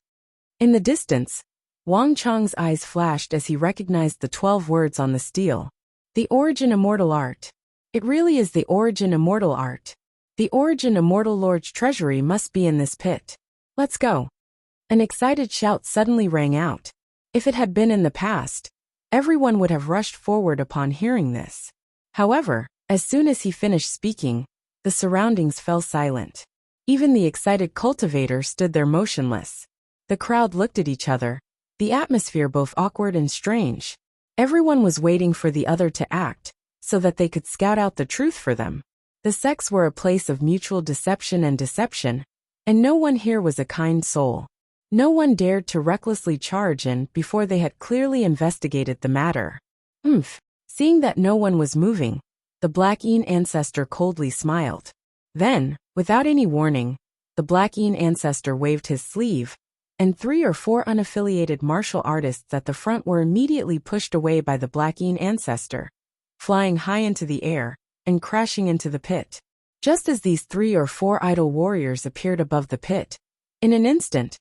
In the distance, Wang Chong's eyes flashed as he recognized the 12 words on the steel. The Origin Immortal Art. It really is the Origin Immortal Art. The Origin Immortal Lord's treasury must be in this pit. Let's go. An excited shout suddenly rang out. If it had been in the past, everyone would have rushed forward upon hearing this. However, as soon as he finished speaking, the surroundings fell silent. Even the excited cultivator stood there motionless. The crowd looked at each other, the atmosphere both awkward and strange. Everyone was waiting for the other to act, so that they could scout out the truth for them. The sects were a place of mutual deception, and no one here was a kind soul. No one dared to recklessly charge in before they had clearly investigated the matter. Seeing that no one was moving, the Black Yin ancestor coldly smiled. Then, without any warning, the Black Yin ancestor waved his sleeve, and 3 or 4 unaffiliated martial artists at the front were immediately pushed away by the Black Yin ancestor, flying high into the air and crashing into the pit. Just as these 3 or 4 idle warriors appeared above the pit, in an instant,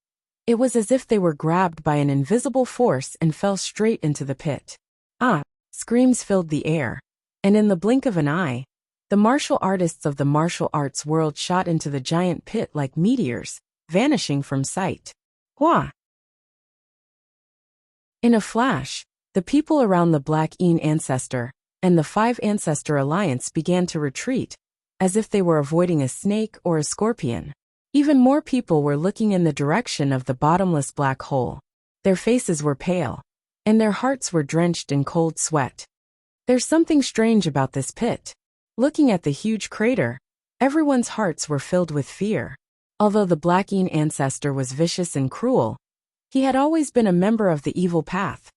it was as if they were grabbed by an invisible force and fell straight into the pit. Screams filled the air, and in the blink of an eye, the martial artists of the martial arts world shot into the giant pit like meteors, vanishing from sight. Hua! In a flash, the people around the Black Yin ancestor and the 5 Ancestor Alliance began to retreat, as if they were avoiding a snake or a scorpion. Even more people were looking in the direction of the bottomless black hole. Their faces were pale, and their hearts were drenched in cold sweat. There's something strange about this pit. Looking at the huge crater, everyone's hearts were filled with fear. Although the Black Yin ancestor was vicious and cruel, he had always been a member of the evil path,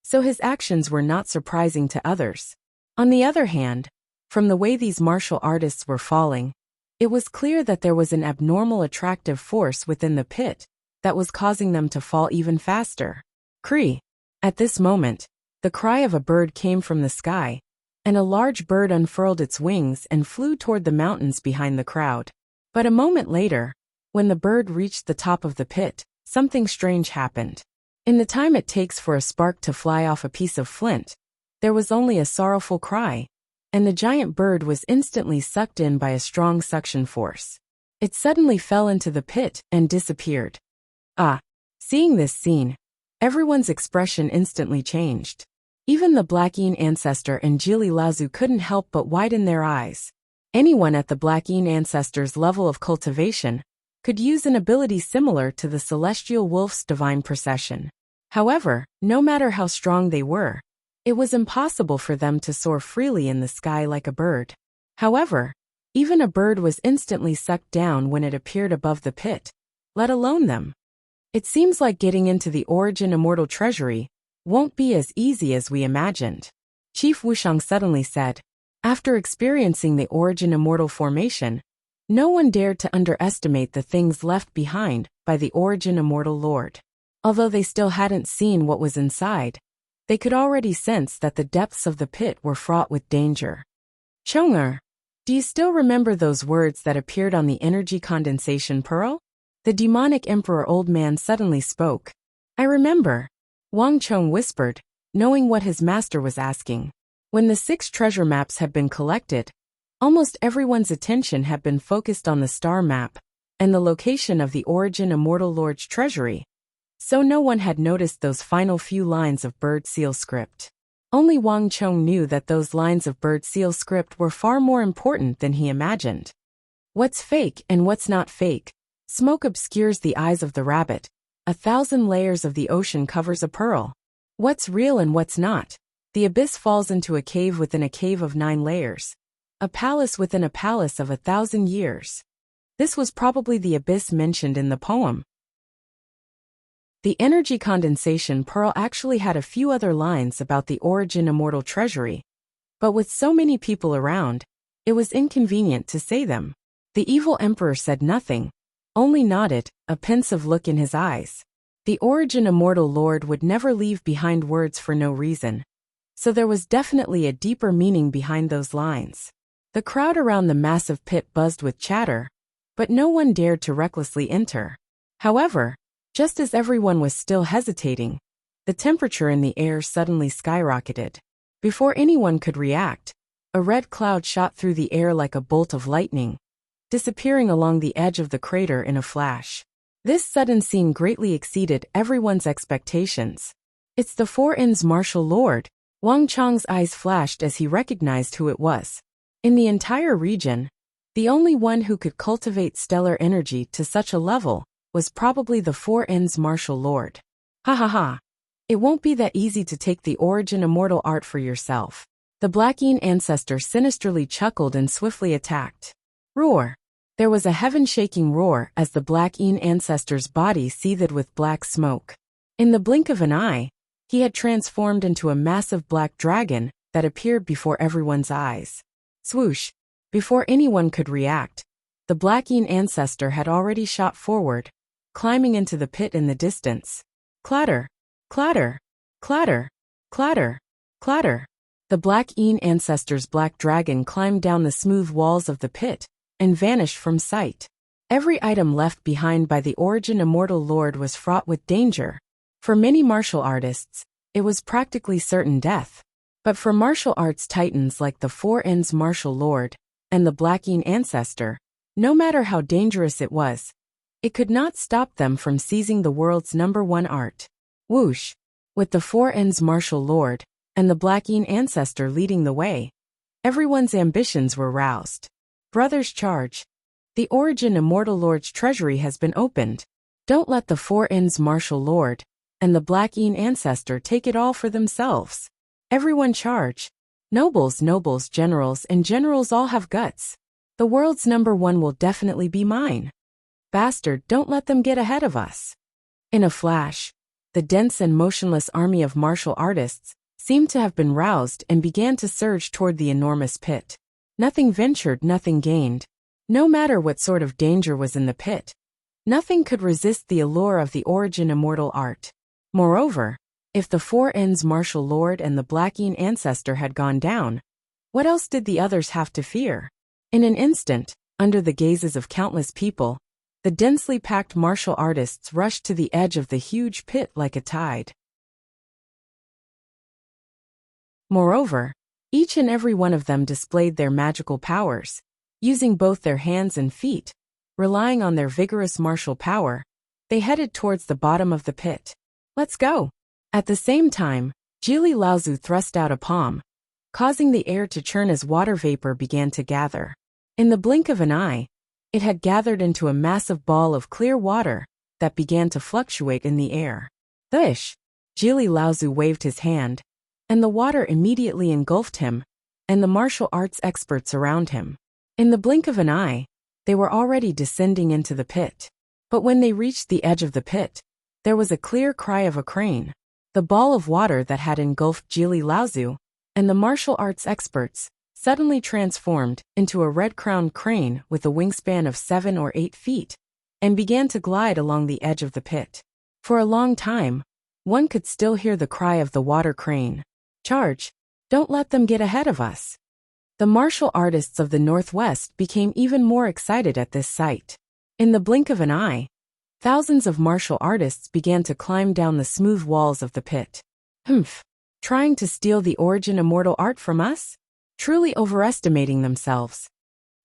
so his actions were not surprising to others. On the other hand, from the way these martial artists were falling, it was clear that there was an abnormal attractive force within the pit that was causing them to fall even faster. Cree! At this moment, the cry of a bird came from the sky, and a large bird unfurled its wings and flew toward the mountains behind the crowd. But a moment later, when the bird reached the top of the pit, something strange happened. In the time it takes for a spark to fly off a piece of flint, there was only a sorrowful cry, and the giant bird was instantly sucked in by a strong suction force. It suddenly fell into the pit and disappeared. Seeing this scene, everyone's expression instantly changed. Even the Black Yin ancestor and Jili Lazu couldn't help but widen their eyes. Anyone at the Black Yin ancestor's level of cultivation could use an ability similar to the Celestial Wolf's divine procession. However, no matter how strong they were, it was impossible for them to soar freely in the sky like a bird. However, even a bird was instantly sucked down when it appeared above the pit, let alone them. It seems like getting into the Origin Immortal Treasury won't be as easy as we imagined, Chief Wuxiang suddenly said. After experiencing the Origin Immortal formation, No one dared to underestimate the things left behind by the Origin Immortal Lord. Although they still hadn't seen what was inside, they could already sense that the depths of the pit were fraught with danger. Chong'er, do you still remember those words that appeared on the energy condensation pearl? The demonic emperor old man suddenly spoke. I remember, Wang Chong whispered, knowing what his master was asking. When the 6 treasure maps had been collected, almost everyone's attention had been focused on the star map and the location of the Origin Immortal Lord's treasury, so no one had noticed those final few lines of bird seal script. Only Wang Chong knew that those lines of bird seal script were far more important than he imagined. What's fake and what's not fake? Smoke obscures the eyes of the rabbit. 1,000 layers of the ocean covers a pearl. What's real and what's not? The abyss falls into a cave within a cave of 9 layers. A palace within a palace of 1,000 years. This was probably the abyss mentioned in the poem. The energy condensation pearl actually had a few other lines about the Origin Immortal Treasury, but with so many people around, it was inconvenient to say them. The evil emperor said nothing, only nodded, a pensive look in his eyes. The Origin Immortal Lord would never leave behind words for no reason, so there was definitely a deeper meaning behind those lines. The crowd around the massive pit buzzed with chatter, but no one dared to recklessly enter. However, just as everyone was still hesitating, the temperature in the air suddenly skyrocketed. Before anyone could react, a red cloud shot through the air like a bolt of lightning, disappearing along the edge of the crater in a flash. This sudden scene greatly exceeded everyone's expectations. It's the Four Inns Martial Lord. Wang Chong's eyes flashed as he recognized who it was. In the entire region, the only one who could cultivate stellar energy to such a level was probably the Four Inns Martial Lord. Ha ha ha. It won't be that easy to take the Origin Immortal art for yourself. The Black Yin ancestor sinisterly chuckled and swiftly attacked. Roar. There was a heaven-shaking roar as the Black Yin ancestor's body seethed with black smoke. In the blink of an eye, he had transformed into a massive black dragon that appeared before everyone's eyes. Swoosh! Before anyone could react, the Black Yin ancestor had already shot forward, climbing into the pit in the distance. Clatter! Clatter! Clatter! Clatter! Clatter! The Black Yin ancestor's black dragon climbed down the smooth walls of the pit and vanished from sight. Every item left behind by the Origin Immortal Lord was fraught with danger. For many martial artists, it was practically certain death. But for martial arts titans like the Four Inns Martial Lord and the Black Yin ancestor, no matter how dangerous it was, it could not stop them from seizing the world's #1 art. Whoosh! With the Four Inns Martial Lord and the Black Yin ancestor leading the way, everyone's ambitions were roused. Brothers, charge! The Origin Immortal Lord's treasury has been opened. Don't let the Four Inns Martial Lord and the Black Yin ancestor take it all for themselves. Everyone charge. Nobles, generals, and generals all have guts. The world's #1 will definitely be mine. Bastard, don't let them get ahead of us. In a flash, the dense and motionless army of martial artists seemed to have been roused and began to surge toward the enormous pit. Nothing ventured, nothing gained. No matter what sort of danger was in the pit, nothing could resist the allure of the Origin Immortal art. Moreover, if the Four Inns Martial Lord and the Black Yin ancestor had gone down, what else did the others have to fear? In an instant, under the gazes of countless people, the densely packed martial artists rushed to the edge of the huge pit like a tide. Moreover, each and every one of them displayed their magical powers, using both their hands and feet. Relying on their vigorous martial power, they headed towards the bottom of the pit. Let's go! At the same time, Jili Laozu thrust out a palm, causing the air to churn as water vapor began to gather. In the blink of an eye, it had gathered into a massive ball of clear water that began to fluctuate in the air. Thish! Jili Laozu waved his hand, and the water immediately engulfed him and the martial arts experts around him. In the blink of an eye, they were already descending into the pit. But when they reached the edge of the pit, there was a clear cry of a crane. The ball of water that had engulfed Jili Laozu and the martial arts experts suddenly transformed into a red-crowned crane with a wingspan of 7 or 8 feet, and began to glide along the edge of the pit. For a long time, one could still hear the cry of the water crane. "Charge! Don't let them get ahead of us." The martial artists of the Northwest became even more excited at this sight. In the blink of an eye, thousands of martial artists began to climb down the smooth walls of the pit. Humph! Trying to steal the origin immortal art from us? Truly overestimating themselves.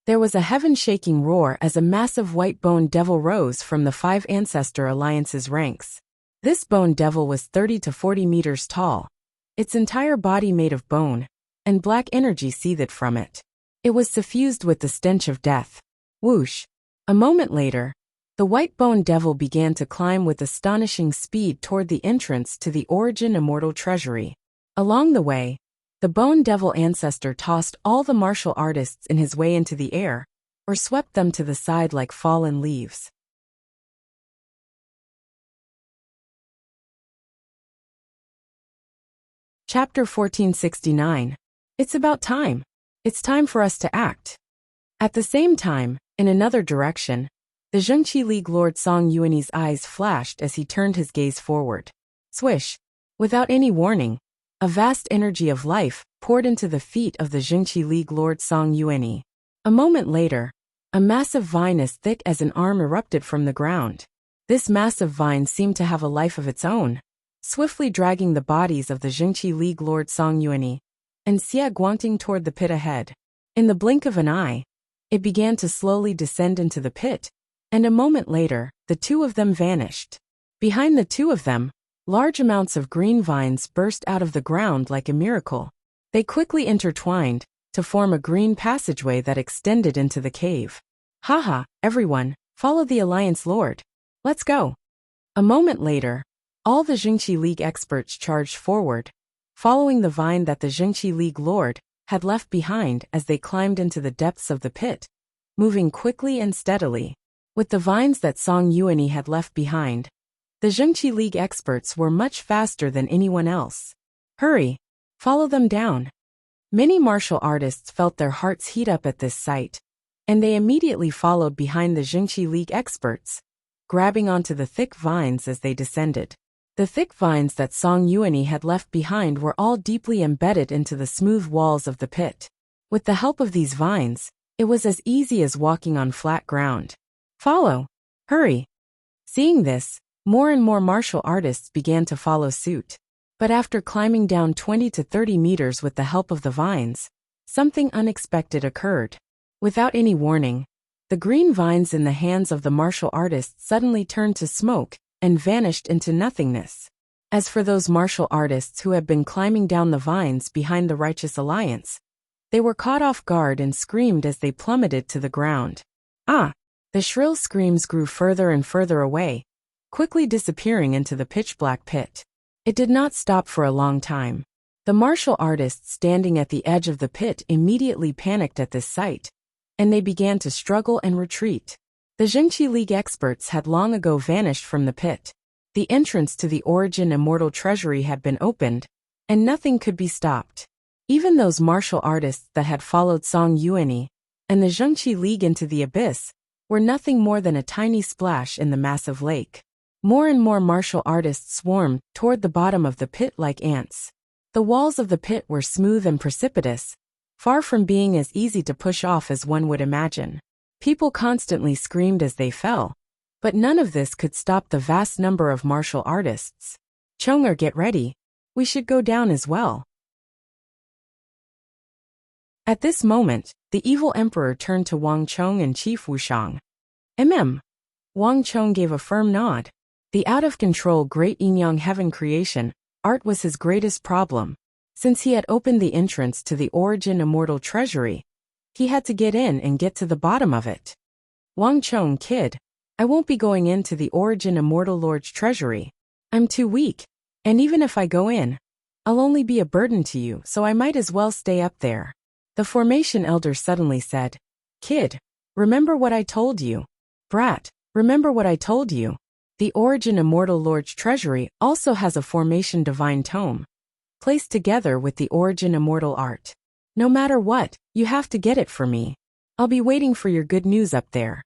There was a heaven-shaking roar as a massive white-boned devil rose from the 5 Ancestor Alliance's ranks. This bone devil was 30 to 40 meters tall, its entire body made of bone, and black energy seethed from it. It was suffused with the stench of death. Whoosh! A moment later, the white-boned devil began to climb with astonishing speed toward the entrance to the Origin Immortal Treasury. Along the way, the Bone Devil Ancestor tossed all the martial artists in his way into the air, or swept them to the side like fallen leaves. Chapter 1469. It's about time. It's time for us to act. At the same time, in another direction, the Zhengqi League Lord Song Yuanyi's eyes flashed as he turned his gaze forward. Swish! Without any warning, a vast energy of life poured into the feet of the Zhengqi League Lord Song Yuanyi. A moment later, a massive vine as thick as an arm erupted from the ground. This massive vine seemed to have a life of its own, swiftly dragging the bodies of the Zhengqi League Lord Song Yuanyi and Xia Guangting toward the pit ahead. In the blink of an eye, it began to slowly descend into the pit, and a moment later, the two of them vanished. Behind the two of them, large amounts of green vines burst out of the ground like a miracle. They quickly intertwined to form a green passageway that extended into the cave. Haha, everyone, follow the Alliance Lord. Let's go. A moment later, all the Zhengqi League experts charged forward, following the vine that the Zhengqi League Lord had left behind as they climbed into the depths of the pit, moving quickly and steadily. With the vines that Song Yuanyi had left behind, the Zhengqi League experts were much faster than anyone else. Hurry! Follow them down. Many martial artists felt their hearts heat up at this sight, and they immediately followed behind the Zhengqi League experts, grabbing onto the thick vines as they descended. The thick vines that Song Yuanyi had left behind were all deeply embedded into the smooth walls of the pit. With the help of these vines, it was as easy as walking on flat ground. Follow! Hurry! Seeing this, more and more martial artists began to follow suit. But after climbing down 20 to 30 meters with the help of the vines, something unexpected occurred. Without any warning, the green vines in the hands of the martial artists suddenly turned to smoke and vanished into nothingness. As for those martial artists who had been climbing down the vines behind the Righteous Alliance, they were caught off guard and screamed as they plummeted to the ground. Ah! The shrill screams grew further and further away, quickly disappearing into the pitch-black pit. It did not stop for a long time. The martial artists standing at the edge of the pit immediately panicked at this sight, and they began to struggle and retreat. The Zhengqi League experts had long ago vanished from the pit. The entrance to the Origin Immortal Treasury had been opened, and nothing could be stopped. Even those martial artists that had followed Song Yuanyi and the Zhengqi League into the abyss were nothing more than a tiny splash in the massive lake. More and more martial artists swarmed toward the bottom of the pit like ants. The walls of the pit were smooth and precipitous, far from being as easy to push off as one would imagine. People constantly screamed as they fell, but none of this could stop the vast number of martial artists. Chonger, get ready. We should go down as well. At this moment, the evil emperor turned to Wang Chong and Chief Wushang. Wang Chong gave a firm nod. The out-of-control Great Yin-Yang Heaven creation, art was his greatest problem. Since he had opened the entrance to the Origin Immortal Treasury, he had to get in and get to the bottom of it. Wang Chong, kid, I won't be going into the Origin Immortal Lord's Treasury. I'm too weak, and even if I go in, I'll only be a burden to you, so I might as well stay up there. The Formation Elder suddenly said, Kid, remember what I told you. Brat, remember what I told you. The Origin Immortal Lord's Treasury also has a Formation Divine Tome, placed together with the Origin Immortal Art. No matter what, you have to get it for me. I'll be waiting for your good news up there.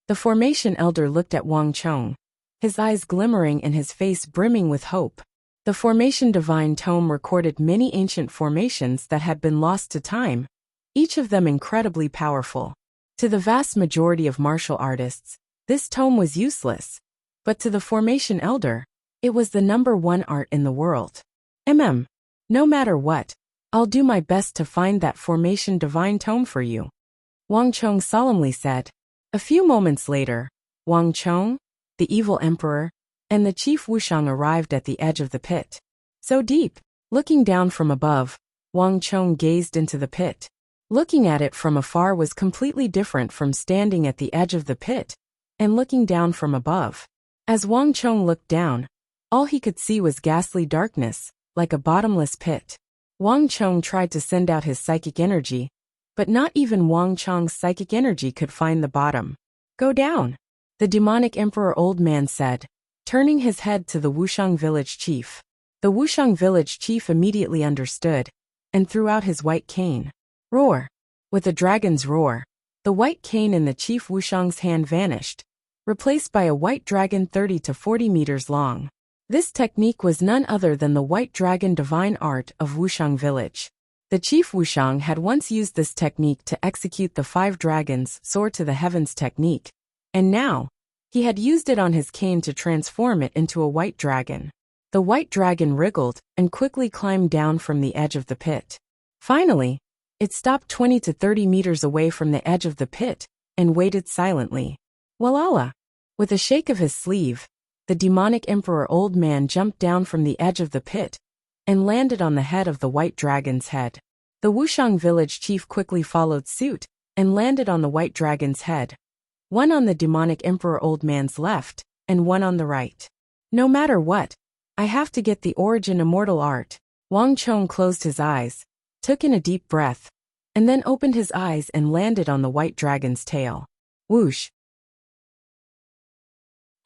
The formation elder looked at Wang Chong, his eyes glimmering and his face brimming with hope. The formation divine tome recorded many ancient formations that had been lost to time, each of them incredibly powerful. To the vast majority of martial artists, this tome was useless, but to the formation elder, it was the #1 art in the world. No matter what, I'll do my best to find that formation divine tome for you, Wang Chong solemnly said. A few moments later, Wang Chong, the evil emperor, and the chief Wuxiang arrived at the edge of the pit. So deep, looking down from above, Wang Chong gazed into the pit. Looking at it from afar was completely different from standing at the edge of the pit and looking down from above. As Wang Chong looked down, all he could see was ghastly darkness, like a bottomless pit. Wang Chong tried to send out his psychic energy, but not even Wang Chong's psychic energy could find the bottom. Go down, the demonic emperor old man said, turning his head to the Wuxiang village chief. The Wuxiang village chief immediately understood and threw out his white cane. Roar! With a dragon's roar, the white cane in the chief Wuxiang's hand vanished, replaced by a white dragon 30 to 40 meters long. This technique was none other than the white dragon divine art of Wuxiang village. The chief Wuxiang had once used this technique to execute the 5 dragons soar to the heavens technique, and now, he had used it on his cane to transform it into a white dragon. The white dragon wriggled and quickly climbed down from the edge of the pit. Finally, it stopped 20 to 30 meters away from the edge of the pit and waited silently. Walala! With a shake of his sleeve, the demonic emperor old man jumped down from the edge of the pit and landed on the head of the white dragon's head. The Wuxiang village chief quickly followed suit and landed on the white dragon's head, one on the demonic emperor old man's left and one on the right. No matter what, I have to get the origin immortal art. Wang Chong closed his eyes, took in a deep breath, and then opened his eyes and landed on the white dragon's tail. Whoosh!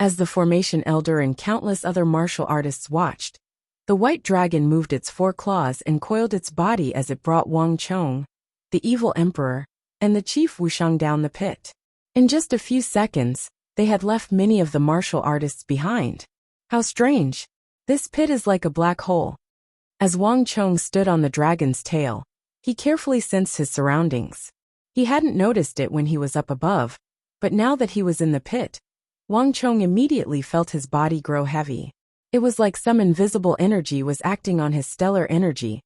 As the formation elder and countless other martial artists watched, the white dragon moved its 4 claws and coiled its body as it brought Wang Chong, the evil emperor, and the chief Wuxiang down the pit. In just a few seconds, they had left many of the martial artists behind. How strange! This pit is like a black hole. As Wang Chong stood on the dragon's tail, he carefully sensed his surroundings. He hadn't noticed it when he was up above, but now that he was in the pit, Wang Chong immediately felt his body grow heavy. It was like some invisible energy was acting on his stellar energy,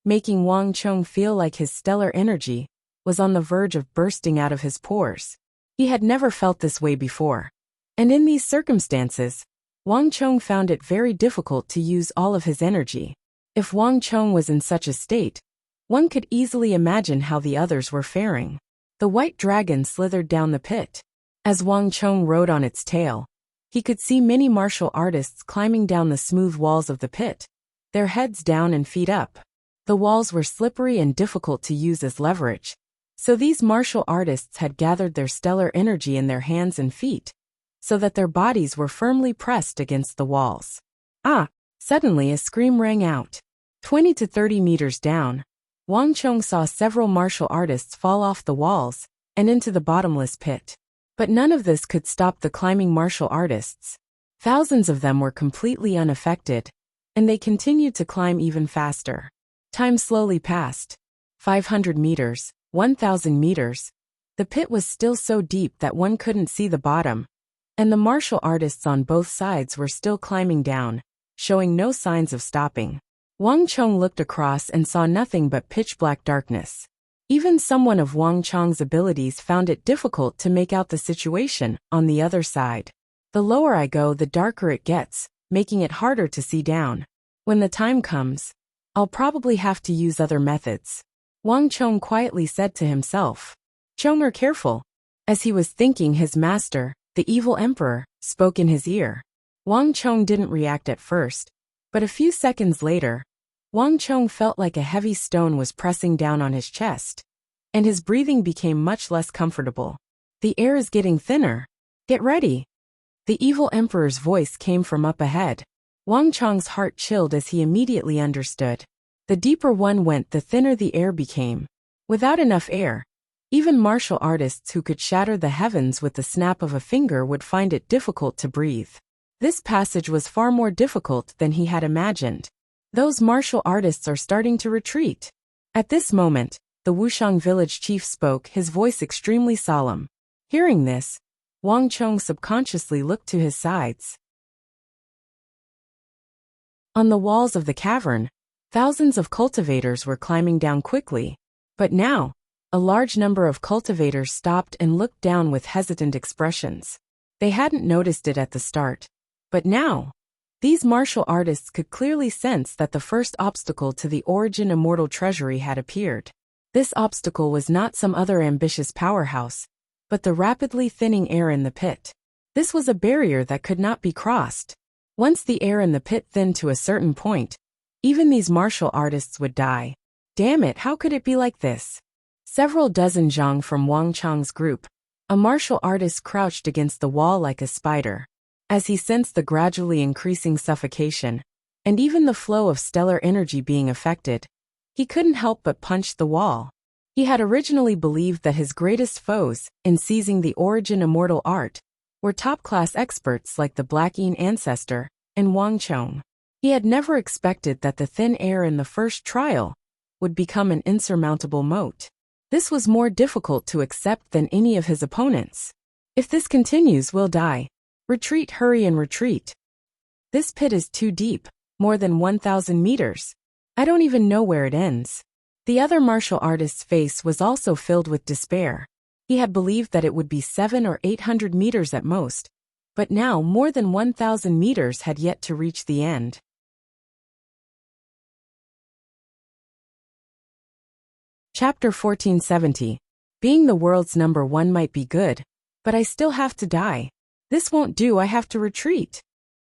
making Wang Chong feel like his stellar energy was on the verge of bursting out of his pores. He had never felt this way before. And in these circumstances, Wang Chong found it very difficult to use all of his energy. If Wang Chong was in such a state, one could easily imagine how the others were faring. The white dragon slithered down the pit. As Wang Chong rode on its tail, he could see many martial artists climbing down the smooth walls of the pit, their heads down and feet up. The walls were slippery and difficult to use as leverage, so these martial artists had gathered their stellar energy in their hands and feet, so that their bodies were firmly pressed against the walls. Ah! Suddenly a scream rang out. 20 to 30 meters down, Wang Chong saw several martial artists fall off the walls and into the bottomless pit. But none of this could stop the climbing martial artists. Thousands of them were completely unaffected, and they continued to climb even faster. Time slowly passed. 500 meters, 1,000 meters. The pit was still so deep that one couldn't see the bottom, and the martial artists on both sides were still climbing down, showing no signs of stopping. Wang Chong looked across and saw nothing but pitch-black darkness. Even someone of Wang Chong's abilities found it difficult to make out the situation on the other side. The lower I go, the darker it gets, making it harder to see down. When the time comes, I'll probably have to use other methods, Wang Chong quietly said to himself. Chong are careful. As he was thinking, his master, the evil emperor, spoke in his ear. Wang Chong didn't react at first, but a few seconds later, Wang Chong felt like a heavy stone was pressing down on his chest, and his breathing became much less comfortable. The air is getting thinner. Get ready. The evil emperor's voice came from up ahead. Wang Chong's heart chilled as he immediately understood. The deeper one went, the thinner the air became, Without enough air, even martial artists who could shatter the heavens with the snap of a finger would find it difficult to breathe. This passage was far more difficult than he had imagined. Those martial artists are starting to retreat. At this moment, the Wuxiang village chief spoke, his voice extremely solemn. Hearing this, Wang Chong subconsciously looked to his sides. On the walls of the cavern, thousands of cultivators were climbing down quickly. But now, a large number of cultivators stopped and looked down with hesitant expressions. They hadn't noticed it at the start. But now, these martial artists could clearly sense that the first obstacle to the Origin Immortal Treasury had appeared. This obstacle was not some other ambitious powerhouse, but the rapidly thinning air in the pit. This was a barrier that could not be crossed. Once the air in the pit thinned to a certain point, even these martial artists would die. Damn it, how could it be like this? Several dozen Zhang from Wang Chong's group, a martial artist crouched against the wall like a spider. As he sensed the gradually increasing suffocation, and even the flow of stellar energy being affected, he couldn't help but punch the wall. He had originally believed that his greatest foes, in seizing the Origin Immortal Art, were top-class experts like the Black Yin Ancestor and Wang Chong. He had never expected that the thin air in the first trial would become an insurmountable moat. This was more difficult to accept than any of his opponents. If this continues, we'll die. Retreat, hurry and retreat. This pit is too deep, more than 1,000 meters. I don't even know where it ends. The other martial artist's face was also filled with despair. He had believed that it would be 700 or 800 meters at most, but now more than 1,000 meters had yet to reach the end. Chapter 1470. Being the world's #1 might be good, but I still have to die. This won't do, I have to retreat.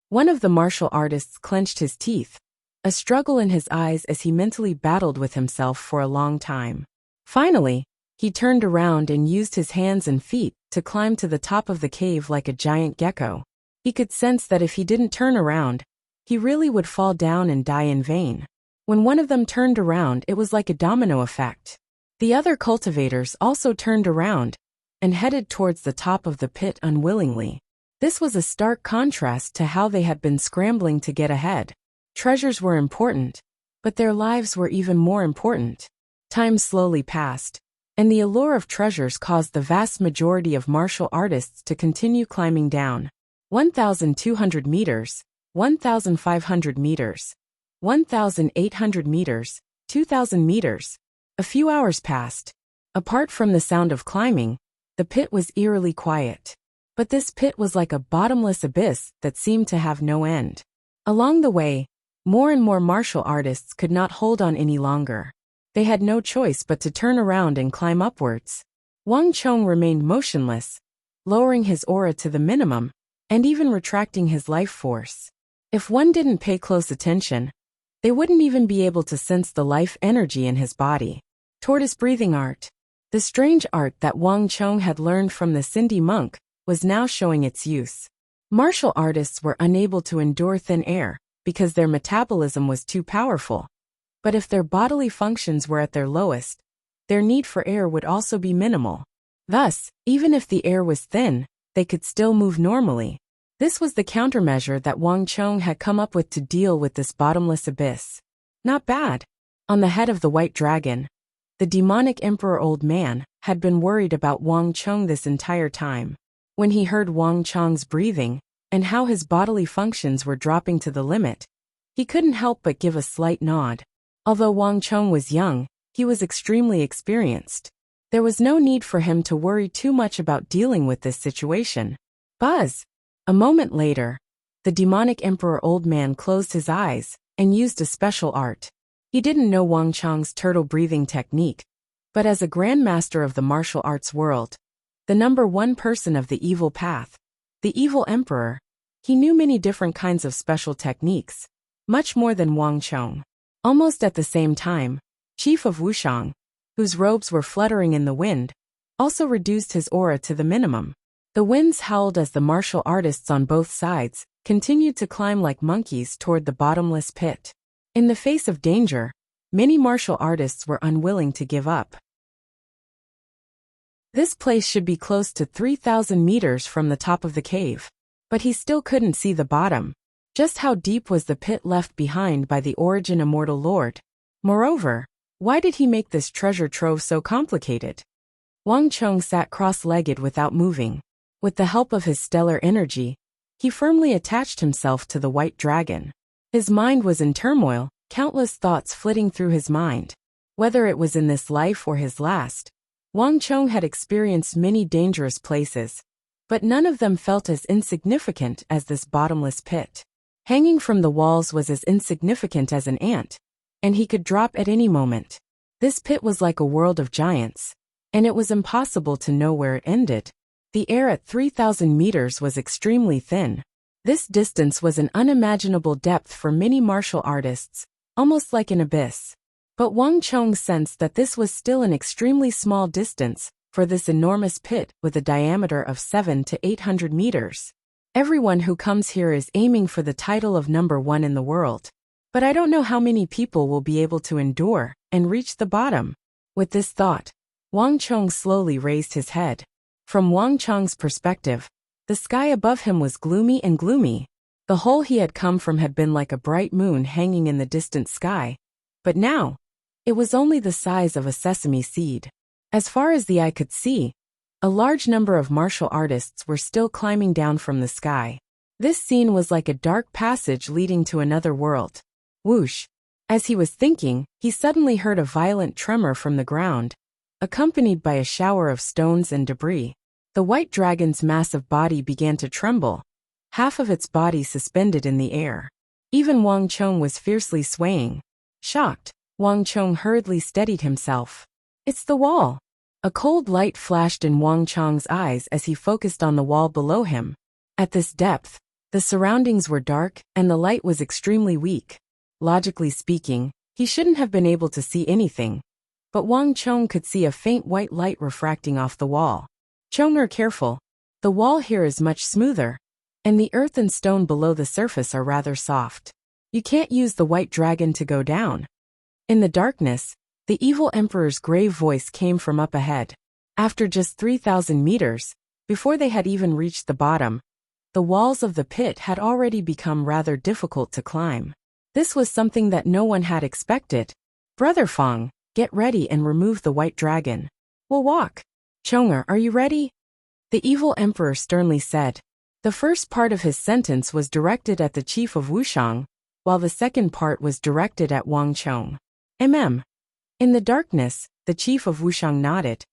One of the martial artists clenched his teeth, a struggle in his eyes as he mentally battled with himself for a long time. Finally, he turned around and used his hands and feet to climb to the top of the cave like a giant gecko. He could sense that if he didn't turn around, he really would fall down and die in vain. When one of them turned around, it was like a domino effect. The other cultivators also turned around and headed towards the top of the pit unwillingly. This was a stark contrast to how they had been scrambling to get ahead. Treasures were important, but their lives were even more important. Time slowly passed, and the allure of treasures caused the vast majority of martial artists to continue climbing down. 1,200 meters, 1,500 meters, 1,800 meters, 2,000 meters. A few hours passed. Apart from the sound of climbing, the pit was eerily quiet. But this pit was like a bottomless abyss that seemed to have no end. Along the way, more and more martial artists could not hold on any longer. They had no choice but to turn around and climb upwards. Wang Chong remained motionless, lowering his aura to the minimum, and even retracting his life force. If one didn't pay close attention, they wouldn't even be able to sense the life energy in his body. Tortoise breathing art. The strange art that Wang Chong had learned from the Sindhi monk was now showing its use. Martial artists were unable to endure thin air because their metabolism was too powerful. But if their bodily functions were at their lowest, their need for air would also be minimal. Thus, even if the air was thin, they could still move normally. This was the countermeasure that Wang Chong had come up with to deal with this bottomless abyss. Not bad. On the head of the white dragon, the demonic emperor old man had been worried about Wang Chong this entire time. When he heard Wang Chong's breathing and how his bodily functions were dropping to the limit, he couldn't help but give a slight nod. Although Wang Chong was young, he was extremely experienced. There was no need for him to worry too much about dealing with this situation. Buzz! A moment later, the demonic emperor old man closed his eyes and used a special art. He didn't know Wang Chong's turtle breathing technique, but as a grandmaster of the martial arts world, the #1 person of the evil path, the evil emperor, he knew many different kinds of special techniques, much more than Wang Chong. Almost at the same time, Chief of Wuxiang, whose robes were fluttering in the wind, also reduced his aura to the minimum. The winds howled as the martial artists on both sides continued to climb like monkeys toward the bottomless pit. In the face of danger, many martial artists were unwilling to give up. This place should be close to 3,000 meters from the top of the cave. But he still couldn't see the bottom. Just how deep was the pit left behind by the Origin Immortal Lord? Moreover, why did he make this treasure trove so complicated? Wang Chong sat cross-legged without moving. With the help of his stellar energy, he firmly attached himself to the white dragon. His mind was in turmoil, countless thoughts flitting through his mind. Whether it was in this life or his last, Wang Chong had experienced many dangerous places, but none of them felt as insignificant as this bottomless pit. Hanging from the walls was as insignificant as an ant, and he could drop at any moment. This pit was like a world of giants, and it was impossible to know where it ended. The air at 3,000 meters was extremely thin. This distance was an unimaginable depth for many martial artists, almost like an abyss. But Wang Chong sensed that this was still an extremely small distance for this enormous pit with a diameter of 700 to 800 meters. Everyone who comes here is aiming for the title of number 1 in the world. But I don't know how many people will be able to endure and reach the bottom. With this thought, Wang Chong slowly raised his head. From Wang Chong's perspective, the sky above him was gloomy and gloomy. The hole he had come from had been like a bright moon hanging in the distant sky. But now, it was only the size of a sesame seed. As far as the eye could see, a large number of martial artists were still climbing down from the sky. This scene was like a dark passage leading to another world. Whoosh! As he was thinking, he suddenly heard a violent tremor from the ground, accompanied by a shower of stones and debris. The white dragon's massive body began to tremble, half of its body suspended in the air. Even Wang Chong was fiercely swaying. Shocked, Wang Chong hurriedly steadied himself. It's the wall! A cold light flashed in Wang Chong's eyes as he focused on the wall below him. At this depth, the surroundings were dark and the light was extremely weak. Logically speaking, he shouldn't have been able to see anything. But Wang Chong could see a faint white light refracting off the wall. Chong, are careful. The wall here is much smoother, and the earth and stone below the surface are rather soft. You can't use the white dragon to go down. In the darkness, the evil emperor's grave voice came from up ahead. After just 3,000 meters, before they had even reached the bottom, the walls of the pit had already become rather difficult to climb. This was something that no one had expected. Brother Fong, get ready and remove the white dragon. We'll walk. Chonger, are you ready? The evil emperor sternly said. The first part of his sentence was directed at the chief of Wuxiang, while the second part was directed at Wang Chong. In the darkness, the chief of Wuxiang nodded.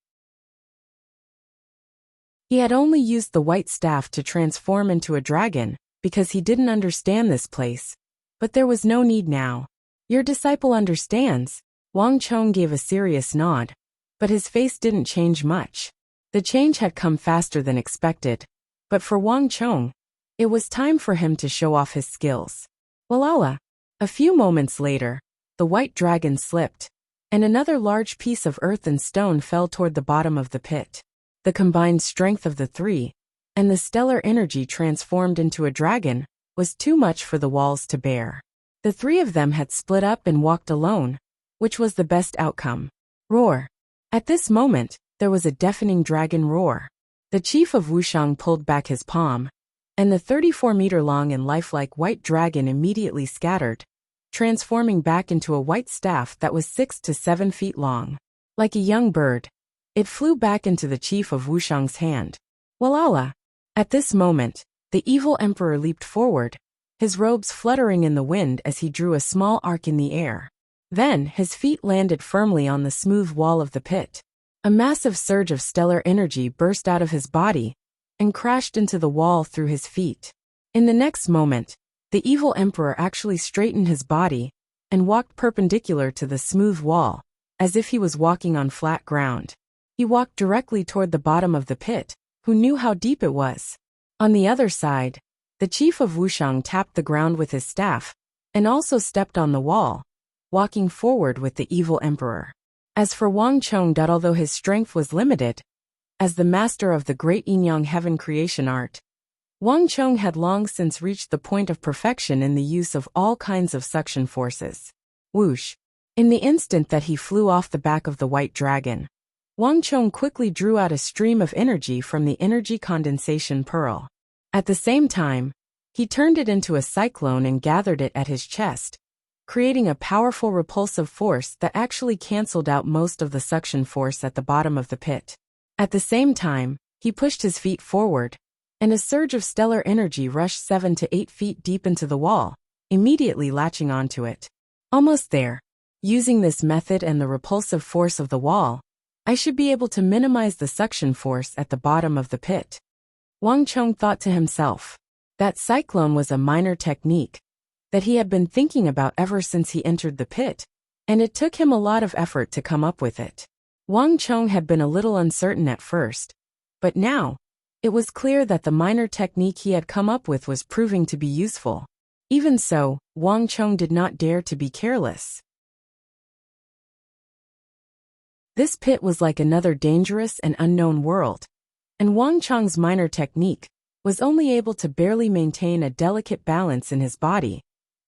He had only used the white staff to transform into a dragon, because he didn't understand this place. But there was no need now. Your disciple understands. Wang Chong gave a serious nod, but his face didn't change much. The change had come faster than expected. But for Wang Chong, it was time for him to show off his skills. Walala. A few moments later, the white dragon slipped, and another large piece of earth and stone fell toward the bottom of the pit. The combined strength of the three, and the stellar energy transformed into a dragon, was too much for the walls to bear. The three of them had split up and walked alone, which was the best outcome. Roar! At this moment, there was a deafening dragon roar. The chief of Wuxiang pulled back his palm, and the 34-meter-long and lifelike white dragon immediately scattered, transforming back into a white staff that was 6 to 7 feet long. Like a young bird, it flew back into the chief of Wuxiang's hand. Walala! At this moment, the evil emperor leaped forward, his robes fluttering in the wind as he drew a small arc in the air. Then, his feet landed firmly on the smooth wall of the pit. A massive surge of stellar energy burst out of his body and crashed into the wall through his feet. In the next moment, the evil emperor actually straightened his body and walked perpendicular to the smooth wall, as if he was walking on flat ground. He walked directly toward the bottom of the pit, who knew how deep it was. On the other side, the chief of Wuxiang tapped the ground with his staff, and also stepped on the wall, walking forward with the evil emperor. As for Wang Chong, although his strength was limited, as the master of the great Yin-Yang heaven creation art, Wang Chong had long since reached the point of perfection in the use of all kinds of suction forces. Whoosh! In the instant that he flew off the back of the white dragon, Wang Chong quickly drew out a stream of energy from the energy condensation pearl. At the same time, he turned it into a cyclone and gathered it at his chest, creating a powerful repulsive force that actually cancelled out most of the suction force at the bottom of the pit. At the same time, he pushed his feet forward, and a surge of stellar energy rushed 7 to 8 feet deep into the wall, immediately latching onto it. Almost there. Using this method and the repulsive force of the wall, I should be able to minimize the suction force at the bottom of the pit. Wang Chong thought to himself. That cyclone was a minor technique that he had been thinking about ever since he entered the pit, and it took him a lot of effort to come up with it. Wang Chong had been a little uncertain at first, but now, it was clear that the minor technique he had come up with was proving to be useful. Even so, Wang Chong did not dare to be careless. This pit was like another dangerous and unknown world, and Wang Chong's minor technique was only able to barely maintain a delicate balance in his body,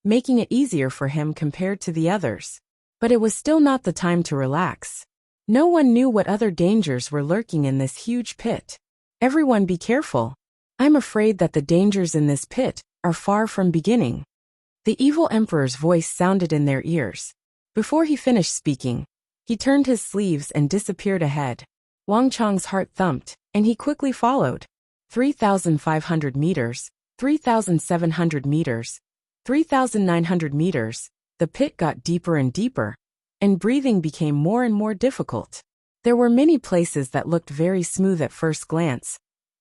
making it easier for him compared to the others. But it was still not the time to relax. No one knew what other dangers were lurking in this huge pit. Everyone be careful. I'm afraid that the dangers in this pit are far from beginning. The evil emperor's voice sounded in their ears. Before he finished speaking, he turned his sleeves and disappeared ahead. Wang Chong's heart thumped, and he quickly followed. 3,500 meters, 3,700 meters, 3,900 meters, the pit got deeper and deeper, and breathing became more and more difficult. There were many places that looked very smooth at first glance,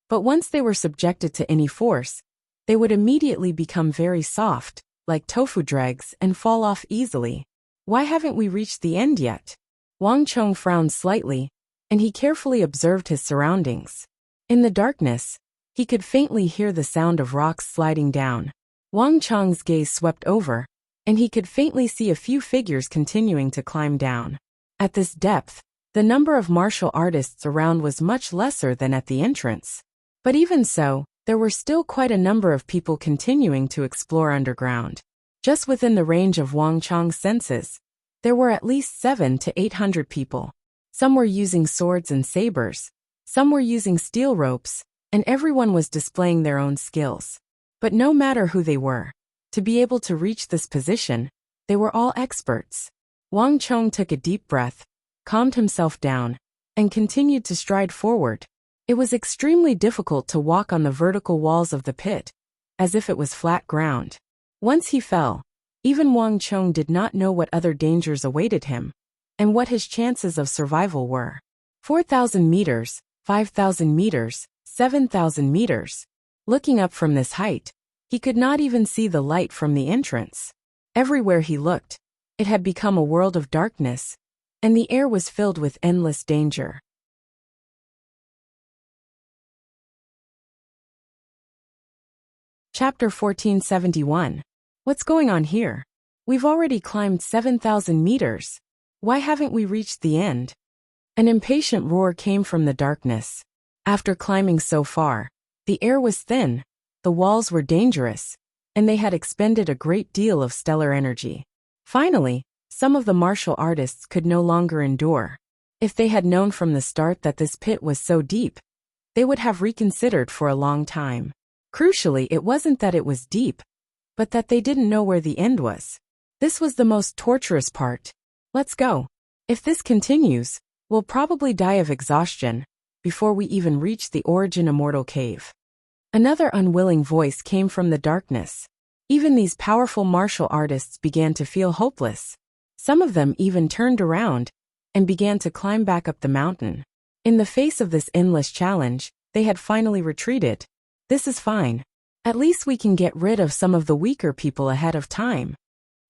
but once they were subjected to any force, they would immediately become very soft, like tofu dregs, and fall off easily. Why haven't we reached the end yet? Wang Chong frowned slightly, and he carefully observed his surroundings. In the darkness, he could faintly hear the sound of rocks sliding down. Wang Chong's gaze swept over, and he could faintly see a few figures continuing to climb down. At this depth, the number of martial artists around was much lesser than at the entrance. But even so, there were still quite a number of people continuing to explore underground. Just within the range of Wang Chong's senses, there were at least 700 to 800 people. Some were using swords and sabers, some were using steel ropes, and everyone was displaying their own skills. But no matter who they were, to be able to reach this position, they were all experts. Wang Chong took a deep breath, calmed himself down, and continued to stride forward. It was extremely difficult to walk on the vertical walls of the pit, as if it was flat ground. Once he fell, even Wang Chong did not know what other dangers awaited him, and what his chances of survival were. 4,000 meters, 5,000 meters, 7,000 meters. Looking up from this height, he could not even see the light from the entrance. Everywhere he looked, it had become a world of darkness, and the air was filled with endless danger. Chapter 1471. What's going on here? We've already climbed 7,000 meters. Why haven't we reached the end? An impatient roar came from the darkness. After climbing so far, the air was thin, the walls were dangerous, and they had expended a great deal of stellar energy. Finally, some of the martial artists could no longer endure. If they had known from the start that this pit was so deep, they would have reconsidered for a long time. Crucially, it wasn't that it was deep, but that they didn't know where the end was. This was the most torturous part. Let's go. If this continues, we'll probably die of exhaustion before we even reach the Origin Immortal Cave. Another unwilling voice came from the darkness. Even these powerful martial artists began to feel hopeless. Some of them even turned around and began to climb back up the mountain. In the face of this endless challenge, they had finally retreated. This is fine. At least we can get rid of some of the weaker people ahead of time.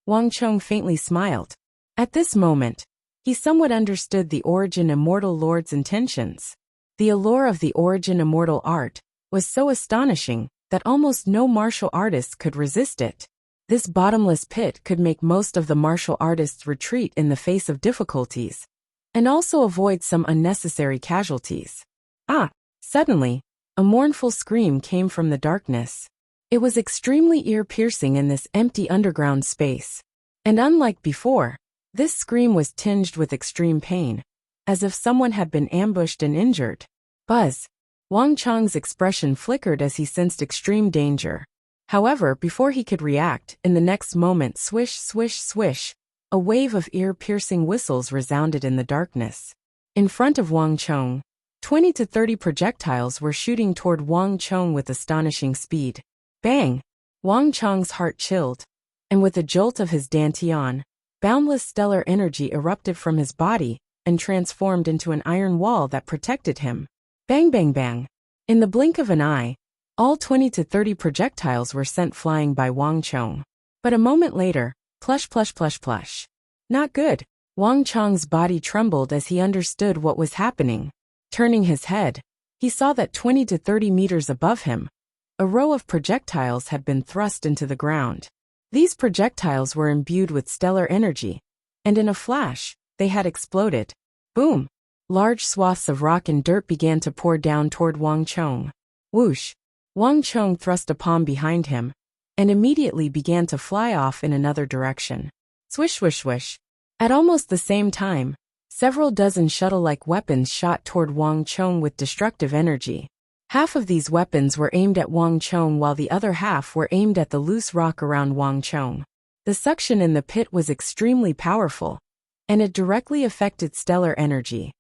Wang Chong faintly smiled. At this moment, he somewhat understood the Origin Immortal Lord's intentions. The allure of the Origin Immortal art was so astonishing that almost no martial artist could resist it. This bottomless pit could make most of the martial artists retreat in the face of difficulties, and also avoid some unnecessary casualties. Suddenly, a mournful scream came from the darkness. It was extremely ear-piercing in this empty underground space. And unlike before, this scream was tinged with extreme pain, as if someone had been ambushed and injured. Buzz! Wang Chang's expression flickered as he sensed extreme danger. However, before he could react, in the next moment, swish, swish, swish, a wave of ear-piercing whistles resounded in the darkness. In front of Wang Chong, 20 to 30 projectiles were shooting toward Wang Chong with astonishing speed. Bang! Wang Chong's heart chilled, and with a jolt of his dantian, boundless stellar energy erupted from his body and transformed into an iron wall that protected him. Bang bang bang! In the blink of an eye, all 20 to 30 projectiles were sent flying by Wang Chong. But a moment later, plush plush plush plush. Not good. Wang Chong's body trembled as he understood what was happening. Turning his head, he saw that 20 to 30 meters above him, a row of projectiles had been thrust into the ground. These projectiles were imbued with stellar energy, and in a flash, they had exploded. Boom! Large swaths of rock and dirt began to pour down toward Wang Chong. Whoosh! Wang Chong thrust a palm behind him, and immediately began to fly off in another direction. Swish swish swish! At almost the same time, several dozen shuttle-like weapons shot toward Wang Chong with destructive energy. Half of these weapons were aimed at Wang Chong while the other half were aimed at the loose rock around Wang Chong. The suction in the pit was extremely powerful, and it directly affected stellar energy.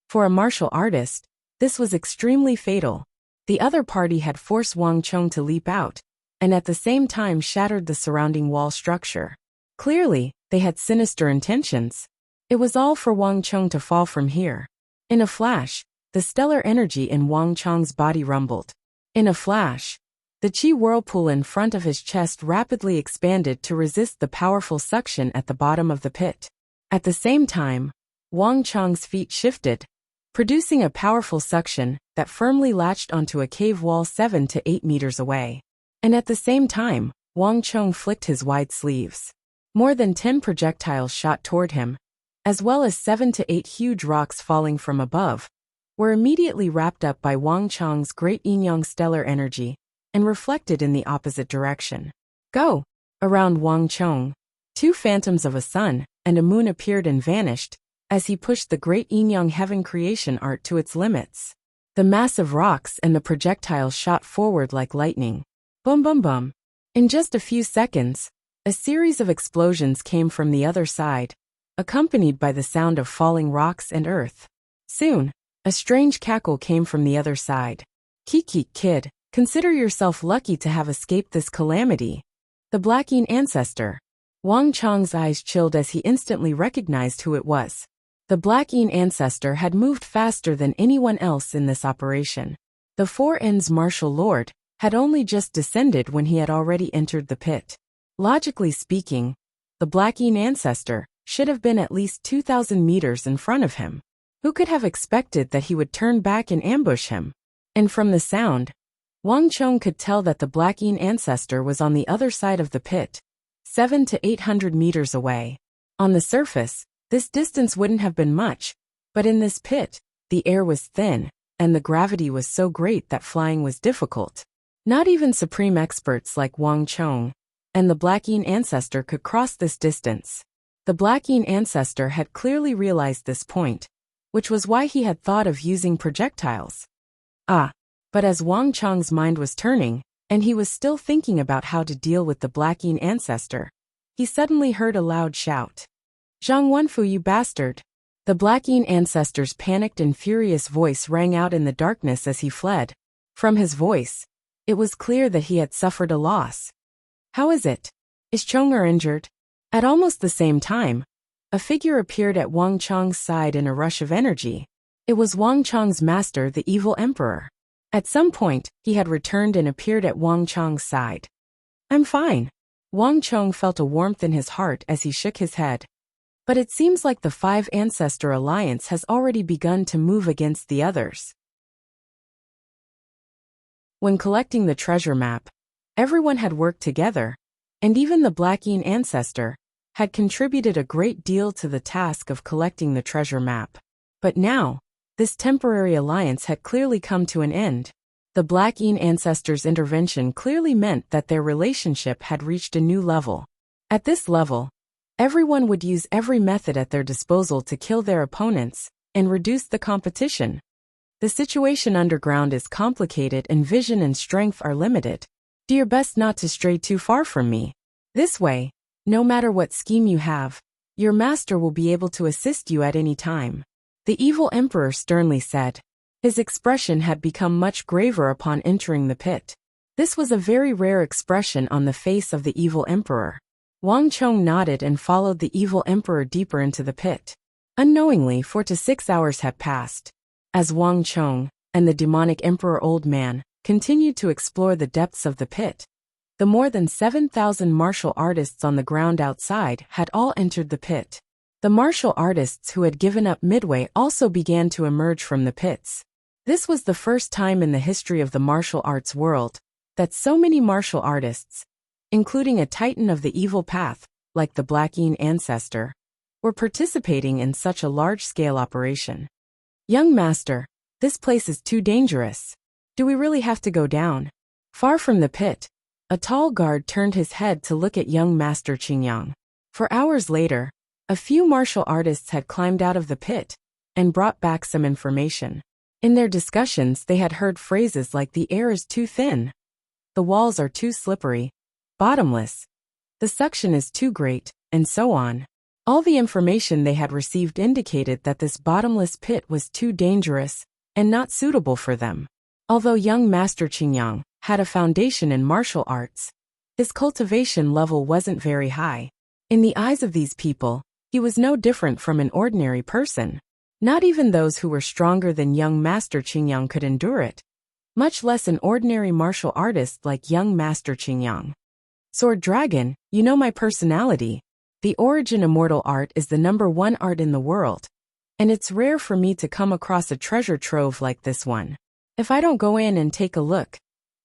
For a martial artist, this was extremely fatal. The other party had forced Wang Chong to leap out, and at the same time shattered the surrounding wall structure. Clearly, they had sinister intentions. It was all for Wang Chong to fall from here. In a flash, the stellar energy in Wang Chong's body rumbled. In a flash, the chi whirlpool in front of his chest rapidly expanded to resist the powerful suction at the bottom of the pit. At the same time, Wang Chong's feet shifted, producing a powerful suction that firmly latched onto a cave wall 7 to 8 meters away. And at the same time, Wang Chong flicked his wide sleeves. More than 10 projectiles shot toward him, as well as 7 to 8 huge rocks falling from above, were immediately wrapped up by Wang Chong's great yin-yang stellar energy and reflected in the opposite direction. Go! Around Wang Chong, 2 phantoms of a sun and a moon appeared and vanished as he pushed the great yin-yang heaven creation art to its limits. The massive rocks and the projectiles shot forward like lightning. Boom boom boom. In just a few seconds, a series of explosions came from the other side, accompanied by the sound of falling rocks and earth. Soon, a strange cackle came from the other side. Kiki, kid, consider yourself lucky to have escaped this calamity. The Black Yin ancestor. Wang Chong's eyes chilled as he instantly recognized who it was. The Black Yin ancestor had moved faster than anyone else in this operation. The Four Ends martial lord had only just descended when he had already entered the pit. Logically speaking, the Black Yin ancestor should have been at least 2,000 meters in front of him. Who could have expected that he would turn back and ambush him? And from the sound, Wang Chong could tell that the Black Yin ancestor was on the other side of the pit, 700 to 800 meters away. On the surface, this distance wouldn't have been much, but in this pit, the air was thin, and the gravity was so great that flying was difficult. Not even supreme experts like Wang Chong and the Black Yin ancestor could cross this distance. The Black Yin ancestor had clearly realized this point, which was why he had thought of using projectiles. But as Wang Chong's mind was turning, and he was still thinking about how to deal with the Black Yin ancestor, he suddenly heard a loud shout. Zhang Wenfu, you bastard! The Black Yin ancestor's panicked and furious voice rang out in the darkness as he fled. From his voice, it was clear that he had suffered a loss. How is it? Is Chong'er injured? At almost the same time, a figure appeared at Wang Chong's side in a rush of energy. It was Wang Chong's master, the evil emperor. At some point, he had returned and appeared at Wang Chong's side. I'm fine. Wang Chong felt a warmth in his heart as he shook his head. But it seems like the Five Ancestor Alliance has already begun to move against the others. When collecting the treasure map, everyone had worked together, and even the Black Yin ancestor had contributed a great deal to the task of collecting the treasure map. But now, this temporary alliance had clearly come to an end. The Black Yin ancestor's intervention clearly meant that their relationship had reached a new level. At this level, Everyone would use every method at their disposal to kill their opponents and reduce the competition. The situation underground is complicated and vision and strength are limited. Do your best not to stray too far from me. This way, no matter what scheme you have, your master will be able to assist you at any time. The evil emperor sternly said. His expression had become much graver upon entering the pit. This was a very rare expression on the face of the evil emperor. Wang Chong nodded and followed the evil emperor deeper into the pit. Unknowingly, 4 to 6 hours had passed. As Wang Chong and the demonic emperor old man continued to explore the depths of the pit, the more than 7,000 martial artists on the ground outside had all entered the pit. The martial artists who had given up midway also began to emerge from the pits. This was the first time in the history of the martial arts world that so many martial artists, including a titan of the evil path, like the Black Yin ancestor, were participating in such a large-scale operation. Young master, this place is too dangerous. Do we really have to go down? Far from the pit, a tall guard turned his head to look at young master Qingyang. For hours later, a few martial artists had climbed out of the pit and brought back some information. In their discussions, they had heard phrases like the air is too thin, the walls are too slippery, bottomless, the suction is too great, and so on. All the information they had received indicated that this bottomless pit was too dangerous and not suitable for them. Although young Master Qingyang had a foundation in martial arts, his cultivation level wasn't very high. In the eyes of these people, he was no different from an ordinary person. Not even those who were stronger than young Master Qingyang could endure it, much less an ordinary martial artist like young Master Qingyang. Sword Dragon, you know my personality. The origin immortal art is the #1 art in the world, and it's rare for me to come across a treasure trove like this one. If I don't go in and take a look,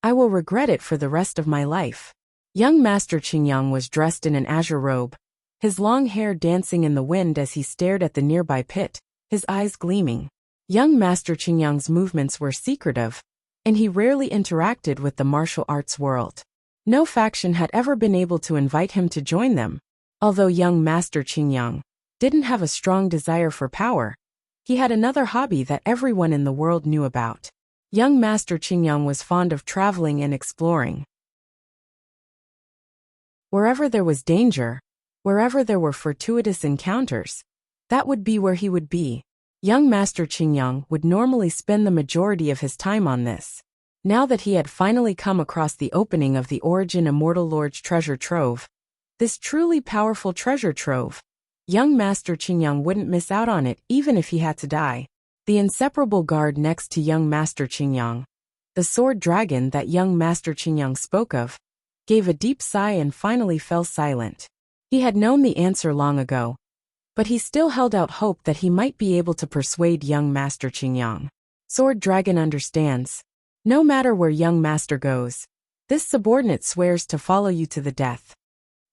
I will regret it for the rest of my life. Young Master Qingyang was dressed in an azure robe, his long hair dancing in the wind as he stared at the nearby pit, his eyes gleaming. Young Master Qingyang's movements were secretive, and he rarely interacted with the martial arts world. No faction had ever been able to invite him to join them. Although young Master Qingyang didn't have a strong desire for power, he had another hobby that everyone in the world knew about. Young Master Qingyang was fond of traveling and exploring. Wherever there was danger, wherever there were fortuitous encounters, that would be where he would be. Young Master Qingyang would normally spend the majority of his time on this. Now that he had finally come across the opening of the Origin Immortal Lord's treasure trove, this truly powerful treasure trove, young Master Qingyang wouldn't miss out on it even if he had to die. The inseparable guard next to young Master Qingyang, the sword dragon that young Master Qingyang spoke of, gave a deep sigh and finally fell silent. He had known the answer long ago, but he still held out hope that he might be able to persuade young Master Qingyang. Sword Dragon understands. No matter where young master goes, this subordinate swears to follow you to the death.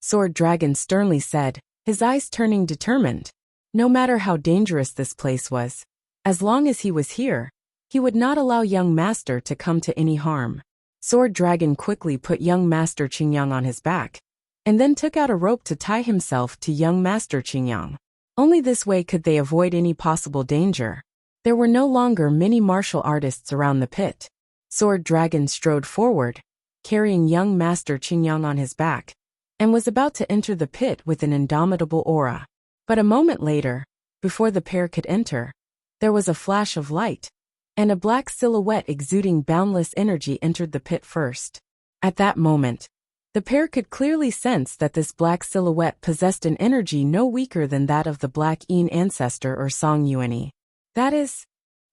Sword Dragon sternly said, his eyes turning determined. No matter how dangerous this place was, as long as he was here, he would not allow young master to come to any harm. Sword Dragon quickly put young Master Qingyang on his back, and then took out a rope to tie himself to young Master Qingyang. Only this way could they avoid any possible danger. There were no longer many martial artists around the pit. Sword Dragon strode forward, carrying young Master Qingyang on his back, and was about to enter the pit with an indomitable aura. But a moment later, before the pair could enter, there was a flash of light, and a black silhouette exuding boundless energy entered the pit first. At that moment, the pair could clearly sense that this black silhouette possessed an energy no weaker than that of the Black Yin ancestor or Song Yuani. That is,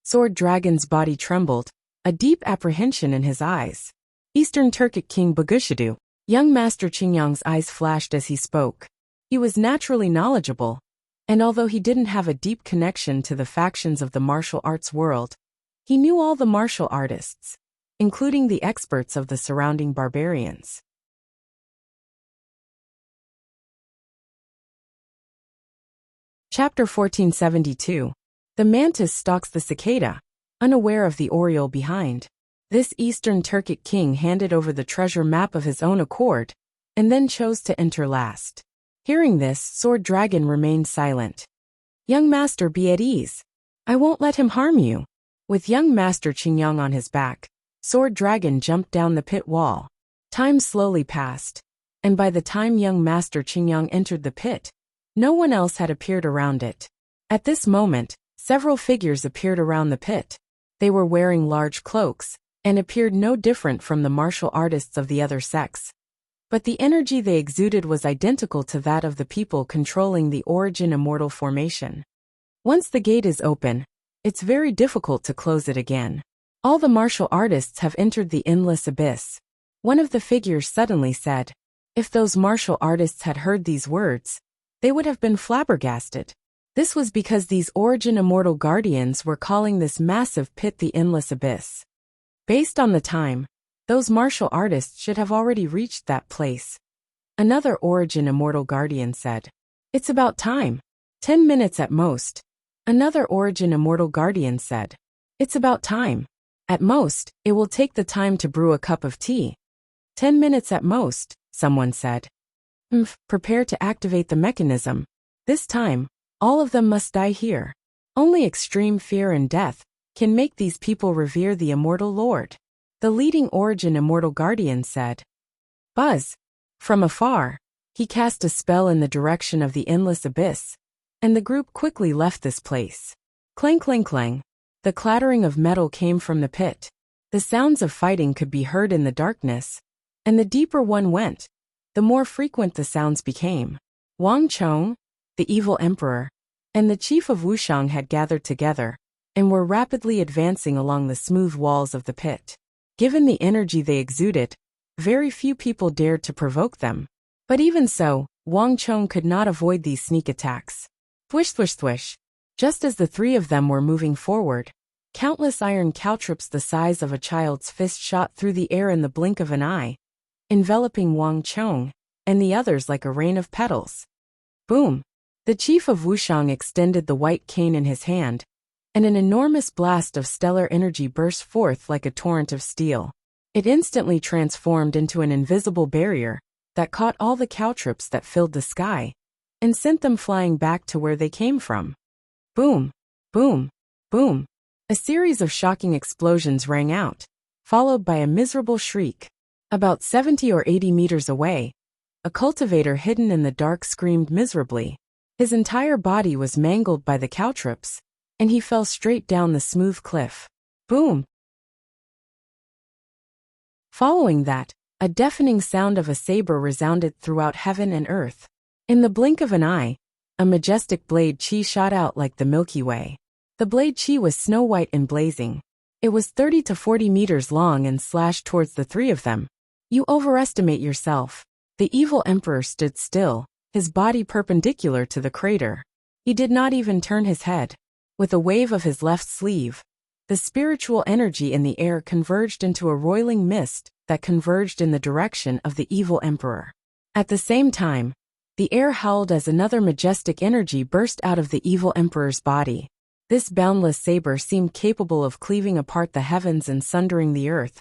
Sword Dragon's body trembled, a deep apprehension in his eyes. Eastern Turkic King Bagushadu. Young Master Qingyang's eyes flashed as he spoke. He was naturally knowledgeable, and although he didn't have a deep connection to the factions of the martial arts world, he knew all the martial artists, including the experts of the surrounding barbarians. Chapter 1472. The mantis stalks the cicada, unaware of the oriole behind. This Eastern Turkic king handed over the treasure map of his own accord, and then chose to enter last. Hearing this, Sword Dragon remained silent. Young master, be at ease. I won't let him harm you. With young master Qingyang on his back, Sword Dragon jumped down the pit wall. Time slowly passed, and by the time young master Qingyang entered the pit, no one else had appeared around it. At this moment, several figures appeared around the pit. They were wearing large cloaks, and appeared no different from the martial artists of the other sex. But the energy they exuded was identical to that of the people controlling the Origin Immortal formation. Once the gate is open, it's very difficult to close it again. All the martial artists have entered the endless abyss. One of the figures suddenly said. If those martial artists had heard these words, they would have been flabbergasted. This was because these Origin Immortal Guardians were calling this massive pit the endless abyss. Based on the time, those martial artists should have already reached that place. Another Origin Immortal Guardian said, "It's about time. 10 minutes at most." Another Origin Immortal Guardian said, "It's about time. At most, it will take the time to brew a cup of tea." 10 minutes at most, someone said. Prepare to activate the mechanism. This time, all of them must die here. Only extreme fear and death can make these people revere the Immortal Lord. The leading Origin Immortal Guardian said. Buzz. From afar, he cast a spell in the direction of the endless abyss, and the group quickly left this place. Clang clang clang. The clattering of metal came from the pit. The sounds of fighting could be heard in the darkness, and the deeper one went, the more frequent the sounds became. Wang Chong, the evil emperor, and the chief of Wuxia had gathered together, and were rapidly advancing along the smooth walls of the pit. Given the energy they exuded, very few people dared to provoke them. But even so, Wang Chong could not avoid these sneak attacks. Thwish thwish thwish. Just as the three of them were moving forward, countless iron caltrops the size of a child's fist shot through the air in the blink of an eye, enveloping Wang Chong and the others like a rain of petals. Boom! The chief of Wuxia extended the white cane in his hand, and an enormous blast of stellar energy burst forth like a torrent of steel. It instantly transformed into an invisible barrier that caught all the caltrops that filled the sky and sent them flying back to where they came from. Boom! Boom! Boom! A series of shocking explosions rang out, followed by a miserable shriek. About 70 or 80 meters away, a cultivator hidden in the dark screamed miserably. His entire body was mangled by the caltrops, and he fell straight down the smooth cliff. Boom! Following that, a deafening sound of a saber resounded throughout heaven and earth. In the blink of an eye, a majestic blade chi shot out like the Milky Way. The blade chi was snow-white and blazing. It was 30 to 40 meters long and slashed towards the three of them. You overestimate yourself. The evil emperor stood still, his body perpendicular to the crater. He did not even turn his head. With a wave of his left sleeve, the spiritual energy in the air converged into a roiling mist that converged in the direction of the evil emperor. At the same time, the air howled as another majestic energy burst out of the evil emperor's body. This boundless saber seemed capable of cleaving apart the heavens and sundering the earth,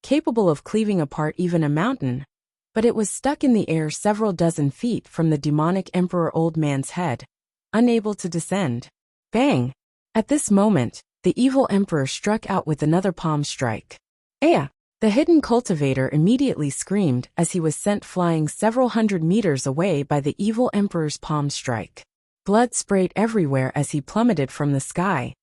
capable of cleaving apart even a mountain, but it was stuck in the air several dozen feet from the demonic emperor old man's head, unable to descend. Bang! At this moment, the evil emperor struck out with another palm strike. Aya! The hidden cultivator immediately screamed as he was sent flying several hundred meters away by the evil emperor's palm strike. Blood sprayed everywhere as he plummeted from the sky.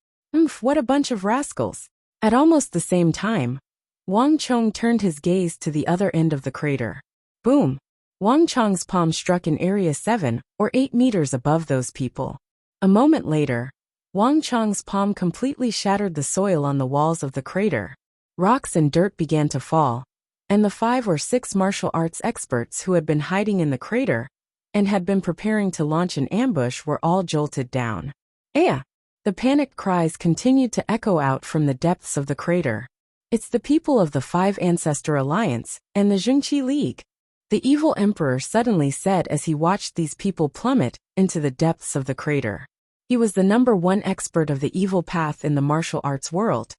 What a bunch of rascals! At almost the same time, Wang Chong turned his gaze to the other end of the crater. Boom! Wang Chong's palm struck an area 7 or 8 meters above those people. A moment later, Wang Chong's palm completely shattered the soil on the walls of the crater. Rocks and dirt began to fall, and the 5 or 6 martial arts experts who had been hiding in the crater and had been preparing to launch an ambush were all jolted down. Aya! The panicked cries continued to echo out from the depths of the crater. It's the people of the Five Ancestor Alliance and the Zhengqi League, the evil emperor suddenly said as he watched these people plummet into the depths of the crater. He was the #1 expert of the evil path in the martial arts world,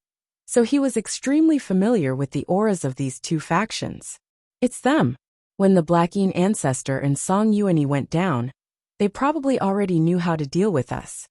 so he was extremely familiar with the auras of these two factions. It's them. When the Blackine ancestor and Song Yuani went down, they probably already knew how to deal with us.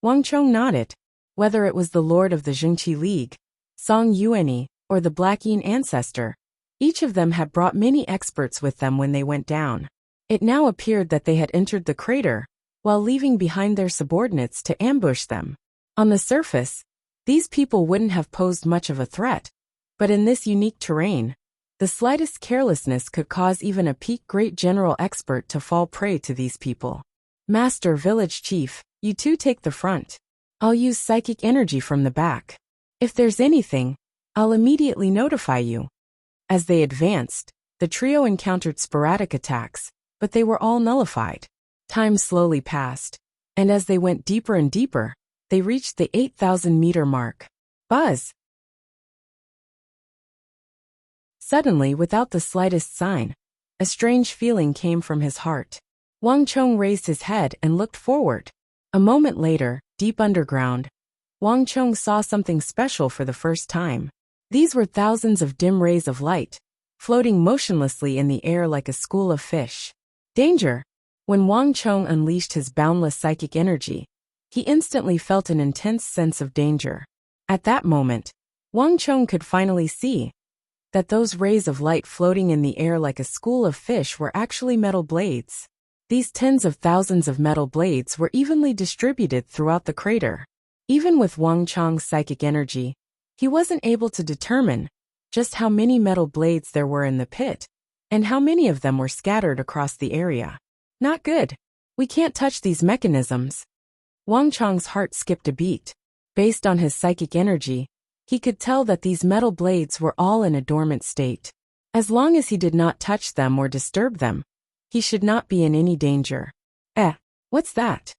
Wang Chong nodded. Whether it was the lord of the Zhengqi League, Song Yuani, or the Blackine ancestor, each of them had brought many experts with them when they went down. It now appeared that they had entered the crater, while leaving behind their subordinates to ambush them. On the surface, these people wouldn't have posed much of a threat, but in this unique terrain, the slightest carelessness could cause even a peak great general expert to fall prey to these people. Master Village Chief, you two take the front. I'll use psychic energy from the back. If there's anything, I'll immediately notify you. As they advanced, the trio encountered sporadic attacks, but they were all nullified. Time slowly passed, and as they went deeper and deeper, they reached the 8,000-meter mark. Buzz! Suddenly, without the slightest sign, a strange feeling came from his heart. Wang Chong raised his head and looked forward. A moment later, deep underground, Wang Chong saw something special for the first time. These were thousands of dim rays of light, floating motionlessly in the air like a school of fish. Danger! When Wang Chong unleashed his boundless psychic energy, he instantly felt an intense sense of danger. At that moment, Wang Chong could finally see that those rays of light floating in the air like a school of fish were actually metal blades. These tens of thousands of metal blades were evenly distributed throughout the crater. Even with Wang Chong's psychic energy, he wasn't able to determine just how many metal blades there were in the pit, and how many of them were scattered across the area. Not good. We can't touch these mechanisms. Wang Chong's heart skipped a beat. Based on his psychic energy, he could tell that these metal blades were all in a dormant state. As long as he did not touch them or disturb them, he should not be in any danger. What's that?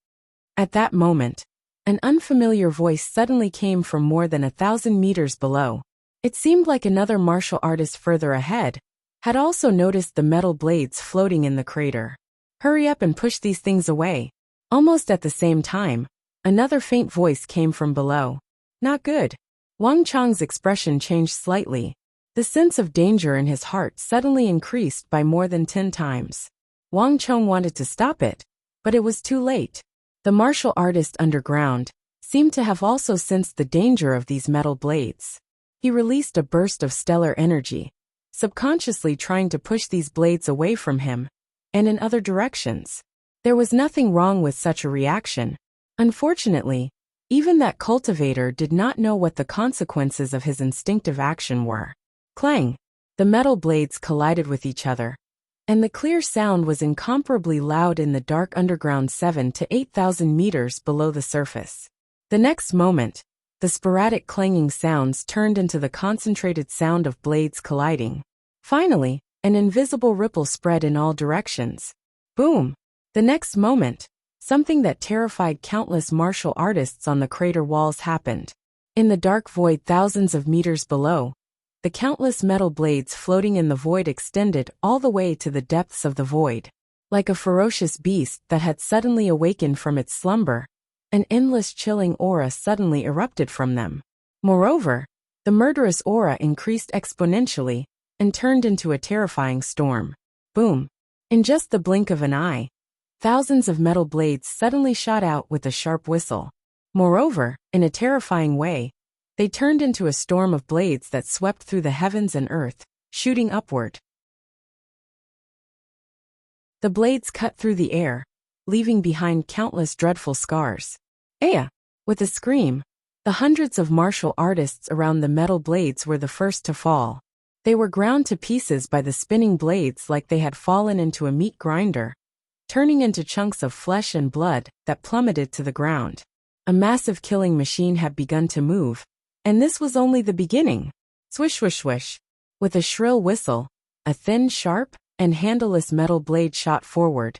At that moment, an unfamiliar voice suddenly came from more than 1,000 meters below. It seemed like another martial artist further ahead had also noticed the metal blades floating in the crater. Hurry up and push these things away. Almost at the same time, another faint voice came from below. Not good. Wang Chong's expression changed slightly. The sense of danger in his heart suddenly increased by more than 10 times. Wang Chong wanted to stop it, but it was too late. The martial artist underground seemed to have also sensed the danger of these metal blades. He released a burst of stellar energy, subconsciously trying to push these blades away from him and in other directions. There was nothing wrong with such a reaction. Unfortunately, even that cultivator did not know what the consequences of his instinctive action were. Clang! The metal blades collided with each other, and the clear sound was incomparably loud in the dark underground 7 to 8,000 meters below the surface. The next moment, the sporadic clanging sounds turned into the concentrated sound of blades colliding. Finally, an invisible ripple spread in all directions. Boom! The next moment, something that terrified countless martial artists on the crater walls happened. In the dark void thousands of meters below, the countless metal blades floating in the void extended all the way to the depths of the void. Like a ferocious beast that had suddenly awakened from its slumber, an endless chilling aura suddenly erupted from them. Moreover, the murderous aura increased exponentially and turned into a terrifying storm. Boom! In just the blink of an eye, thousands of metal blades suddenly shot out with a sharp whistle. Moreover, in a terrifying way, they turned into a storm of blades that swept through the heavens and earth, shooting upward. The blades cut through the air, leaving behind countless dreadful scars. Aya! With a scream, the hundreds of martial artists around the metal blades were the first to fall. They were ground to pieces by the spinning blades like they had fallen into a meat grinder, turning into chunks of flesh and blood that plummeted to the ground. A massive killing machine had begun to move, and this was only the beginning. Swish swish swish. With a shrill whistle, a thin, sharp, and handleless metal blade shot forward,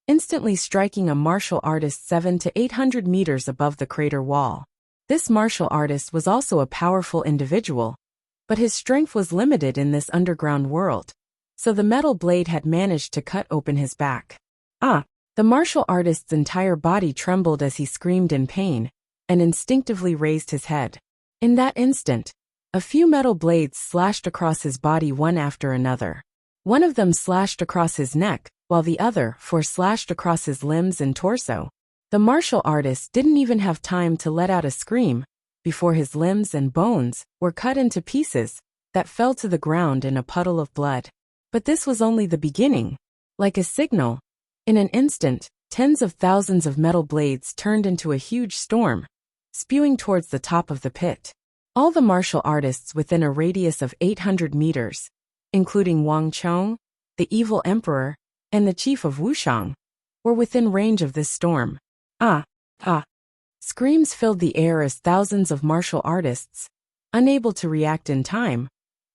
instantly striking a martial artist 700 to 800 meters above the crater wall. This martial artist was also a powerful individual, but his strength was limited in this underground world, so the metal blade had managed to cut open his back. The martial artist's entire body trembled as he screamed in pain, and instinctively raised his head. In that instant, a few metal blades slashed across his body one after another. One of them slashed across his neck, while the other slashed across his limbs and torso. The martial artist didn't even have time to let out a scream before his limbs and bones were cut into pieces that fell to the ground in a puddle of blood. But this was only the beginning. Like a signal, in an instant, tens of thousands of metal blades turned into a huge storm, spewing towards the top of the pit. All the martial artists within a radius of 800 meters, including Wang Chong, the evil emperor, and the chief of Wuxia, were within range of this storm. Ah! Ah! Screams filled the air as thousands of martial artists, unable to react in time,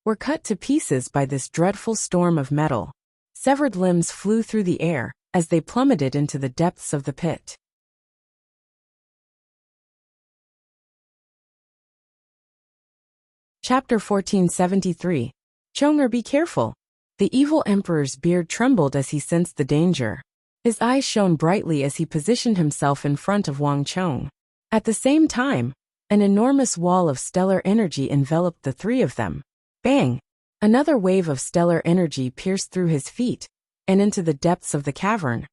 were cut to pieces by this dreadful storm of metal. Severed limbs flew through the air as they plummeted into the depths of the pit. Chapter 1473. Chonger, be careful. The evil emperor's beard trembled as he sensed the danger. His eyes shone brightly as he positioned himself in front of Wang Chong. At the same time, an enormous wall of stellar energy enveloped the three of them. Bang! Another wave of stellar energy pierced through his feet and into the depths of the cavern,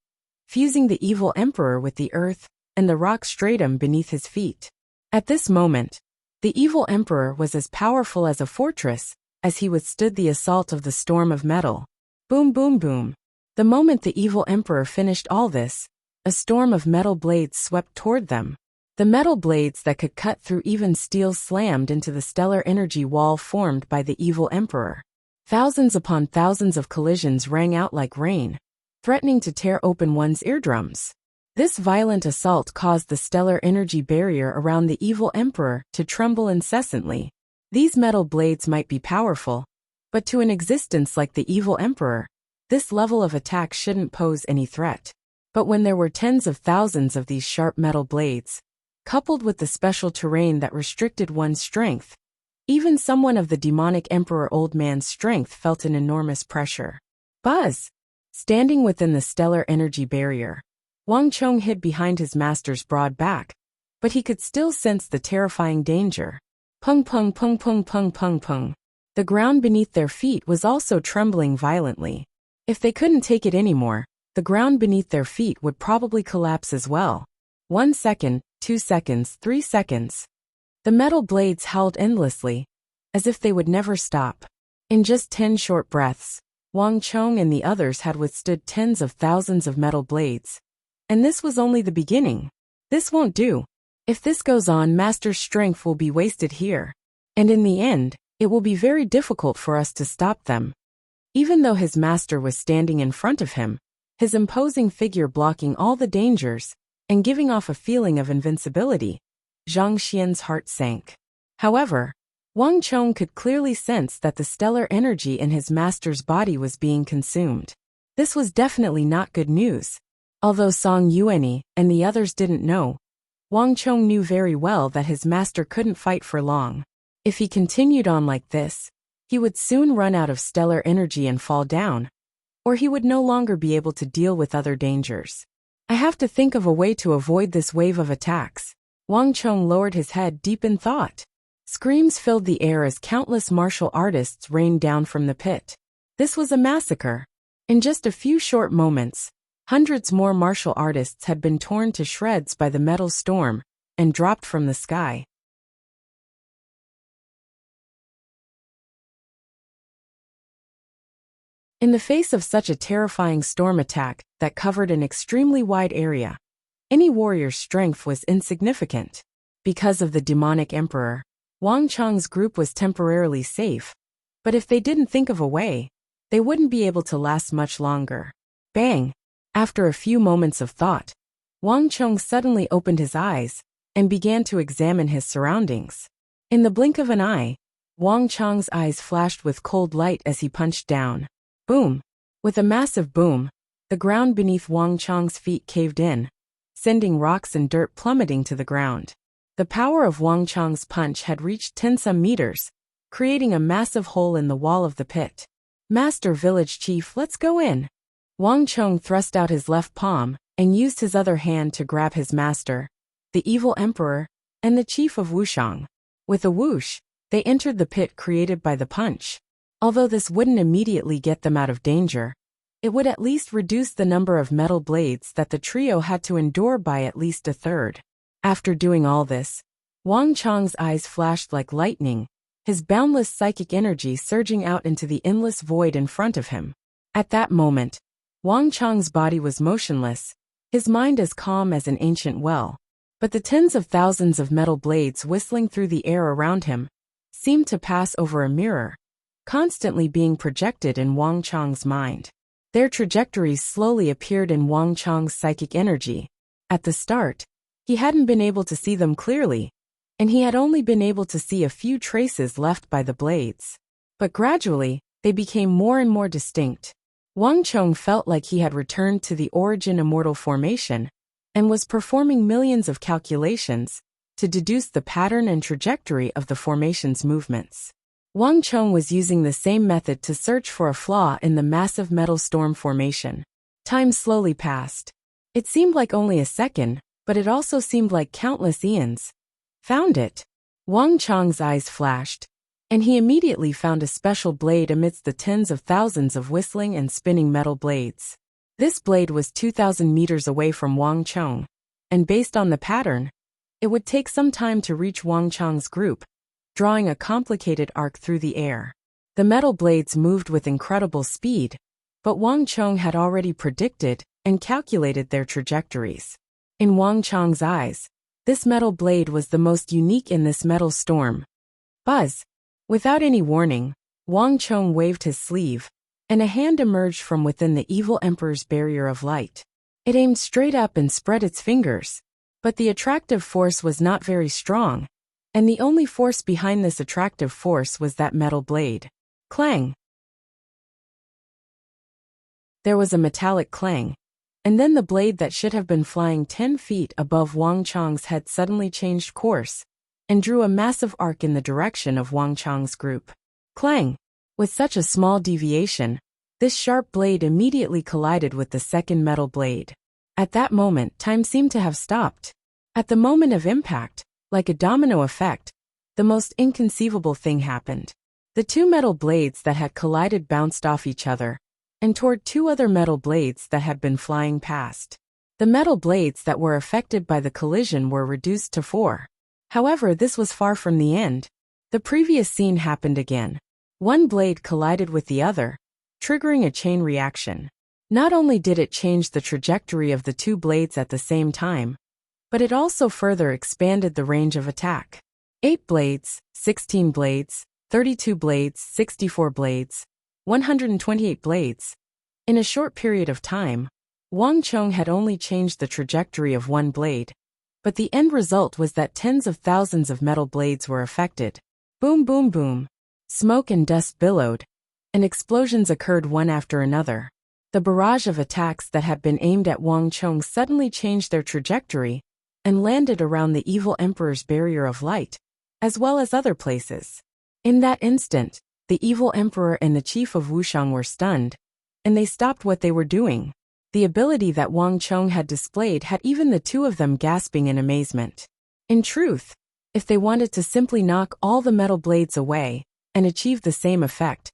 fusing the evil emperor with the earth and the rock stratum beneath his feet. At this moment, the evil emperor was as powerful as a fortress as he withstood the assault of the storm of metal. Boom, boom, boom. The moment the evil emperor finished all this, a storm of metal blades swept toward them. The metal blades that could cut through even steel slammed into the stellar energy wall formed by the evil emperor. Thousands upon thousands of collisions rang out like rain, threatening to tear open one's eardrums. This violent assault caused the stellar energy barrier around the evil emperor to tremble incessantly. These metal blades might be powerful, but to an existence like the evil emperor, this level of attack shouldn't pose any threat. But when there were tens of thousands of these sharp metal blades, coupled with the special terrain that restricted one's strength, even someone of the demonic emperor old man's strength felt an enormous pressure. Buzz! Standing within the stellar energy barrier, Wang Chong hid behind his master's broad back, but he could still sense the terrifying danger. Pung pung pung pung pung pung pung. The ground beneath their feet was also trembling violently. If they couldn't take it anymore, the ground beneath their feet would probably collapse as well. 1 second, 2 seconds, 3 seconds. The metal blades howled endlessly, as if they would never stop. In just 10 short breaths, Wang Chong and the others had withstood tens of thousands of metal blades. And this was only the beginning. This won't do. If this goes on, Master's strength will be wasted here. And in the end, it will be very difficult for us to stop them. Even though his master was standing in front of him, his imposing figure blocking all the dangers, and giving off a feeling of invincibility, Zhang Xian's heart sank. However, Wang Chong could clearly sense that the stellar energy in his master's body was being consumed. This was definitely not good news. Although Song Yuanyi and the others didn't know, Wang Chong knew very well that his master couldn't fight for long. If he continued on like this, he would soon run out of stellar energy and fall down, or he would no longer be able to deal with other dangers. I have to think of a way to avoid this wave of attacks. Wang Chong lowered his head deep in thought. Screams filled the air as countless martial artists rained down from the pit. This was a massacre. In just a few short moments, hundreds more martial artists had been torn to shreds by the metal storm and dropped from the sky. In the face of such a terrifying storm attack that covered an extremely wide area, any warrior's strength was insignificant. Because of the demonic emperor, Wang Chong's group was temporarily safe, but if they didn't think of a way, they wouldn't be able to last much longer. Bang! After a few moments of thought, Wang Chong suddenly opened his eyes and began to examine his surroundings. In the blink of an eye, Wang Chong's eyes flashed with cold light as he punched down. Boom! With a massive boom, the ground beneath Wang Chong's feet caved in, sending rocks and dirt plummeting to the ground. The power of Wang Chong's punch had reached 10-some meters, creating a massive hole in the wall of the pit. Master Village Chief, let's go in. Wang Chong thrust out his left palm and used his other hand to grab his master, the evil emperor, and the chief of Wuxiang. With a whoosh, they entered the pit created by the punch. Although this wouldn't immediately get them out of danger, it would at least reduce the number of metal blades that the trio had to endure by at least a third. After doing all this, Wang Chong's eyes flashed like lightning, his boundless psychic energy surging out into the endless void in front of him. At that moment, Wang Chong's body was motionless, his mind as calm as an ancient well. But the tens of thousands of metal blades whistling through the air around him seemed to pass over a mirror, constantly being projected in Wang Chong's mind. Their trajectories slowly appeared in Wang Chong's psychic energy. At the start, he hadn't been able to see them clearly, and he had only been able to see a few traces left by the blades. But gradually, they became more and more distinct. Wang Chong felt like he had returned to the origin immortal formation, and was performing millions of calculations to deduce the pattern and trajectory of the formation's movements. Wang Chong was using the same method to search for a flaw in the massive metal storm formation. Time slowly passed. It seemed like only a second, but it also seemed like countless eons. Found it. Wang Chong's eyes flashed, and he immediately found a special blade amidst the tens of thousands of whistling and spinning metal blades. This blade was 2,000 meters away from Wang Chong, and based on the pattern, it would take some time to reach Wang Chong's group, drawing a complicated arc through the air. The metal blades moved with incredible speed, but Wang Chong had already predicted and calculated their trajectories. In Wang Chong's eyes, this metal blade was the most unique in this metal storm. Buzz! Without any warning, Wang Chong waved his sleeve, and a hand emerged from within the evil emperor's barrier of light. It aimed straight up and spread its fingers, but the attractive force was not very strong, and the only force behind this attractive force was that metal blade. Clang! There was a metallic clang, and then the blade that should have been flying 10 feet above Wang Chong's head suddenly changed course, and drew a massive arc in the direction of Wang Chong's group. Clang! With such a small deviation, this sharp blade immediately collided with the second metal blade. At that moment, time seemed to have stopped. At the moment of impact, like a domino effect, the most inconceivable thing happened. The two metal blades that had collided bounced off each other, and toward two other metal blades that had been flying past. The metal blades that were affected by the collision were reduced to 4. However, this was far from the end. The previous scene happened again. One blade collided with the other, triggering a chain reaction. Not only did it change the trajectory of the two blades at the same time, but it also further expanded the range of attack. 8 blades, 16 blades, 32 blades, 64 blades, 128 blades. In a short period of time, Wang Chong had only changed the trajectory of one blade, but the end result was that tens of thousands of metal blades were affected. Boom, boom, boom. Smoke and dust billowed, and explosions occurred one after another. The barrage of attacks that had been aimed at Wang Chong suddenly changed their trajectory and landed around the evil emperor's barrier of light, as well as other places. In that instant, the evil emperor and the chief of Wuxia were stunned, and they stopped what they were doing. The ability that Wang Chong had displayed had even the two of them gasping in amazement. In truth, if they wanted to simply knock all the metal blades away and achieve the same effect,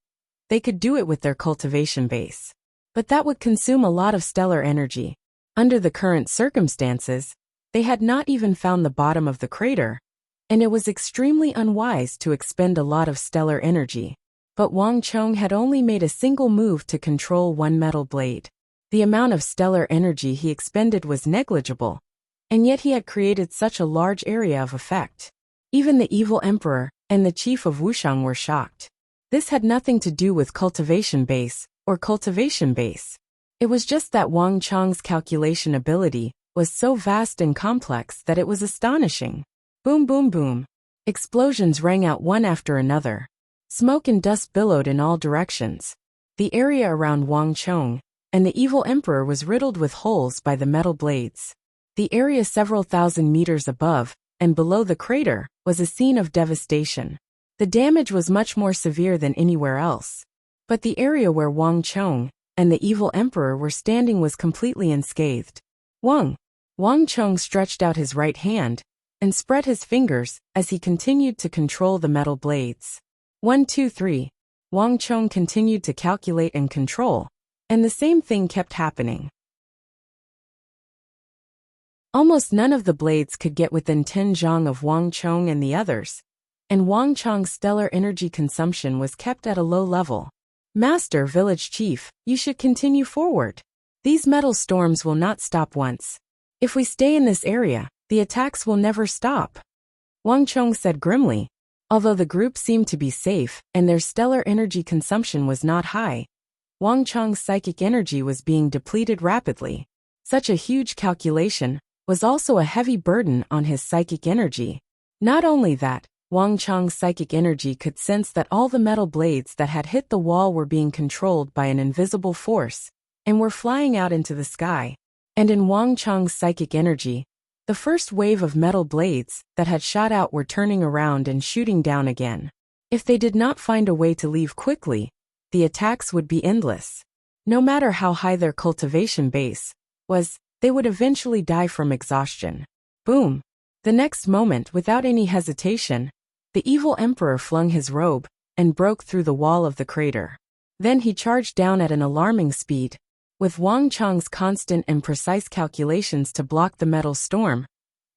they could do it with their cultivation base. But that would consume a lot of stellar energy. Under the current circumstances, they had not even found the bottom of the crater, and it was extremely unwise to expend a lot of stellar energy. But Wang Chong had only made a single move to control one metal blade. The amount of stellar energy he expended was negligible, and yet he had created such a large area of effect. Even the evil emperor and the chief of Wuxia were shocked. This had nothing to do with cultivation base or cultivation base. It was just that Wang Chong's calculation ability was so vast and complex that it was astonishing. Boom, boom, boom. Explosions rang out one after another. Smoke and dust billowed in all directions. The area around Wang Chong and the evil emperor was riddled with holes by the metal blades. The area several thousand meters above and below the crater was a scene of devastation. The damage was much more severe than anywhere else. But the area where Wang Chong and the evil emperor were standing was completely unscathed. Wang Chong stretched out his right hand and spread his fingers as he continued to control the metal blades. 1, 2, 3. Wang Chong continued to calculate and control, and the same thing kept happening. Almost none of the blades could get within 10 zhang of Wang Chong and the others, and Wang Chong's stellar energy consumption was kept at a low level. Master Village Chief, you should continue forward. These metal storms will not stop once. If we stay in this area, the attacks will never stop. Wang Chong said grimly. Although the group seemed to be safe, and their stellar energy consumption was not high, Wang Chong's psychic energy was being depleted rapidly. Such a huge calculation was also a heavy burden on his psychic energy. Not only that, Wang Chong's psychic energy could sense that all the metal blades that had hit the wall were being controlled by an invisible force, and were flying out into the sky. And in Wang Chong's psychic energy, the first wave of metal blades that had shot out were turning around and shooting down again. If they did not find a way to leave quickly, the attacks would be endless. No matter how high their cultivation base was, they would eventually die from exhaustion. Boom! The next moment, without any hesitation, the evil emperor flung his robe and broke through the wall of the crater. Then he charged down at an alarming speed. With Wang Chong's constant and precise calculations to block the metal storm,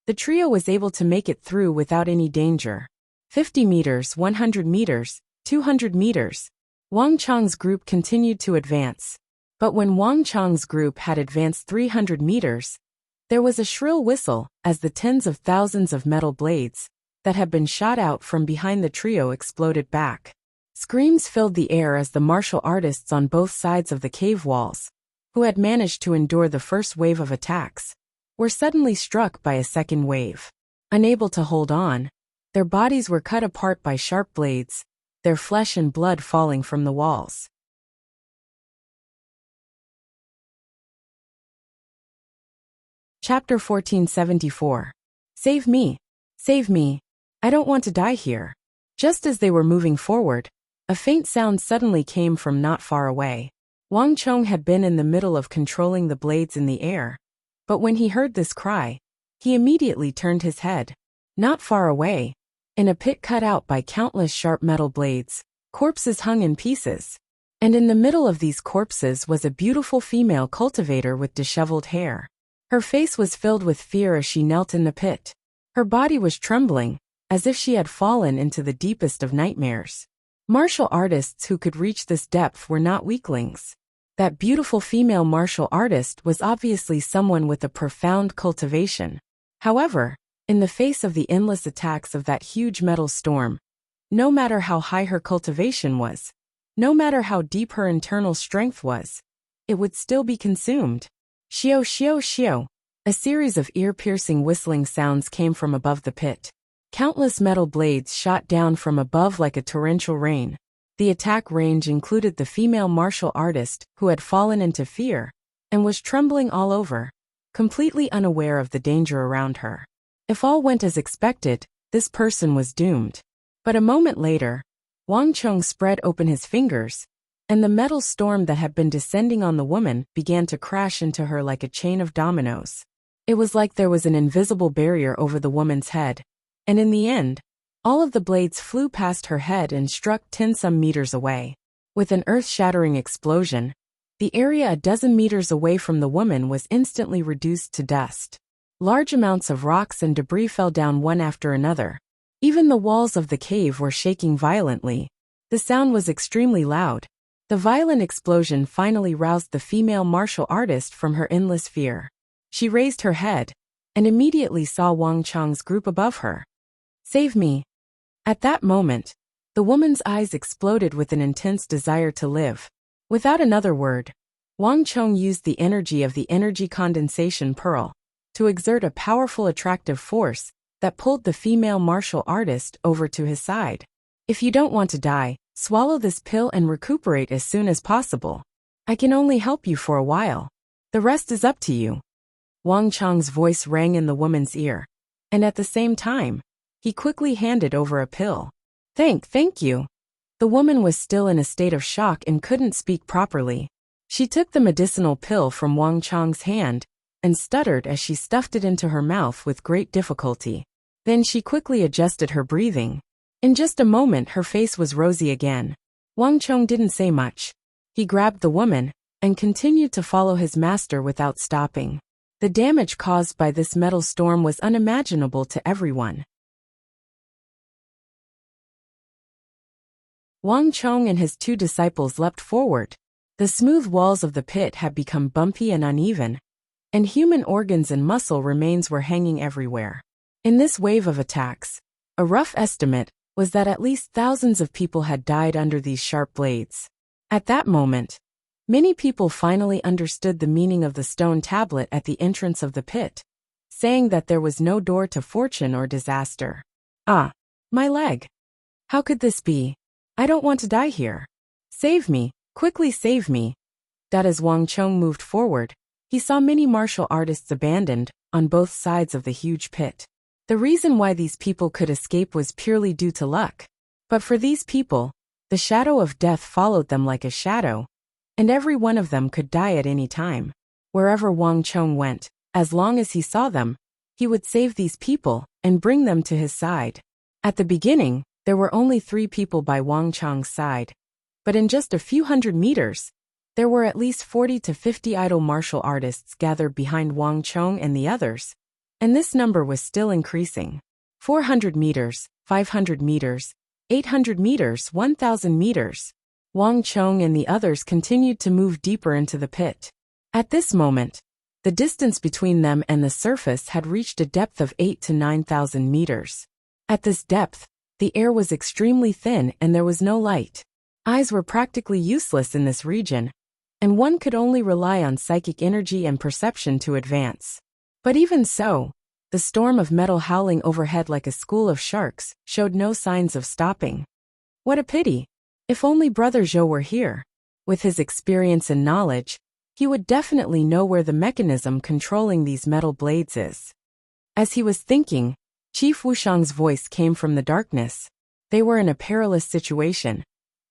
the trio was able to make it through without any danger. 50 meters, 100 meters, 200 meters. Wang Chong's group continued to advance. But when Wang Chong's group had advanced 300 meters, there was a shrill whistle as the tens of thousands of metal blades that had been shot out from behind the trio exploded back. Screams filled the air as the martial artists on both sides of the cave walls, who had managed to endure the first wave of attacks, were suddenly struck by a second wave. Unable to hold on, their bodies were cut apart by sharp blades, their flesh and blood falling from the walls. Chapter 1474. Save me! Save me! I don't want to die here. Just as they were moving forward, a faint sound suddenly came from not far away. Wang Chong had been in the middle of controlling the blades in the air, but when he heard this cry, he immediately turned his head. Not far away, in a pit cut out by countless sharp metal blades, corpses hung in pieces. And in the middle of these corpses was a beautiful female cultivator with disheveled hair. Her face was filled with fear as she knelt in the pit. Her body was trembling, as if she had fallen into the deepest of nightmares. Martial artists who could reach this depth were not weaklings. That beautiful female martial artist was obviously someone with a profound cultivation. However, in the face of the endless attacks of that huge metal storm, no matter how high her cultivation was, no matter how deep her internal strength was, it would still be consumed. Shio shio shio. A series of ear-piercing whistling sounds came from above the pit. Countless metal blades shot down from above like a torrential rain. The attack range included the female martial artist who had fallen into fear and was trembling all over, completely unaware of the danger around her. If all went as expected, this person was doomed. But a moment later, Wang Chong spread open his fingers, and the metal storm that had been descending on the woman began to crash into her like a chain of dominoes. It was like there was an invisible barrier over the woman's head, and in the end, all of the blades flew past her head and struck 10-some meters away. With an earth-shattering explosion, the area a dozen meters away from the woman was instantly reduced to dust. Large amounts of rocks and debris fell down one after another. Even the walls of the cave were shaking violently. The sound was extremely loud. The violent explosion finally roused the female martial artist from her endless fear. She raised her head and immediately saw Wang Chong's group above her. Save me! At that moment, the woman's eyes exploded with an intense desire to live. Without another word, Wang Chong used the energy of the energy condensation pearl to exert a powerful attractive force that pulled the female martial artist over to his side. If you don't want to die, swallow this pill and recuperate as soon as possible. I can only help you for a while. The rest is up to you. Wang Chong's voice rang in the woman's ear, and at the same time, he quickly handed over a pill. Thank you. The woman was still in a state of shock and couldn't speak properly. She took the medicinal pill from Wang Chong's hand and stuttered as she stuffed it into her mouth with great difficulty. Then she quickly adjusted her breathing. In just a moment her face was rosy again. Wang Chong didn't say much. He grabbed the woman and continued to follow his master without stopping. The damage caused by this metal storm was unimaginable to everyone. Wang Chong and his 2 disciples leapt forward. The smooth walls of the pit had become bumpy and uneven, and human organs and muscle remains were hanging everywhere. In this wave of attacks, a rough estimate was that at least thousands of people had died under these sharp blades. At that moment, many people finally understood the meaning of the stone tablet at the entrance of the pit, saying that there was no door to fortune or disaster. Ah, my leg! How could this be? I don't want to die here. Save me, quickly save me. That as Wang Chong moved forward, he saw many martial artists abandoned on both sides of the huge pit. The reason why these people could escape was purely due to luck. But for these people, the shadow of death followed them like a shadow, and every one of them could die at any time. Wherever Wang Chong went, as long as he saw them, he would save these people and bring them to his side. At the beginning, there were only 3 people by Wang Chong's side, but in just a few hundred meters, there were at least 40 to 50 idle martial artists gathered behind Wang Chong and the others, and this number was still increasing. 400 meters, 500 meters, 800 meters, 1,000 meters. Wang Chong and the others continued to move deeper into the pit. At this moment, the distance between them and the surface had reached a depth of 8 to 9,000 meters. At this depth, the air was extremely thin and there was no light. Eyes were practically useless in this region, and one could only rely on psychic energy and perception to advance. But even so, the storm of metal howling overhead like a school of sharks showed no signs of stopping. What a pity! If only Brother Zhou were here. With his experience and knowledge, he would definitely know where the mechanism controlling these metal blades is. As he was thinking, Chief Wuxiang's voice came from the darkness. They were in a perilous situation,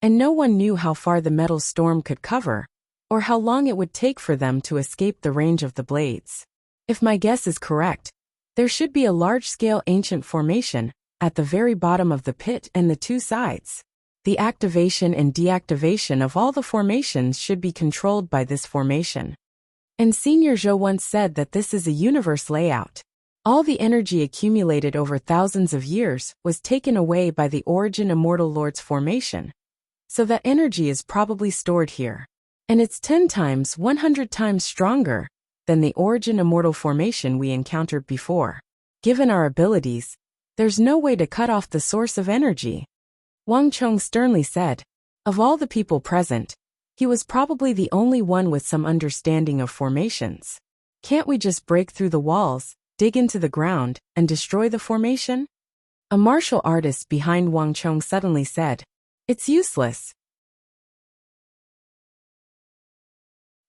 and no one knew how far the metal storm could cover, or how long it would take for them to escape the range of the blades. If my guess is correct, there should be a large-scale ancient formation at the very bottom of the pit and the 2 sides. The activation and deactivation of all the formations should be controlled by this formation. And Senior Zhou once said that this is a universe layout. All the energy accumulated over thousands of years was taken away by the Origin Immortal Lord's formation. So that energy is probably stored here. And it's 10 times, 100 times stronger than the Origin Immortal formation we encountered before. Given our abilities, there's no way to cut off the source of energy. Wang Chong sternly said. Of all the people present, he was probably the only one with some understanding of formations. Can't we just break through the walls, dig into the ground, and destroy the formation? A martial artist behind Wang Chong suddenly said. It's useless.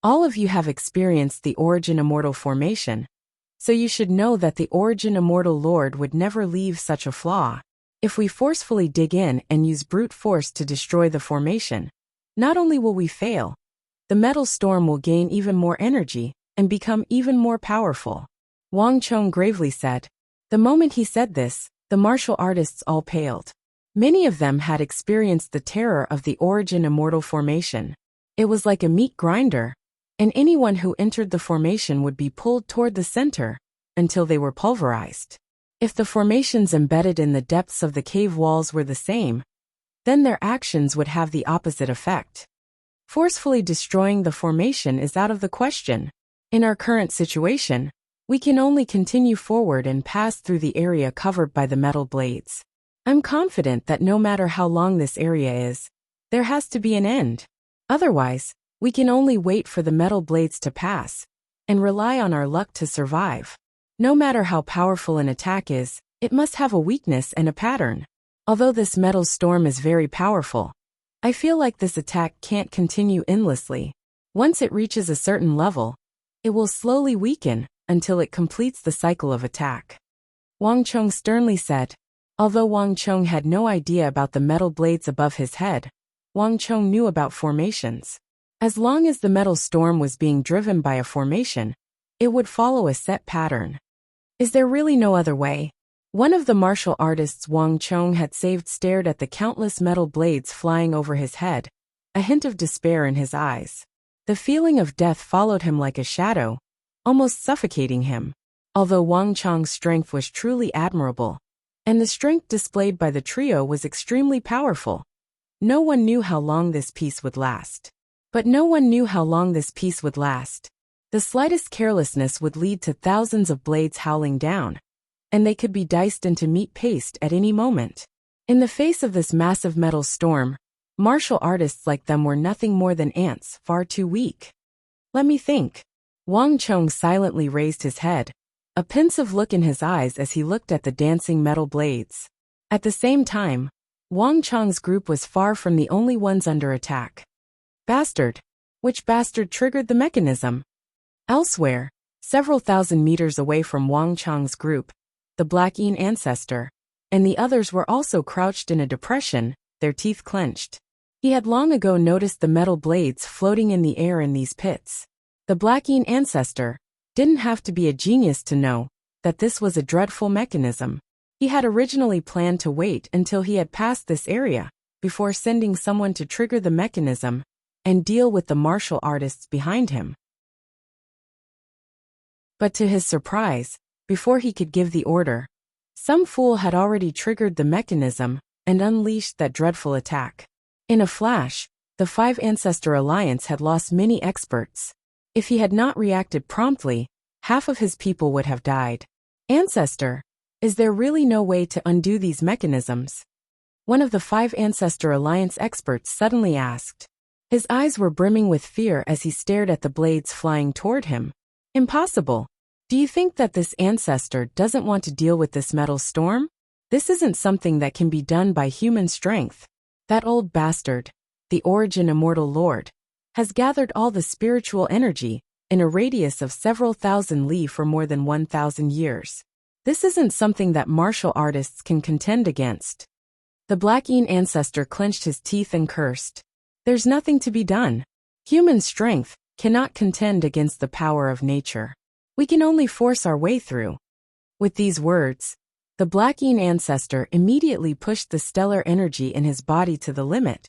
All of you have experienced the Origin Immortal formation, so you should know that the Origin Immortal Lord would never leave such a flaw. If we forcefully dig in and use brute force to destroy the formation, not only will we fail, the metal storm will gain even more energy and become even more powerful. Wang Chong gravely said. The moment he said this, the martial artists all paled. Many of them had experienced the terror of the Origin Immortal formation. It was like a meat grinder, and anyone who entered the formation would be pulled toward the center until they were pulverized. If the formations embedded in the depths of the cave walls were the same, then their actions would have the opposite effect. Forcefully destroying the formation is out of the question. In our current situation, we can only continue forward and pass through the area covered by the metal blades. I'm confident that no matter how long this area is, there has to be an end. Otherwise, we can only wait for the metal blades to pass and rely on our luck to survive. No matter how powerful an attack is, it must have a weakness and a pattern. Although this metal storm is very powerful, I feel like this attack can't continue endlessly. Once it reaches a certain level, it will slowly weaken until it completes the cycle of attack. Wang Chong sternly said. Although Wang Chong had no idea about the metal blades above his head, Wang Chong knew about formations. As long as the metal storm was being driven by a formation, it would follow a set pattern. Is there really no other way? One of the martial artists Wang Chong had saved stared at the countless metal blades flying over his head, a hint of despair in his eyes. The feeling of death followed him like a shadow, almost suffocating him. Although Wang Chong's strength was truly admirable, and the strength displayed by the trio was extremely powerful, no one knew how long this peace would last. But no one knew how long this peace would last. The slightest carelessness would lead to thousands of blades howling down, and they could be diced into meat paste at any moment. In the face of this massive metal storm, martial artists like them were nothing more than ants, far too weak. Let me think. Wang Chong silently raised his head, a pensive look in his eyes as he looked at the dancing metal blades. At the same time, Wang Chong's group was far from the only ones under attack. Bastard! Which bastard triggered the mechanism? Elsewhere, several thousand meters away from Wang Chong's group, the Black Yin ancestor, and the others were also crouched in a depression, their teeth clenched. He had long ago noticed the metal blades floating in the air in these pits. The Black Yin ancestor didn't have to be a genius to know that this was a dreadful mechanism. He had originally planned to wait until he had passed this area before sending someone to trigger the mechanism and deal with the martial artists behind him. But to his surprise, before he could give the order, some fool had already triggered the mechanism and unleashed that dreadful attack. In a flash, the Five Ancestor Alliance had lost many experts. If he had not reacted promptly, half of his people would have died. Ancestor, is there really no way to undo these mechanisms? One of the Five Ancestor Alliance experts suddenly asked. His eyes were brimming with fear as he stared at the blades flying toward him. Impossible. Do you think that this ancestor doesn't want to deal with this metal storm? This isn't something that can be done by human strength. That old bastard, the Origin Immortal Lord, has gathered all the spiritual energy in a radius of several thousand li for more than 1,000 years. This isn't something that martial artists can contend against. The Black Yin ancestor clenched his teeth and cursed. There's nothing to be done. Human strength cannot contend against the power of nature. We can only force our way through. With these words, the Black Yin ancestor immediately pushed the stellar energy in his body to the limit,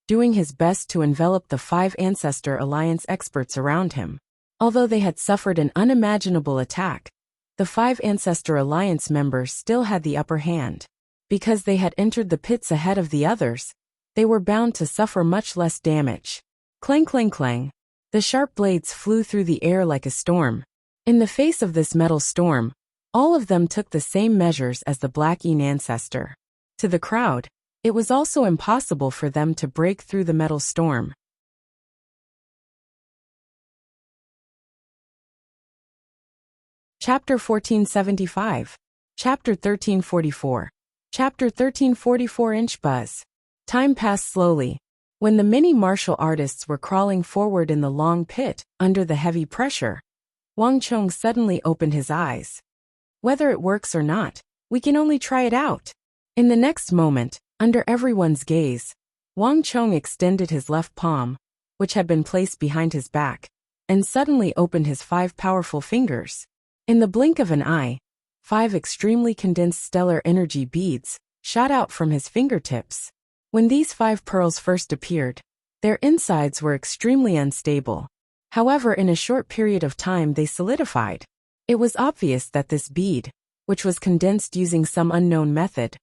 doing his best to envelop the Five Ancestor Alliance experts around him. Although they had suffered an unimaginable attack, the Five Ancestor Alliance members still had the upper hand. Because they had entered the pits ahead of the others, they were bound to suffer much less damage. Clang clang clang. The sharp blades flew through the air like a storm. In the face of this metal storm, all of them took the same measures as the Black Yin ancestor. To the crowd, it was also impossible for them to break through the metal storm. Chapter 1475. Chapter 1344. Chapter 1344 Inch Buzz. Time passed slowly. When the many martial artists were crawling forward in the long pit, under the heavy pressure, Wang Chong suddenly opened his eyes. Whether it works or not, we can only try it out. In the next moment, under everyone's gaze, Wang Chong extended his left palm, which had been placed behind his back, and suddenly opened his 5 powerful fingers. In the blink of an eye, 5 extremely condensed stellar energy beads shot out from his fingertips. When these 5 pearls first appeared, their insides were extremely unstable. However, in a short period of time they solidified. It was obvious that this bead, which was condensed using some unknown method,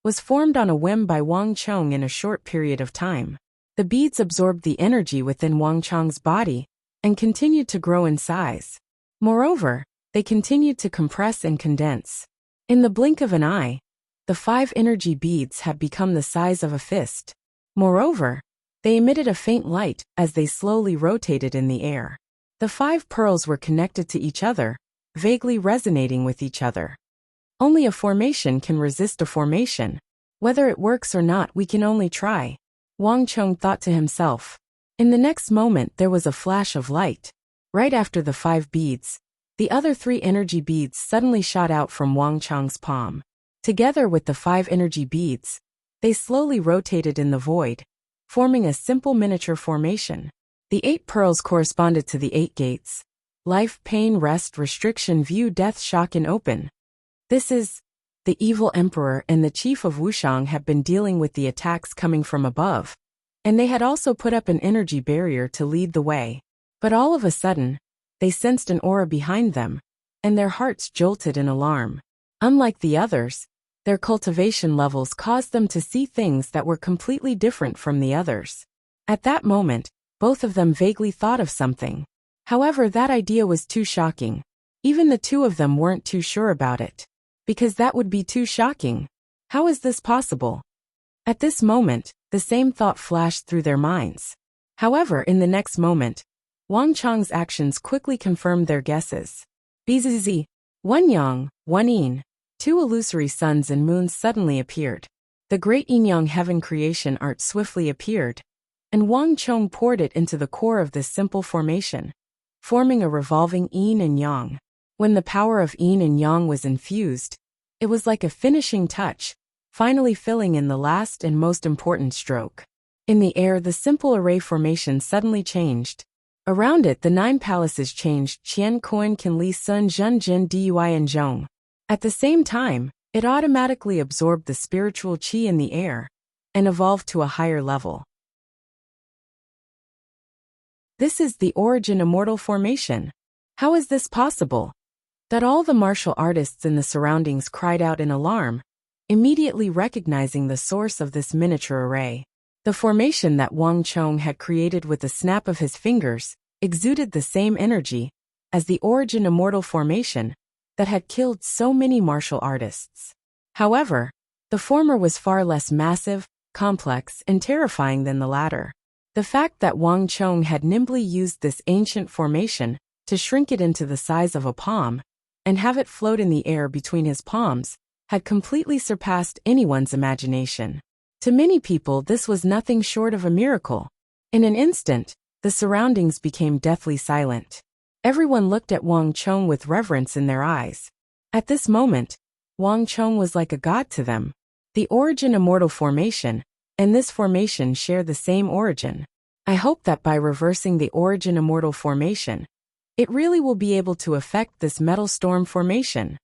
was formed on a whim by Wang Chong in a short period of time. The beads absorbed the energy within Wang Chong's body and continued to grow in size. Moreover, they continued to compress and condense. In the blink of an eye, the 5 energy beads had become the size of a fist. Moreover, they emitted a faint light as they slowly rotated in the air. The 5 pearls were connected to each other, vaguely resonating with each other. Only a formation can resist a formation. Whether it works or not, we can only try, Wang Chong thought to himself. In the next moment there was a flash of light. Right after the 5 beads, the other 3 energy beads suddenly shot out from Wang Chong's palm. Together with the 5 energy beads, they slowly rotated in the void, forming a simple miniature formation. The 8 pearls corresponded to the 8 gates. Life, pain, rest, restriction, view, death, shock, and open. This is the evil emperor and the chief of Wuxiang had been dealing with the attacks coming from above, and they had also put up an energy barrier to lead the way. But all of a sudden, they sensed an aura behind them, and their hearts jolted in alarm. Unlike the others, their cultivation levels caused them to see things that were completely different from the others. At that moment, both of them vaguely thought of something. However, that idea was too shocking. Even the two of them weren't too sure about it. Because that would be too shocking. How is this possible? At this moment, the same thought flashed through their minds. However, in the next moment, Wang Chang's actions quickly confirmed their guesses. Bzz. One yang, one yin. Two illusory suns and moons suddenly appeared. The great yin-yang heaven creation art swiftly appeared, and Wang Chong poured it into the core of this simple formation, forming a revolving yin and yang. When the power of yin and yang was infused, it was like a finishing touch, finally filling in the last and most important stroke. In the air, the simple array formation suddenly changed. Around it, the 9 palaces changed: Qian, Koan, Qin, Li, Sun, Zhen, Jin, Dui, and Zhong. At the same time, it automatically absorbed the spiritual qi in the air and evolved to a higher level. This is the origin immortal formation. How is this possible? That all the martial artists in the surroundings cried out in alarm, immediately recognizing the source of this miniature array. The formation that Wang Chong had created with the snap of his fingers exuded the same energy as the origin immortal formation that had killed so many martial artists. However, the former was far less massive, complex, and terrifying than the latter. The fact that Wang Chong had nimbly used this ancient formation to shrink it into the size of a palm and have it float in the air between his palms had completely surpassed anyone's imagination. To many people, this was nothing short of a miracle. In an instant, the surroundings became deathly silent. Everyone looked at Wang Chong with reverence in their eyes. At this moment, Wang Chong was like a god to them. The origin immortal formation and this formation share the same origin. I hope that by reversing the origin immortal formation, it really will be able to affect this metal storm formation.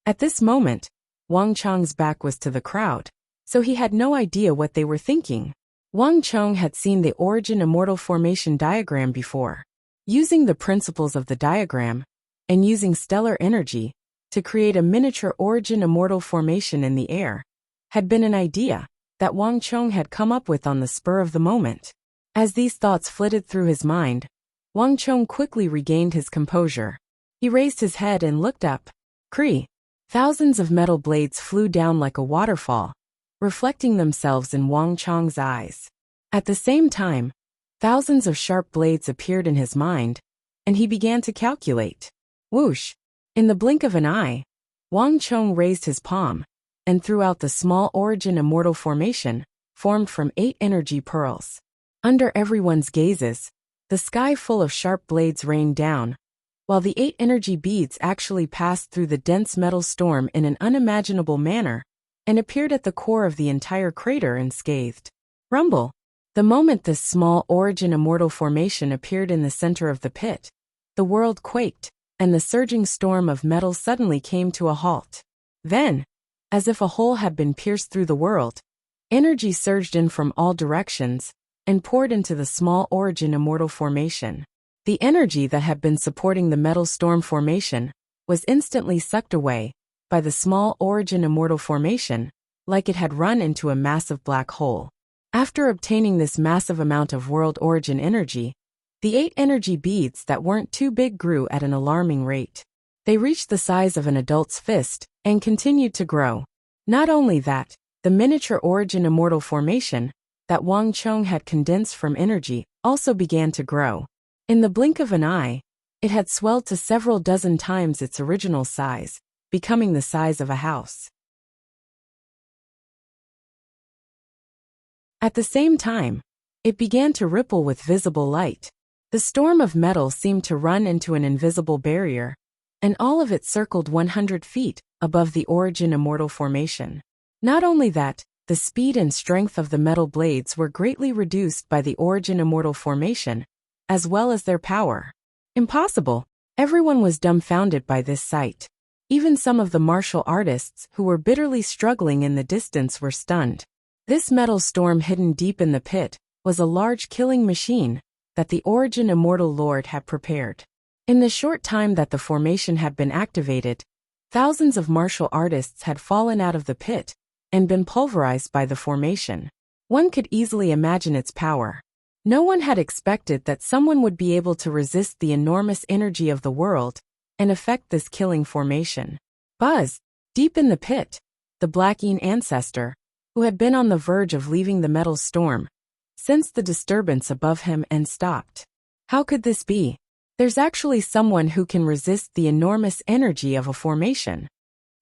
At this moment, Wang Chong's back was to the crowd, so he had no idea what they were thinking. Wang Chong had seen the origin immortal formation diagram before. Using the principles of the diagram, and using stellar energy, to create a miniature origin immortal formation in the air, had been an idea that Wang Chong had come up with on the spur of the moment. As these thoughts flitted through his mind, Wang Chong quickly regained his composure. He raised his head and looked up. Cree! Thousands of metal blades flew down like a waterfall, reflecting themselves in Wang Chong's eyes. At the same time, thousands of sharp blades appeared in his mind, and he began to calculate. Whoosh! In the blink of an eye, Wang Chong raised his palm, and threw out the small origin immortal formation, formed from 8 energy pearls. Under everyone's gazes, the sky full of sharp blades rained down, while the 8 energy beads actually passed through the dense metal storm in an unimaginable manner, and appeared at the core of the entire crater unscathed. Rumble! The moment this small origin immortal formation appeared in the center of the pit, the world quaked, and the surging storm of metal suddenly came to a halt. Then, as if a hole had been pierced through the world, energy surged in from all directions and poured into the small origin immortal formation. The energy that had been supporting the metal storm formation was instantly sucked away by the small origin immortal formation, like it had run into a massive black hole. After obtaining this massive amount of world origin energy, the 8 energy beads that weren't too big grew at an alarming rate. They reached the size of an adult's fist and continued to grow. Not only that, the miniature origin immortal formation that Wang Chong had condensed from energy also began to grow. In the blink of an eye, it had swelled to several dozen times its original size, becoming the size of a house. At the same time, it began to ripple with visible light. The storm of metal seemed to run into an invisible barrier, and all of it circled 100 feet above the origin immortal formation. Not only that, the speed and strength of the metal blades were greatly reduced by the origin immortal formation, as well as their power. Impossible! Everyone was dumbfounded by this sight. Even some of the martial artists who were bitterly struggling in the distance were stunned. This metal storm hidden deep in the pit was a large killing machine that the Origin Immortal Lord had prepared. In the short time that the formation had been activated, thousands of martial artists had fallen out of the pit and been pulverized by the formation. One could easily imagine its power. No one had expected that someone would be able to resist the enormous energy of the world and affect this killing formation. Buzz! Deep in the pit, the Blackeen ancestor, who had been on the verge of leaving the metal storm, sensed the disturbance above him and stopped. How could this be? There's actually someone who can resist the enormous energy of a formation.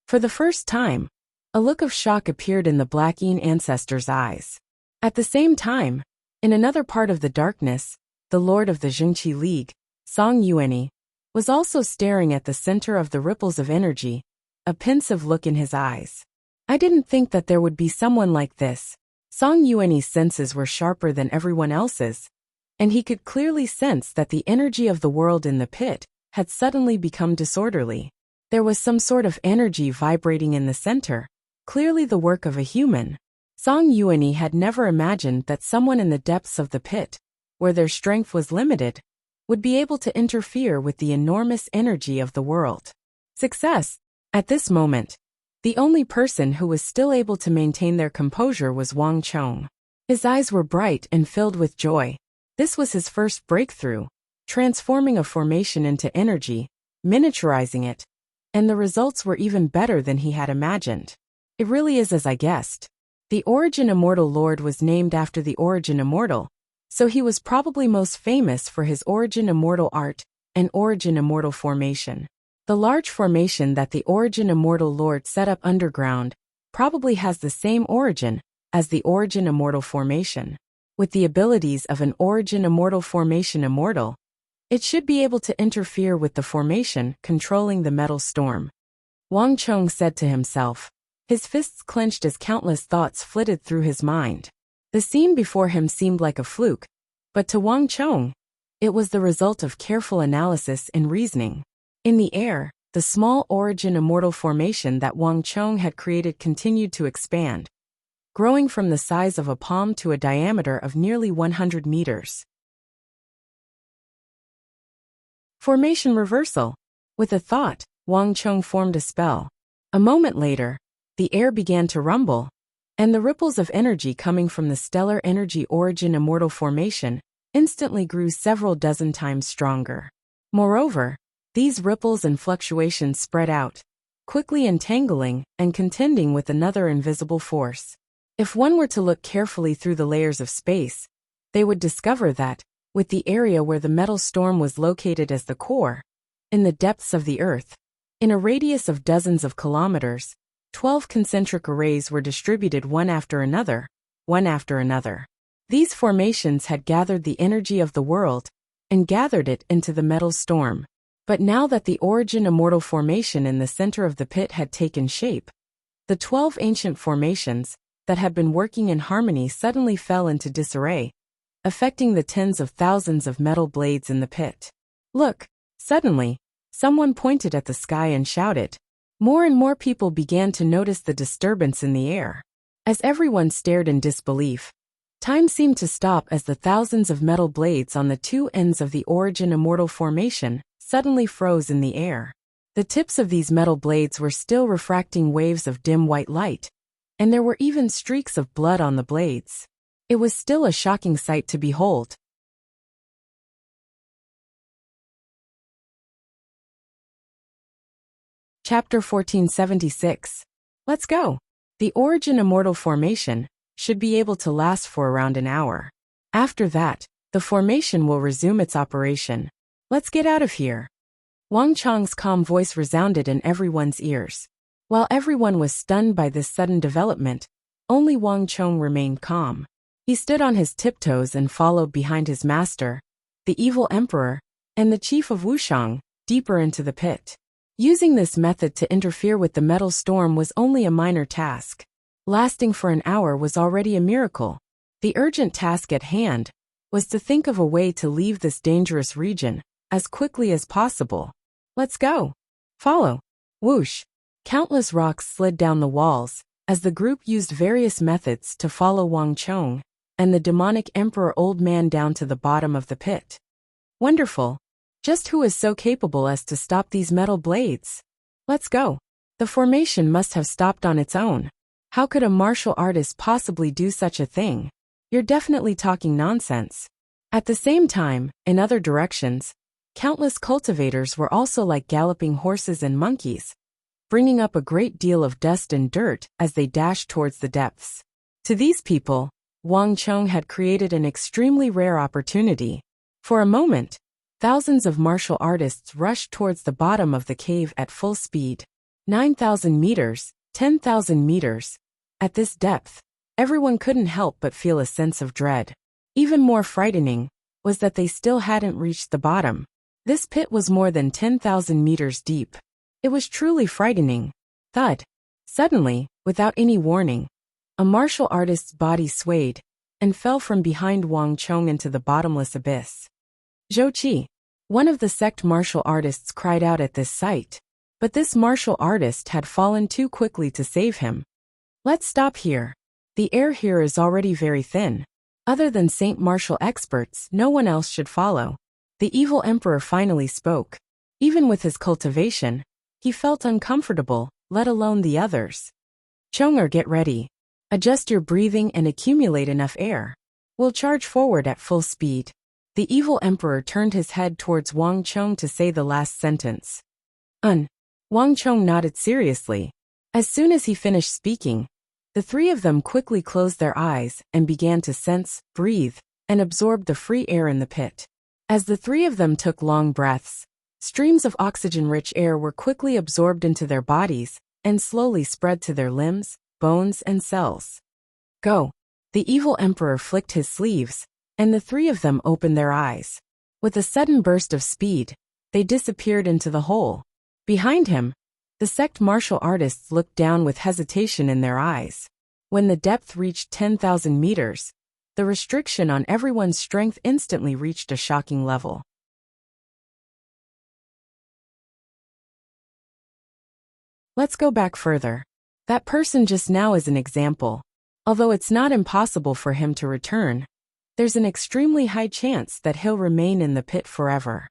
For the first time, a look of shock appeared in the Blackeen ancestor's eyes. At the same time, in another part of the darkness, the lord of the Zhengqi League, Song Yuanyi, was also staring at the center of the ripples of energy, a pensive look in his eyes. I didn't think that there would be someone like this. Song Yuanyi's senses were sharper than everyone else's, and he could clearly sense that the energy of the world in the pit had suddenly become disorderly. There was some sort of energy vibrating in the center, clearly the work of a human. Song Yuanyi had never imagined that someone in the depths of the pit, where their strength was limited, would be able to interfere with the enormous energy of the world. Success! At this moment, the only person who was still able to maintain their composure was Wang Chong. His eyes were bright and filled with joy. This was his first breakthrough, transforming a formation into energy, miniaturizing it, and the results were even better than he had imagined. It really is as I guessed. The Origin Immortal Lord was named after the Origin Immortal, so he was probably most famous for his Origin Immortal art and Origin Immortal formation. The large formation that the Origin Immortal Lord set up underground probably has the same origin as the Origin Immortal formation. With the abilities of an Origin Immortal formation immortal, it should be able to interfere with the formation controlling the metal storm. Wang Chong said to himself. His fists clenched as countless thoughts flitted through his mind. The scene before him seemed like a fluke, but to Wang Chong, it was the result of careful analysis and reasoning. In the air, the small Origin Immortal formation that Wang Chong had created continued to expand, growing from the size of a palm to a diameter of nearly 100 meters. Formation reversal. With a thought, Wang Chong formed a spell. A moment later, the air began to rumble, and the ripples of energy coming from the stellar energy Origin Immortal formation instantly grew several dozen times stronger. Moreover, these ripples and fluctuations spread out, quickly entangling and contending with another invisible force. If one were to look carefully through the layers of space, they would discover that, with the area where the metal storm was located as the core, in the depths of the Earth, in a radius of dozens of kilometers, 12 concentric arrays were distributed one after another. These formations had gathered the energy of the world and gathered it into the metal storm. But now that the Origin Immortal formation in the center of the pit had taken shape, the 12 ancient formations that had been working in harmony suddenly fell into disarray, affecting the tens of thousands of metal blades in the pit. Look! Suddenly, someone pointed at the sky and shouted. More and more people began to notice the disturbance in the air. As everyone stared in disbelief, time seemed to stop as the thousands of metal blades on the two ends of the Origin Immortal formation suddenly froze in the air. The tips of these metal blades were still refracting waves of dim white light, and there were even streaks of blood on the blades. It was still a shocking sight to behold. Chapter 1476. Let's go. The Origin Immortal formation should be able to last for around an hour. After that, the formation will resume its operation. Let's get out of here. Wang Chong's calm voice resounded in everyone's ears. While everyone was stunned by this sudden development, only Wang Chong remained calm. He stood on his tiptoes and followed behind his master, the evil emperor, and the chief of Wuxiang, deeper into the pit. Using this method to interfere with the metal storm was only a minor task. Lasting for an hour was already a miracle. The urgent task at hand was to think of a way to leave this dangerous region as quickly as possible. Let's go. Follow. Whoosh! Countless rocks slid down the walls, as the group used various methods to follow Wang Chong and the demonic emperor old man down to the bottom of the pit. Wonderful! Just who is so capable as to stop these metal blades? Let's go. The formation must have stopped on its own. How could a martial artist possibly do such a thing? You're definitely talking nonsense. At the same time, in other directions, countless cultivators were also like galloping horses and monkeys, bringing up a great deal of dust and dirt as they dashed towards the depths. To these people, Wang Chong had created an extremely rare opportunity. For a moment, thousands of martial artists rushed towards the bottom of the cave at full speed. 9,000 meters, 10,000 meters. At this depth, everyone couldn't help but feel a sense of dread. Even more frightening was that they still hadn't reached the bottom. This pit was more than 10,000 meters deep. It was truly frightening. Thud. Suddenly, without any warning, a martial artist's body swayed and fell from behind Wang Chong into the bottomless abyss. Zhou Qi, one of the sect martial artists, cried out at this sight. But this martial artist had fallen too quickly to save him. Let's stop here. The air here is already very thin. Other than Saint martial experts, no one else should follow. The evil emperor finally spoke. Even with his cultivation, he felt uncomfortable, let alone the others. Chonger, get ready. Adjust your breathing and accumulate enough air. We'll charge forward at full speed. The evil emperor turned his head towards Wang Chong to say the last sentence. Wang Chong nodded seriously. As soon as he finished speaking, the three of them quickly closed their eyes and began to sense, breathe, and absorb the free air in the pit. As the three of them took long breaths, streams of oxygen-rich air were quickly absorbed into their bodies and slowly spread to their limbs, bones, and cells. Go! The evil emperor flicked his sleeves, and the three of them opened their eyes. With a sudden burst of speed, they disappeared into the hole. Behind him, the sect martial artists looked down with hesitation in their eyes. When the depth reached 10,000 meters, the restriction on everyone's strength instantly reached a shocking level. Let's go back further. That person just now is an example. Although it's not impossible for him to return, there's an extremely high chance that he'll remain in the pit forever.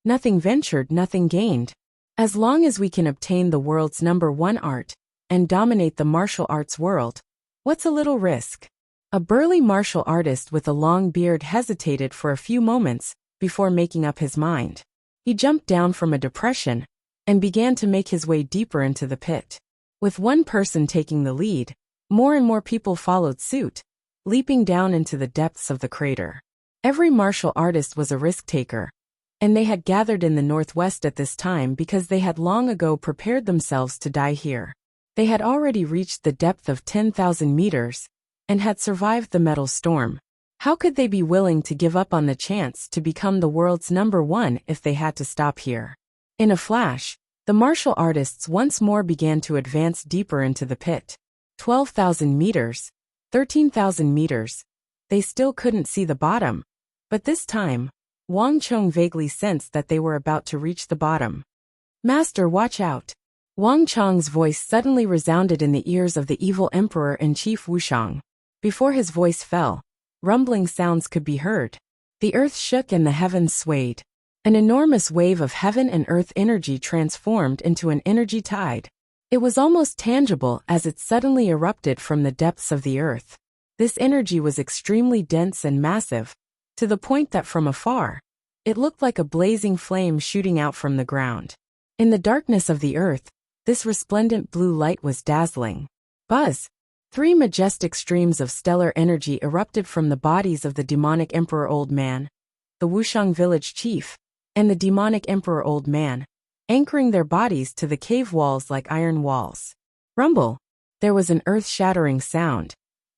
Nothing ventured, nothing gained. As long as we can obtain the world's #1 art and dominate the martial arts world, what's a little risk? A burly martial artist with a long beard hesitated for a few moments before making up his mind. He jumped down from a depression and began to make his way deeper into the pit. With one person taking the lead, more and more people followed suit, leaping down into the depths of the crater. Every martial artist was a risk-taker, and they had gathered in the northwest at this time because they had long ago prepared themselves to die here. They had already reached the depth of 10,000 meters and had survived the metal storm. How could they be willing to give up on the chance to become the world's #1 if they had to stop here? In a flash, the martial artists once more began to advance deeper into the pit. 12,000 meters, 13,000 meters. They still couldn't see the bottom. But this time, Wang Chong vaguely sensed that they were about to reach the bottom. Master, watch out! Wang Chong's voice suddenly resounded in the ears of the evil emperor and Chief Wuxiang. Before his voice fell, rumbling sounds could be heard. The earth shook and the heavens swayed. An enormous wave of heaven and earth energy transformed into an energy tide. It was almost tangible as it suddenly erupted from the depths of the earth. This energy was extremely dense and massive, to the point that from afar, it looked like a blazing flame shooting out from the ground. In the darkness of the earth, this resplendent blue light was dazzling. Buzz! 3 majestic streams of stellar energy erupted from the bodies of the demonic emperor old man, the Wuxiang village chief, and the demonic emperor old man, anchoring their bodies to the cave walls like iron walls. Rumble! There was an earth-shattering sound,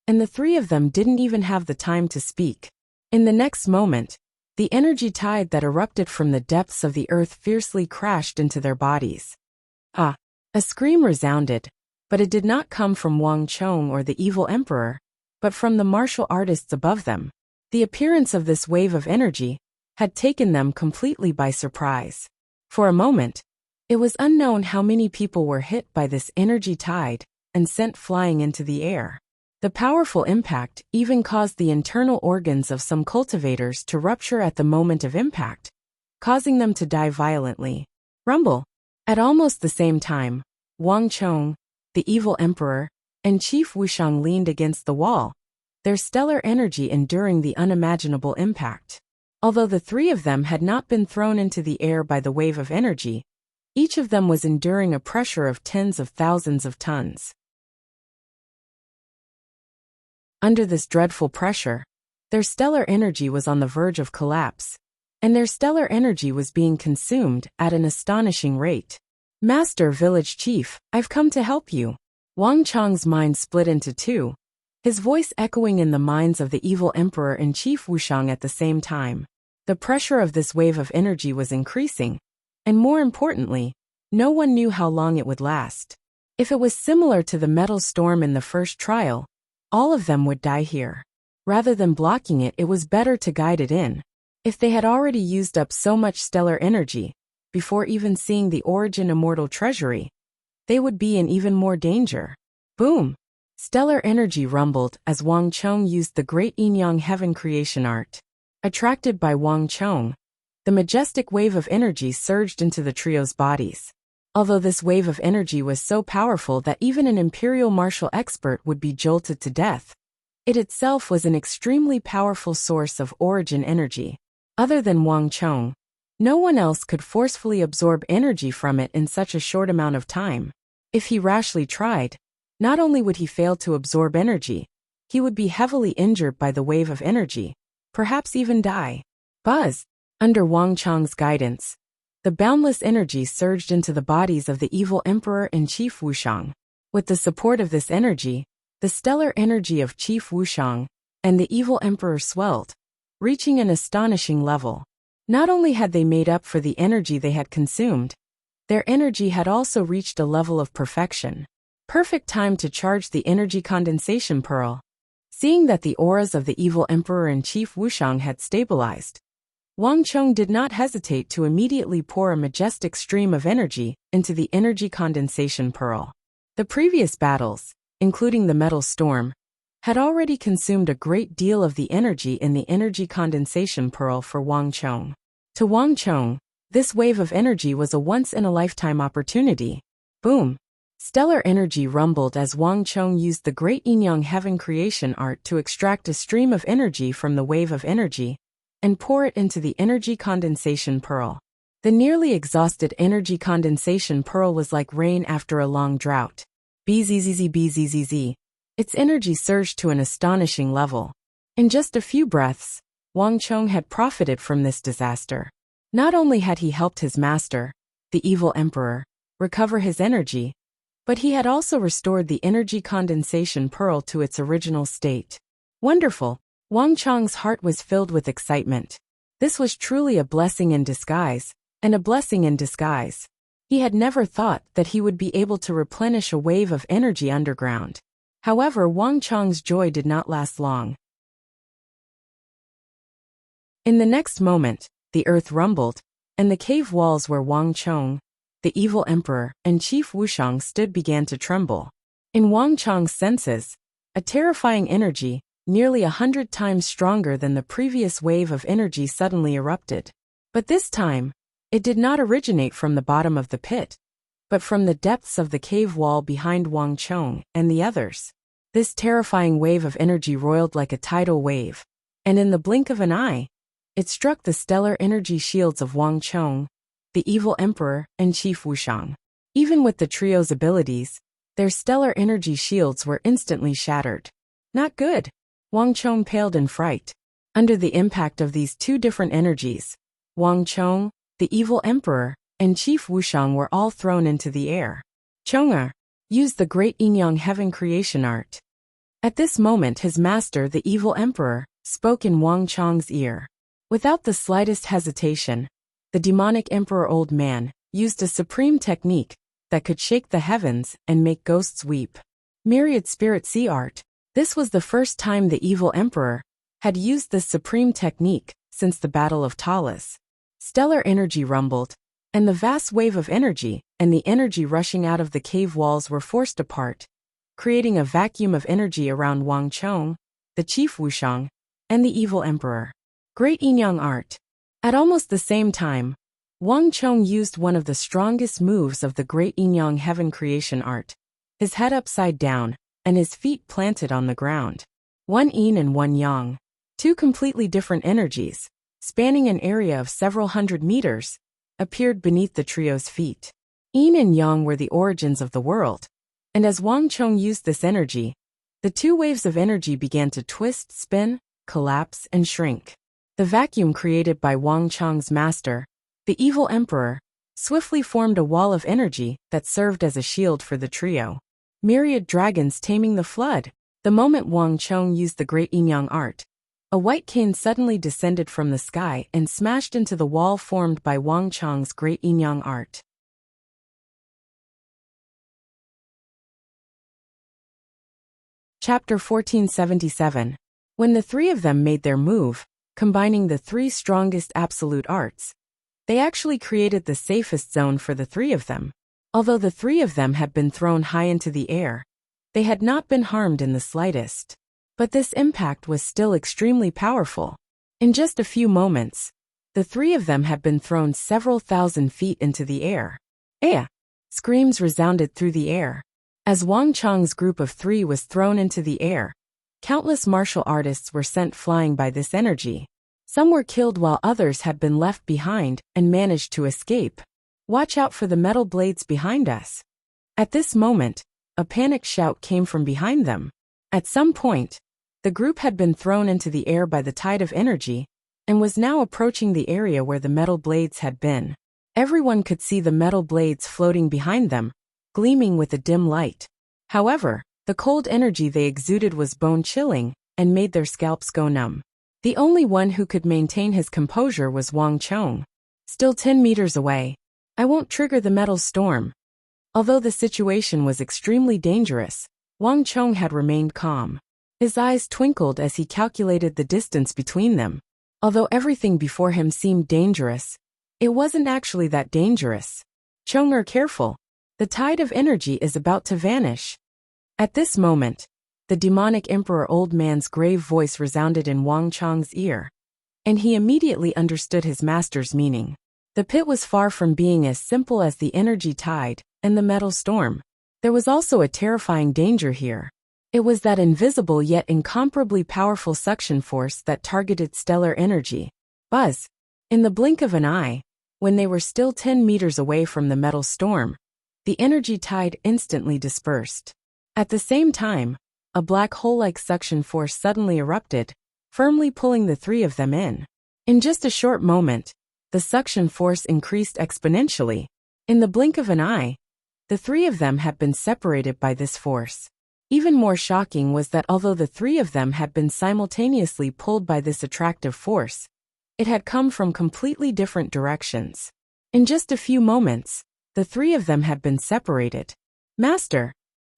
and the three of them didn't even have the time to speak. In the next moment, the energy tide that erupted from the depths of the earth fiercely crashed into their bodies. Ah! A scream resounded, but it did not come from Wang Chong or the evil emperor, but from the martial artists above them. The appearance of this wave of energy had taken them completely by surprise. For a moment, It was unknown how many people were hit by this energy tide and sent flying into the air. The powerful impact even caused the internal organs of some cultivators to rupture at the moment of impact, causing them to die violently. Rumble. At almost the same time, Wang Chong, the evil emperor, and Chief Wuxiang leaned against the wall, their stellar energy enduring the unimaginable impact. Although the three of them had not been thrown into the air by the wave of energy, each of them was enduring a pressure of tens of thousands of tons. Under this dreadful pressure, their stellar energy was on the verge of collapse, and their stellar energy was being consumed at an astonishing rate. Master Village Chief, I've come to help you. Wang Chong's mind split into two, his voice echoing in the minds of the evil emperor and Chief Wuxiang at the same time. The pressure of this wave of energy was increasing, and more importantly, no one knew how long it would last. If it was similar to the metal storm in the first trial, all of them would die here. Rather than blocking it, it was better to guide it in. If they had already used up so much stellar energy, before even seeing the origin immortal treasury, they would be in even more danger. Boom! Stellar energy rumbled as Wang Chong used the great yin-yang heaven creation art. Attracted by Wang Chong, the majestic wave of energy surged into the trio's bodies. Although this wave of energy was so powerful that even an imperial martial expert would be jolted to death, it itself was an extremely powerful source of origin energy. Other than Wang Chong, no one else could forcefully absorb energy from it in such a short amount of time. If he rashly tried, not only would he fail to absorb energy, he would be heavily injured by the wave of energy, perhaps even die. Buzz! Under Wang Chong's guidance, the boundless energy surged into the bodies of the evil emperor and Chief Wuxiang. With the support of this energy, the stellar energy of Chief Wuxiang and the evil emperor swelled, reaching an astonishing level. Not only had they made up for the energy they had consumed, their energy had also reached a level of perfection. Perfect time to charge the energy condensation pearl. Seeing that the auras of the evil emperor and Chief Wuxiang had stabilized, Wang Chong did not hesitate to immediately pour a majestic stream of energy into the energy condensation pearl. The previous battles, including the metal storm, had already consumed a great deal of the energy in the energy condensation pearl for Wang Chong. To Wang Chong, this wave of energy was a once-in-a-lifetime opportunity. Boom! Stellar energy rumbled as Wang Chong used the great yin-yang heaven creation art to extract a stream of energy from the wave of energy and pour it into the energy condensation pearl. The nearly exhausted energy condensation pearl was like rain after a long drought. Bzzz. Its energy surged to an astonishing level. In just a few breaths, Wang Chong had profited from this disaster. Not only had he helped his master, the evil emperor, recover his energy, but he had also restored the energy condensation pearl to its original state. Wonderful! Wang Chong's heart was filled with excitement. This was truly a blessing in disguise, and a blessing in disguise. He had never thought that he would be able to replenish a wave of energy underground. However, Wang Chong's joy did not last long. In the next moment, the earth rumbled, and the cave walls where Wang Chong, the evil emperor, and Chief Wuxiang stood began to tremble. In Wang Chong's senses, a terrifying energy, nearly 100 times stronger than the previous wave of energy suddenly erupted. But this time, it did not originate from the bottom of the pit, but from the depths of the cave wall behind Wang Chong and the others. This terrifying wave of energy roiled like a tidal wave, and in the blink of an eye, it struck the stellar energy shields of Wang Chong, the evil emperor, and Chief Wuxiang. Even with the trio's abilities, their stellar energy shields were instantly shattered. Not good. Wang Chong paled in fright. Under the impact of these two different energies, Wang Chong, the evil emperor, and Chief Wuxiang were all thrown into the air. Chong'er used the great yin-yang heaven creation art. At this moment his master, the evil emperor, spoke in Wang Chong's ear. Without the slightest hesitation, the demonic emperor old man used a supreme technique that could shake the heavens and make ghosts weep. Myriad spirit sea art. This was the first time the evil emperor had used this supreme technique since the Battle of Talas. Stellar energy rumbled, and the vast wave of energy and the energy rushing out of the cave walls were forced apart, creating a vacuum of energy around Wang Chong, the chief Wuxiang, and the evil emperor. Great Yin-Yang art. At almost the same time, Wang Chong used one of the strongest moves of the Great Yin-Yang heaven creation art, his head upside down and his feet planted on the ground. One yin and one yang, two completely different energies, spanning an area of several hundred meters, appeared beneath the trio's feet. Yin and yang were the origins of the world, and as Wang Chong used this energy, the two waves of energy began to twist, spin, collapse, and shrink. The vacuum created by Wang Chong's master, the evil emperor, swiftly formed a wall of energy that served as a shield for the trio. Myriad dragons taming the flood. The moment Wang Chong used the Great Yin-Yang art, a white cane suddenly descended from the sky and smashed into the wall formed by Wang Chong's Great Yin-Yang art. Chapter 1477. When the three of them made their move, combining the three strongest absolute arts, they actually created the safest zone for the three of them. Although the three of them had been thrown high into the air, they had not been harmed in the slightest. But this impact was still extremely powerful. In just a few moments, the three of them had been thrown several thousand feet into the air. "Eh!" Screams resounded through the air. As Wang Chong's group of three was thrown into the air, countless martial artists were sent flying by this energy. Some were killed while others had been left behind and managed to escape. "Watch out for the metal blades behind us." At this moment, a panicked shout came from behind them. At some point, the group had been thrown into the air by the tide of energy and was now approaching the area where the metal blades had been. Everyone could see the metal blades floating behind them, gleaming with a dim light. However, the cold energy they exuded was bone-chilling and made their scalps go numb. The only one who could maintain his composure was Wang Chong. "Still 10 meters away. I won't trigger the metal storm." Although the situation was extremely dangerous, Wang Chong had remained calm. His eyes twinkled as he calculated the distance between them. Although everything before him seemed dangerous, it wasn't actually that dangerous. "Chong, are careful. The tide of energy is about to vanish." At this moment, the demonic emperor old man's grave voice resounded in Wang Chong's ear, and he immediately understood his master's meaning. The pit was far from being as simple as the energy tide and the metal storm. There was also a terrifying danger here. It was that invisible yet incomparably powerful suction force that targeted stellar energy. Buzz! In the blink of an eye, when they were still 10 meters away from the metal storm, the energy tide instantly dispersed. At the same time, a black hole-like suction force suddenly erupted, firmly pulling the three of them in. In just a short moment, the suction force increased exponentially. In the blink of an eye, the three of them had been separated by this force. Even more shocking was that although the three of them had been simultaneously pulled by this attractive force, it had come from completely different directions. In just a few moments, the three of them had been separated. "Master!"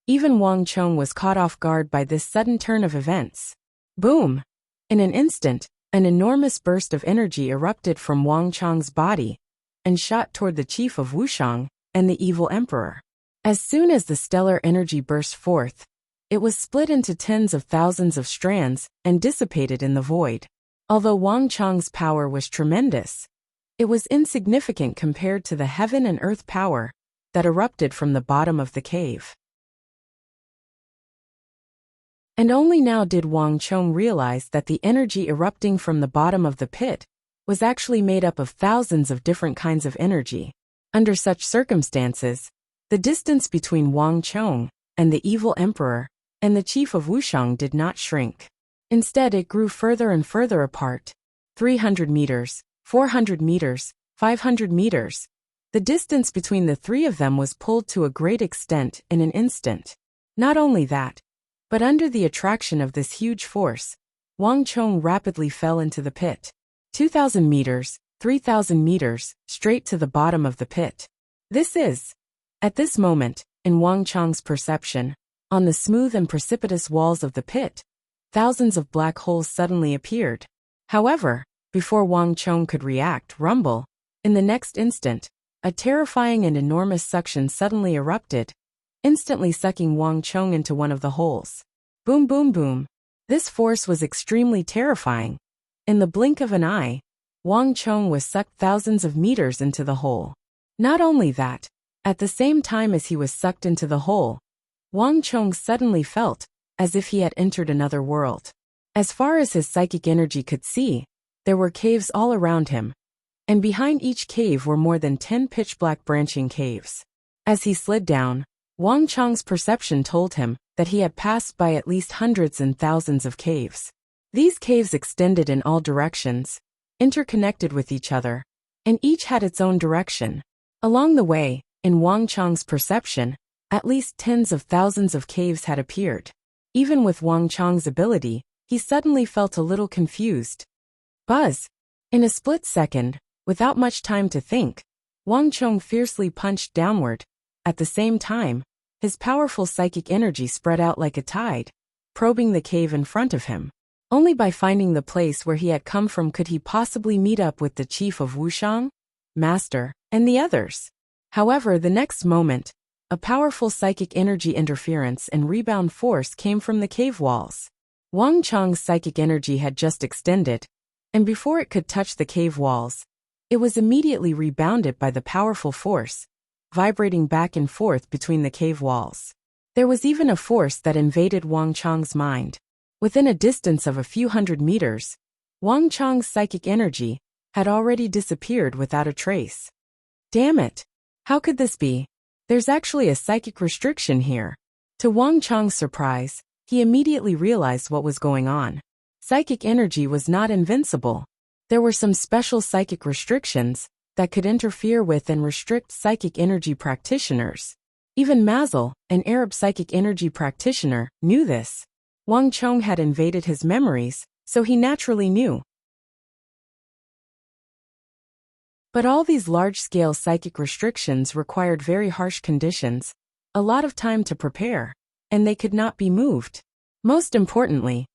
Even Wang Chong was caught off guard by this sudden turn of events. Boom! In an instant, an enormous burst of energy erupted from Wang Chong's body and shot toward the chief of Wuxiang and the evil emperor. As soon as the stellar energy burst forth, it was split into tens of thousands of strands and dissipated in the void. Although Wang Chong's power was tremendous, it was insignificant compared to the heaven and earth power that erupted from the bottom of the cave. And only now did Wang Chong realize that the energy erupting from the bottom of the pit was actually made up of thousands of different kinds of energy. Under such circumstances, the distance between Wang Chong and the evil emperor and the chief of Wuxiang did not shrink. Instead, it grew further and further apart. 300 meters, 400 meters, 500 meters. The distance between the three of them was pulled to a great extent in an instant. Not only that, but under the attraction of this huge force, Wang Chong rapidly fell into the pit. 2,000 meters, 3,000 meters, straight to the bottom of the pit. At this moment, in Wang Chong's perception, on the smooth and precipitous walls of the pit, thousands of black holes suddenly appeared. However, before Wang Chong could react, in the next instant, a terrifying and enormous suction suddenly erupted, instantly sucking Wang Chong into one of the holes. Boom boom boom. This force was extremely terrifying. In the blink of an eye, Wang Chong was sucked thousands of meters into the hole. Not only that, at the same time as he was sucked into the hole, Wang Chong suddenly felt as if he had entered another world. As far as his psychic energy could see, there were caves all around him, and behind each cave were more than 10 pitch-black branching caves. As he slid down, Wang Chong's perception told him that he had passed by at least hundreds and thousands of caves. These caves extended in all directions, interconnected with each other, and each had its own direction. Along the way, in Wang Chong's perception, at least tens of thousands of caves had appeared. Even with Wang Chong's ability, he suddenly felt a little confused. Buzz! In a split second, without much time to think, Wang Chong fiercely punched downward. At the same time, his powerful psychic energy spread out like a tide, probing the cave in front of him. Only by finding the place where he had come from could he possibly meet up with the chief of Wuxia, Master, and the others. However, the next moment, a powerful psychic energy interference and rebound force came from the cave walls. Wang Chong's psychic energy had just extended, and before it could touch the cave walls, it was immediately rebounded by the powerful force, vibrating back and forth between the cave walls. There was even a force that invaded Wang Chong's mind. Within a distance of a few hundred meters, Wang Chong's psychic energy had already disappeared without a trace. Damn it! How could this be? There's actually a psychic restriction here. To Wang Chong's surprise, he immediately realized what was going on. Psychic energy was not invincible. There were some special psychic restrictions that could interfere with and restrict psychic energy practitioners. Even Mazel, an Arab psychic energy practitioner, knew this. Wang Chong had invaded his memories, so he naturally knew. But all these large-scale psychic restrictions required very harsh conditions, a lot of time to prepare, and they could not be moved. Most importantly,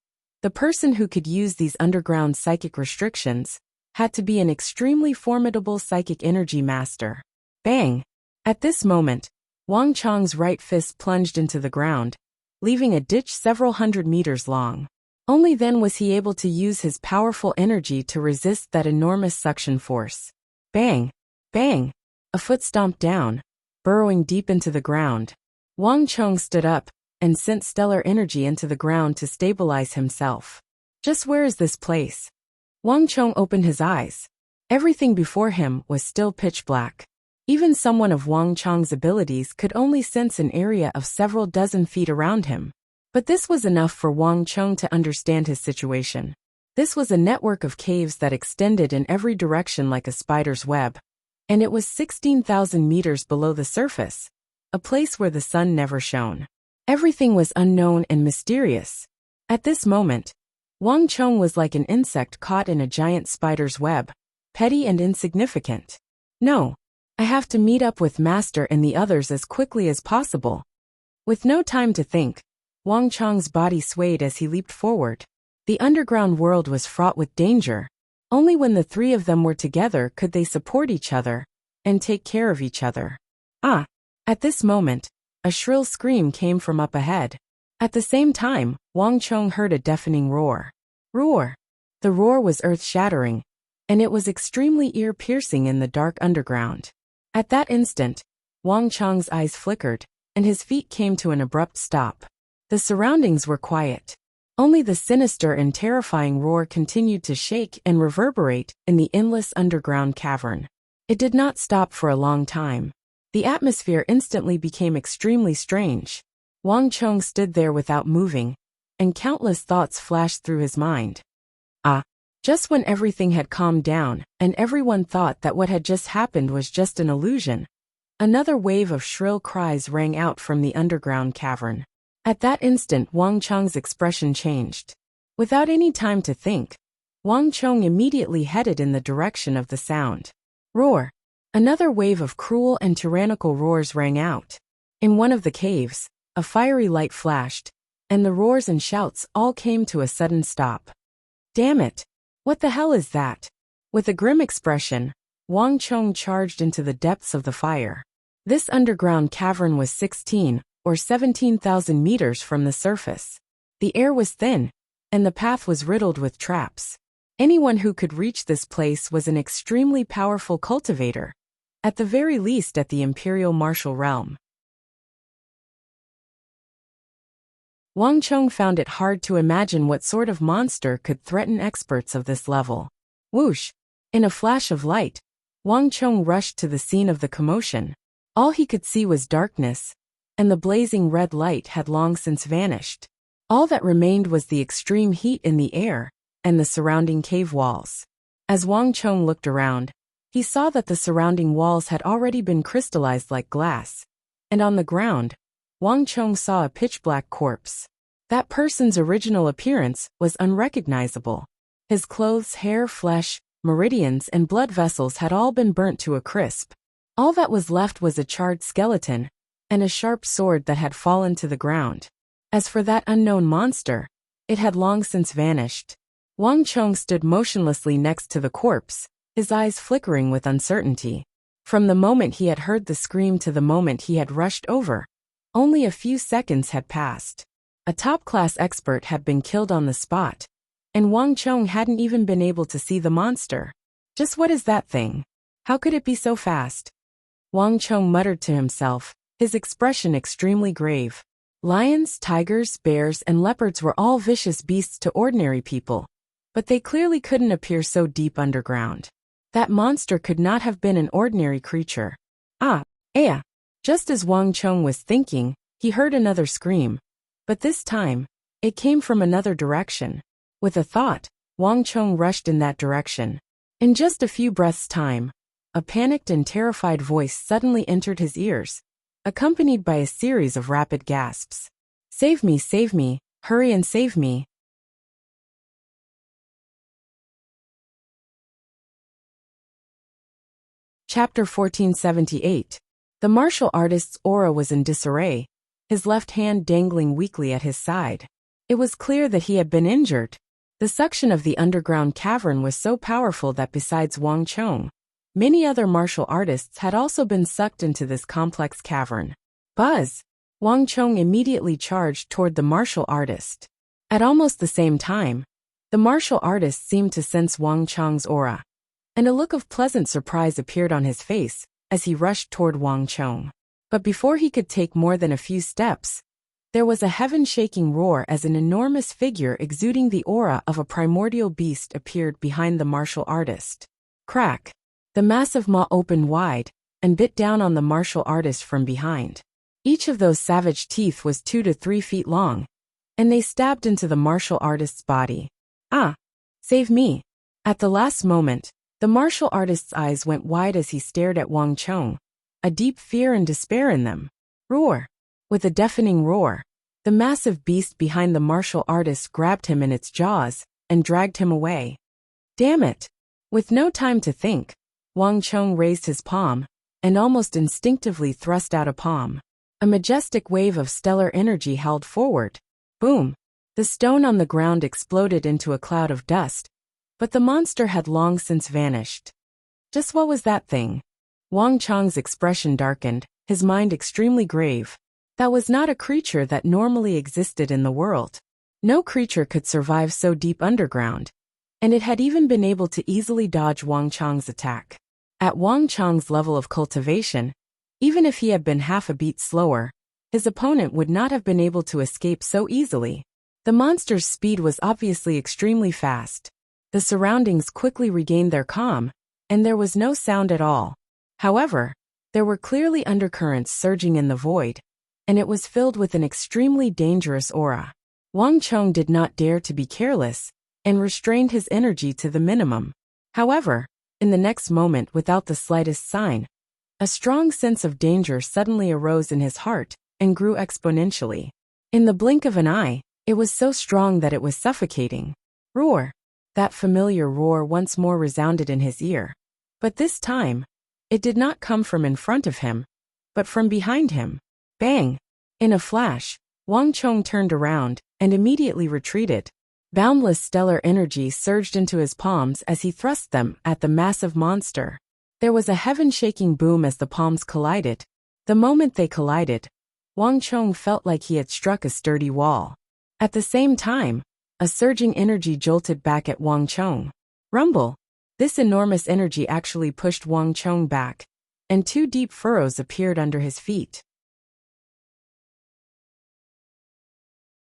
the person who could use these underground psychic restrictions had to be an extremely formidable psychic energy master. Bang! At this moment, Wang Chong's right fist plunged into the ground, leaving a ditch several hundred meters long. Only then was he able to use his powerful energy to resist that enormous suction force. Bang! Bang! A foot stomped down, burrowing deep into the ground. Wang Chong stood up and sent stellar energy into the ground to stabilize himself. Just where is this place? Wang Chong opened his eyes. Everything before him was still pitch black. Even someone of Wang Chong's abilities could only sense an area of several dozen feet around him. But this was enough for Wang Chong to understand his situation. This was a network of caves that extended in every direction like a spider's web. And it was 16,000 meters below the surface, a place where the sun never shone. Everything was unknown and mysterious. At this moment, Wang Chong was like an insect caught in a giant spider's web, petty and insignificant. No, I have to meet up with Master and the others as quickly as possible. With no time to think, Wang Chong's body swayed as he leaped forward. The underground world was fraught with danger. Only when the three of them were together could they support each other and take care of each other. Ah! At this moment, a shrill scream came from up ahead. At the same time, Wang Chong heard a deafening roar. Roar! The roar was earth-shattering, and it was extremely ear-piercing in the dark underground. At that instant, Wang Chong's eyes flickered, and his feet came to an abrupt stop. The surroundings were quiet. Only the sinister and terrifying roar continued to shake and reverberate in the endless underground cavern. It did not stop for a long time. The atmosphere instantly became extremely strange. Wang Chong stood there without moving, and countless thoughts flashed through his mind. Just when everything had calmed down, and everyone thought that what had just happened was just an illusion, another wave of shrill cries rang out from the underground cavern. At that instant, Wang Chong's expression changed. Without any time to think, Wang Chong immediately headed in the direction of the sound. Roar! Another wave of cruel and tyrannical roars rang out. In one of the caves, a fiery light flashed, and the roars and shouts all came to a sudden stop. Damn it! What the hell is that? With a grim expression, Wang Chong charged into the depths of the fire. This underground cavern was 16 or 17,000 meters from the surface. The air was thin, and the path was riddled with traps. Anyone who could reach this place was an extremely powerful cultivator, at the very least at the imperial martial realm. Wang Chong found it hard to imagine what sort of monster could threaten experts of this level. Whoosh! In a flash of light, Wang Chong rushed to the scene of the commotion. All he could see was darkness, and the blazing red light had long since vanished. All that remained was the extreme heat in the air and the surrounding cave walls. As Wang Chong looked around, he saw that the surrounding walls had already been crystallized like glass, and on the ground, Wang Chong saw a pitch-black corpse. That person's original appearance was unrecognizable. His clothes, hair, flesh, meridians, and blood vessels had all been burnt to a crisp. All that was left was a charred skeleton and a sharp sword that had fallen to the ground. As for that unknown monster, it had long since vanished. Wang Chong stood motionlessly next to the corpse, his eyes flickering with uncertainty. From the moment he had heard the scream to the moment he had rushed over, only a few seconds had passed. A top-class expert had been killed on the spot, and Wang Chong hadn't even been able to see the monster. Just what is that thing? How could it be so fast? Wang Chong muttered to himself, his expression extremely grave. Lions, tigers, bears, and leopards were all vicious beasts to ordinary people, but they clearly couldn't appear so deep underground. That monster could not have been an ordinary creature. Just as Wang Chong was thinking, he heard another scream. But this time, it came from another direction. With a thought, Wang Chong rushed in that direction. In just a few breaths' time, a panicked and terrified voice suddenly entered his ears, accompanied by a series of rapid gasps. Save me, hurry and save me. Chapter 1478. The martial artist's aura was in disarray, his left hand dangling weakly at his side. It was clear that he had been injured. The suction of the underground cavern was so powerful that besides Wang Chong, many other martial artists had also been sucked into this complex cavern. Buzz! Wang Chong immediately charged toward the martial artist. At almost the same time, the martial artist seemed to sense Wang Chong's aura, and a look of pleasant surprise appeared on his face as he rushed toward Wang Chong. But before he could take more than a few steps, there was a heaven-shaking roar as an enormous figure exuding the aura of a primordial beast appeared behind the martial artist. Crack! The massive maw opened wide and bit down on the martial artist from behind. Each of those savage teeth was 2 to 3 feet long, and they stabbed into the martial artist's body. Save me! At the last moment, the martial artist's eyes went wide as he stared at Wang Chong, a deep fear and despair in them. Roar! With a deafening roar, the massive beast behind the martial artist grabbed him in its jaws and dragged him away. Damn it! With no time to think, Wang Chong raised his palm and almost instinctively thrust out a palm. A majestic wave of stellar energy howled forward. Boom! The stone on the ground exploded into a cloud of dust, but the monster had long since vanished. Just what was that thing? Wang Chong's expression darkened, his mind extremely grave. That was not a creature that normally existed in the world. No creature could survive so deep underground, and it had even been able to easily dodge Wang Chong's attack. At Wang Chong's level of cultivation, even if he had been half a beat slower, his opponent would not have been able to escape so easily. The monster's speed was obviously extremely fast. The surroundings quickly regained their calm, and there was no sound at all. However, there were clearly undercurrents surging in the void, and it was filled with an extremely dangerous aura. Wang Chong did not dare to be careless, and restrained his energy to the minimum. However, in the next moment, without the slightest sign, a strong sense of danger suddenly arose in his heart and grew exponentially. In the blink of an eye, it was so strong that it was suffocating. Roar! That familiar roar once more resounded in his ear. But this time, it did not come from in front of him, but from behind him. Bang! In a flash, Wang Chong turned around and immediately retreated. Boundless stellar energy surged into his palms as he thrust them at the massive monster. There was a heaven-shaking boom as the palms collided. The moment they collided, Wang Chong felt like he had struck a sturdy wall. At the same time, a surging energy jolted back at Wang Chong. Rumble! This enormous energy actually pushed Wang Chong back, and 2 deep furrows appeared under his feet.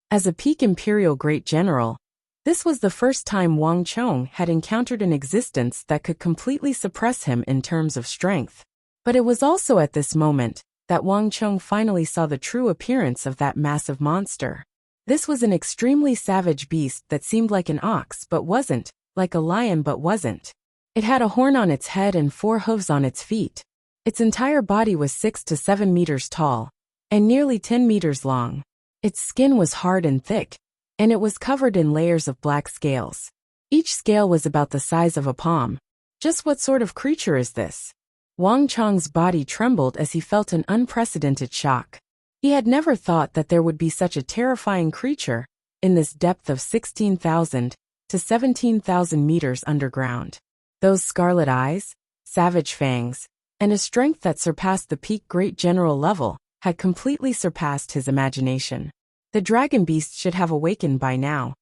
As a peak imperial great general, this was the first time Wang Chong had encountered an existence that could completely suppress him in terms of strength. But it was also at this moment that Wang Chong finally saw the true appearance of that massive monster. This was an extremely savage beast that seemed like an ox but wasn't, like a lion but wasn't. It had a horn on its head and 4 hooves on its feet. Its entire body was 6 to 7 meters tall, and nearly 10 meters long. Its skin was hard and thick, and it was covered in layers of black scales. Each scale was about the size of a palm. Just what sort of creature is this? Wang Chong's body trembled as he felt an unprecedented shock. He had never thought that there would be such a terrifying creature in this depth of 16,000 to 17,000 meters underground. Those scarlet eyes, savage fangs, and a strength that surpassed the peak great general level had completely surpassed his imagination. The dragon beast should have awakened by now.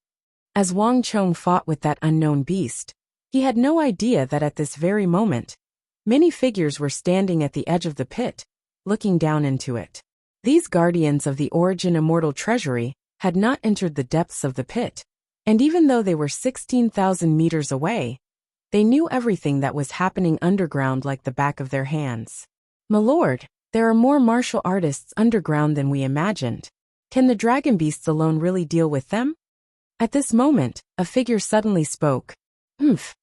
As Wang Chong fought with that unknown beast, he had no idea that at this very moment, many figures were standing at the edge of the pit, looking down into it. These guardians of the origin immortal treasury had not entered the depths of the pit, and even though they were 16,000 meters away, they knew everything that was happening underground like the back of their hands. "My lord, there are more martial artists underground than we imagined. Can the dragon beasts alone really deal with them?" At this moment, a figure suddenly spoke.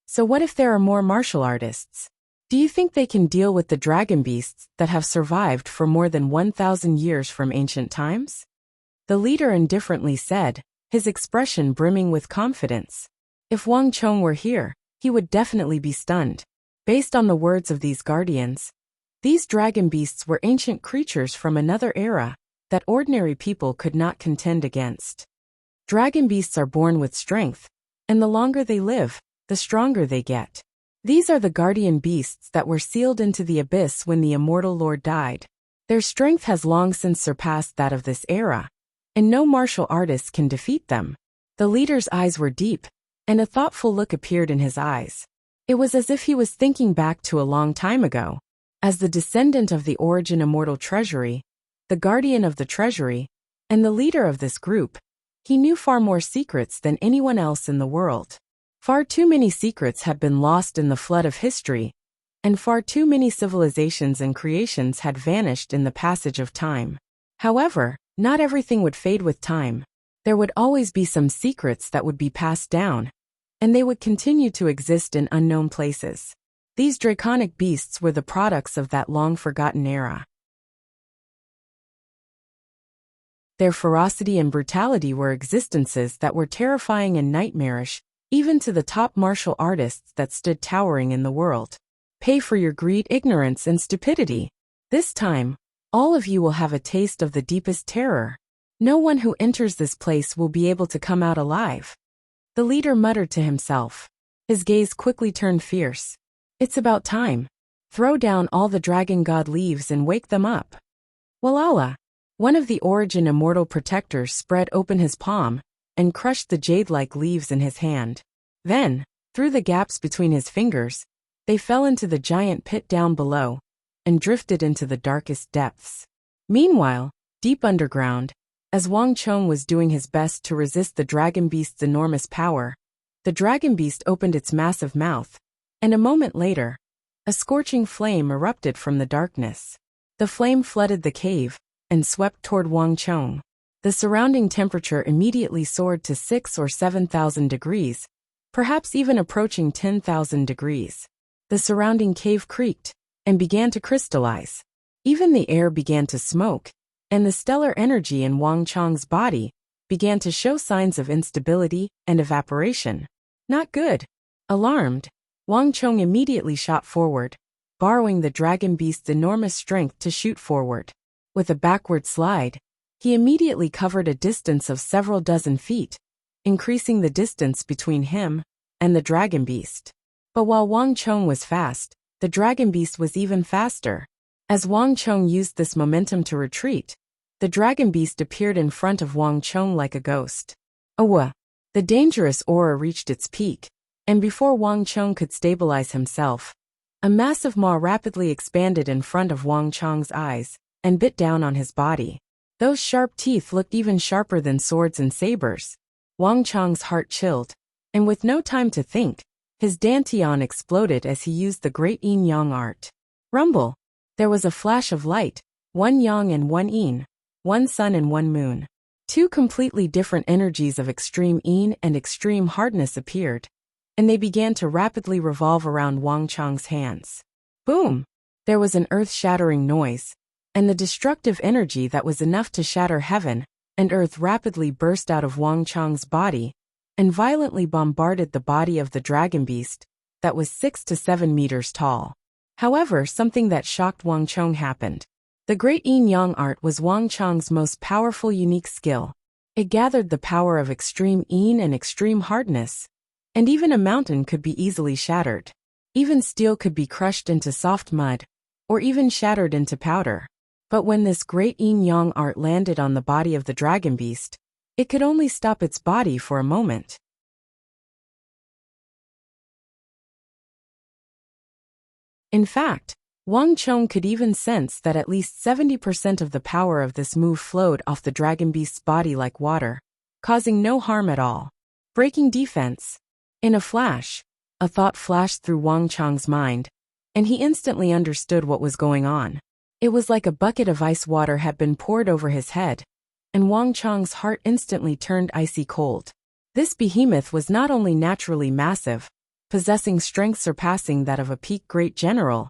So what if there are more martial artists? Do you think they can deal with the dragon beasts that have survived for more than 1,000 years from ancient times?" The leader indifferently said, his expression brimming with confidence. If Wang Chong were here, he would definitely be stunned. Based on the words of these guardians, these dragon beasts were ancient creatures from another era that ordinary people could not contend against. Dragon beasts are born with strength, and the longer they live, the stronger they get. These are the guardian beasts that were sealed into the abyss when the immortal lord died. Their strength has long since surpassed that of this era, and no martial artist can defeat them. The leader's eyes were deep, and a thoughtful look appeared in his eyes. It was as if he was thinking back to a long time ago. As the descendant of the origin immortal treasury, the guardian of the treasury, and the leader of this group, he knew far more secrets than anyone else in the world. Far too many secrets had been lost in the flood of history, and far too many civilizations and creations had vanished in the passage of time. However, not everything would fade with time. There would always be some secrets that would be passed down, and they would continue to exist in unknown places. These draconic beasts were the products of that long-forgotten era. Their ferocity and brutality were existences that were terrifying and nightmarish, even to the top martial artists that stood towering in the world. Pay for your greed, ignorance, and stupidity. This time, all of you will have a taste of the deepest terror. No one who enters this place will be able to come out alive. The leader muttered to himself. His gaze quickly turned fierce. It's about time. Throw down all the dragon god leaves and wake them up. Walala! One of the origin immortal protectors spread open his palm and crushed the jade-like leaves in his hand. Then, through the gaps between his fingers, they fell into the giant pit down below and drifted into the darkest depths. Meanwhile, deep underground, as Wang Chong was doing his best to resist the dragon beast's enormous power, the dragon beast opened its massive mouth, and a moment later, a scorching flame erupted from the darkness. The flame flooded the cave and swept toward Wang Chong. The surrounding temperature immediately soared to 6,000 or 7,000 degrees, perhaps even approaching 10,000 degrees. The surrounding cave creaked and began to crystallize. Even the air began to smoke, and the stellar energy in Wang Chong's body began to show signs of instability and evaporation. Not good. Alarmed, Wang Chong immediately shot forward, borrowing the dragon beast's enormous strength to shoot forward. With a backward slide, he immediately covered a distance of several dozen feet, increasing the distance between him and the dragon beast. But while Wang Chong was fast, the dragon beast was even faster. As Wang Chong used this momentum to retreat, the dragon beast appeared in front of Wang Chong like a ghost. Awa! The dangerous aura reached its peak, and before Wang Chong could stabilize himself, a massive maw rapidly expanded in front of Wang Chong's eyes and bit down on his body. Those sharp teeth looked even sharper than swords and sabers. Wang Chong's heart chilled, and with no time to think, his dantian exploded as he used the great yin-yang art. Rumble! There was a flash of light, one yang and one yin, one sun and one moon. Two completely different energies of extreme yin and extreme hardness appeared, and they began to rapidly revolve around Wang Chong's hands. Boom! There was an earth-shattering noise, and the destructive energy that was enough to shatter heaven and earth rapidly burst out of Wang Chong's body and violently bombarded the body of the dragon beast that was 6 to 7 meters tall. However, something that shocked Wang Chong happened. The great yin-yang art was Wang Chong's most powerful unique skill. It gathered the power of extreme yin and extreme hardness, and even a mountain could be easily shattered. Even steel could be crushed into soft mud, or even shattered into powder. But when this great yin-yang art landed on the body of the dragon beast, it could only stop its body for a moment. In fact, Wang Chong could even sense that at least 70% of the power of this move flowed off the dragon beast's body like water, causing no harm at all. Breaking defense. In a flash, a thought flashed through Wang Chong's mind, and he instantly understood what was going on. It was like a bucket of ice water had been poured over his head, and Wang Chong's heart instantly turned icy cold. This behemoth was not only naturally massive, possessing strength surpassing that of a peak great general,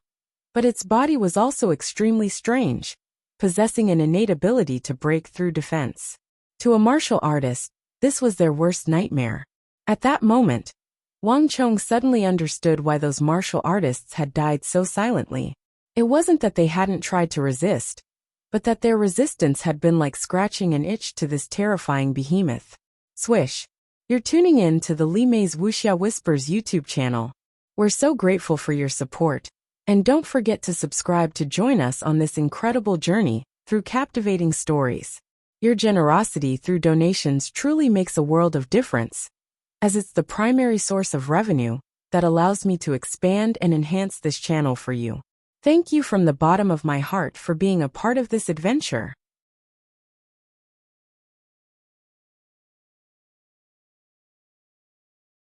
but its body was also extremely strange, possessing an innate ability to break through defense. To a martial artist, this was their worst nightmare. At that moment, Wang Chong suddenly understood why those martial artists had died so silently. It wasn't that they hadn't tried to resist, but that their resistance had been like scratching an itch to this terrifying behemoth. Swish! You're tuning in to the Li Mei's Wuxia Whispers YouTube channel. We're so grateful for your support, and don't forget to subscribe to join us on this incredible journey through captivating stories. Your generosity through donations truly makes a world of difference, as it's the primary source of revenue that allows me to expand and enhance this channel for you. Thank you from the bottom of my heart for being a part of this adventure.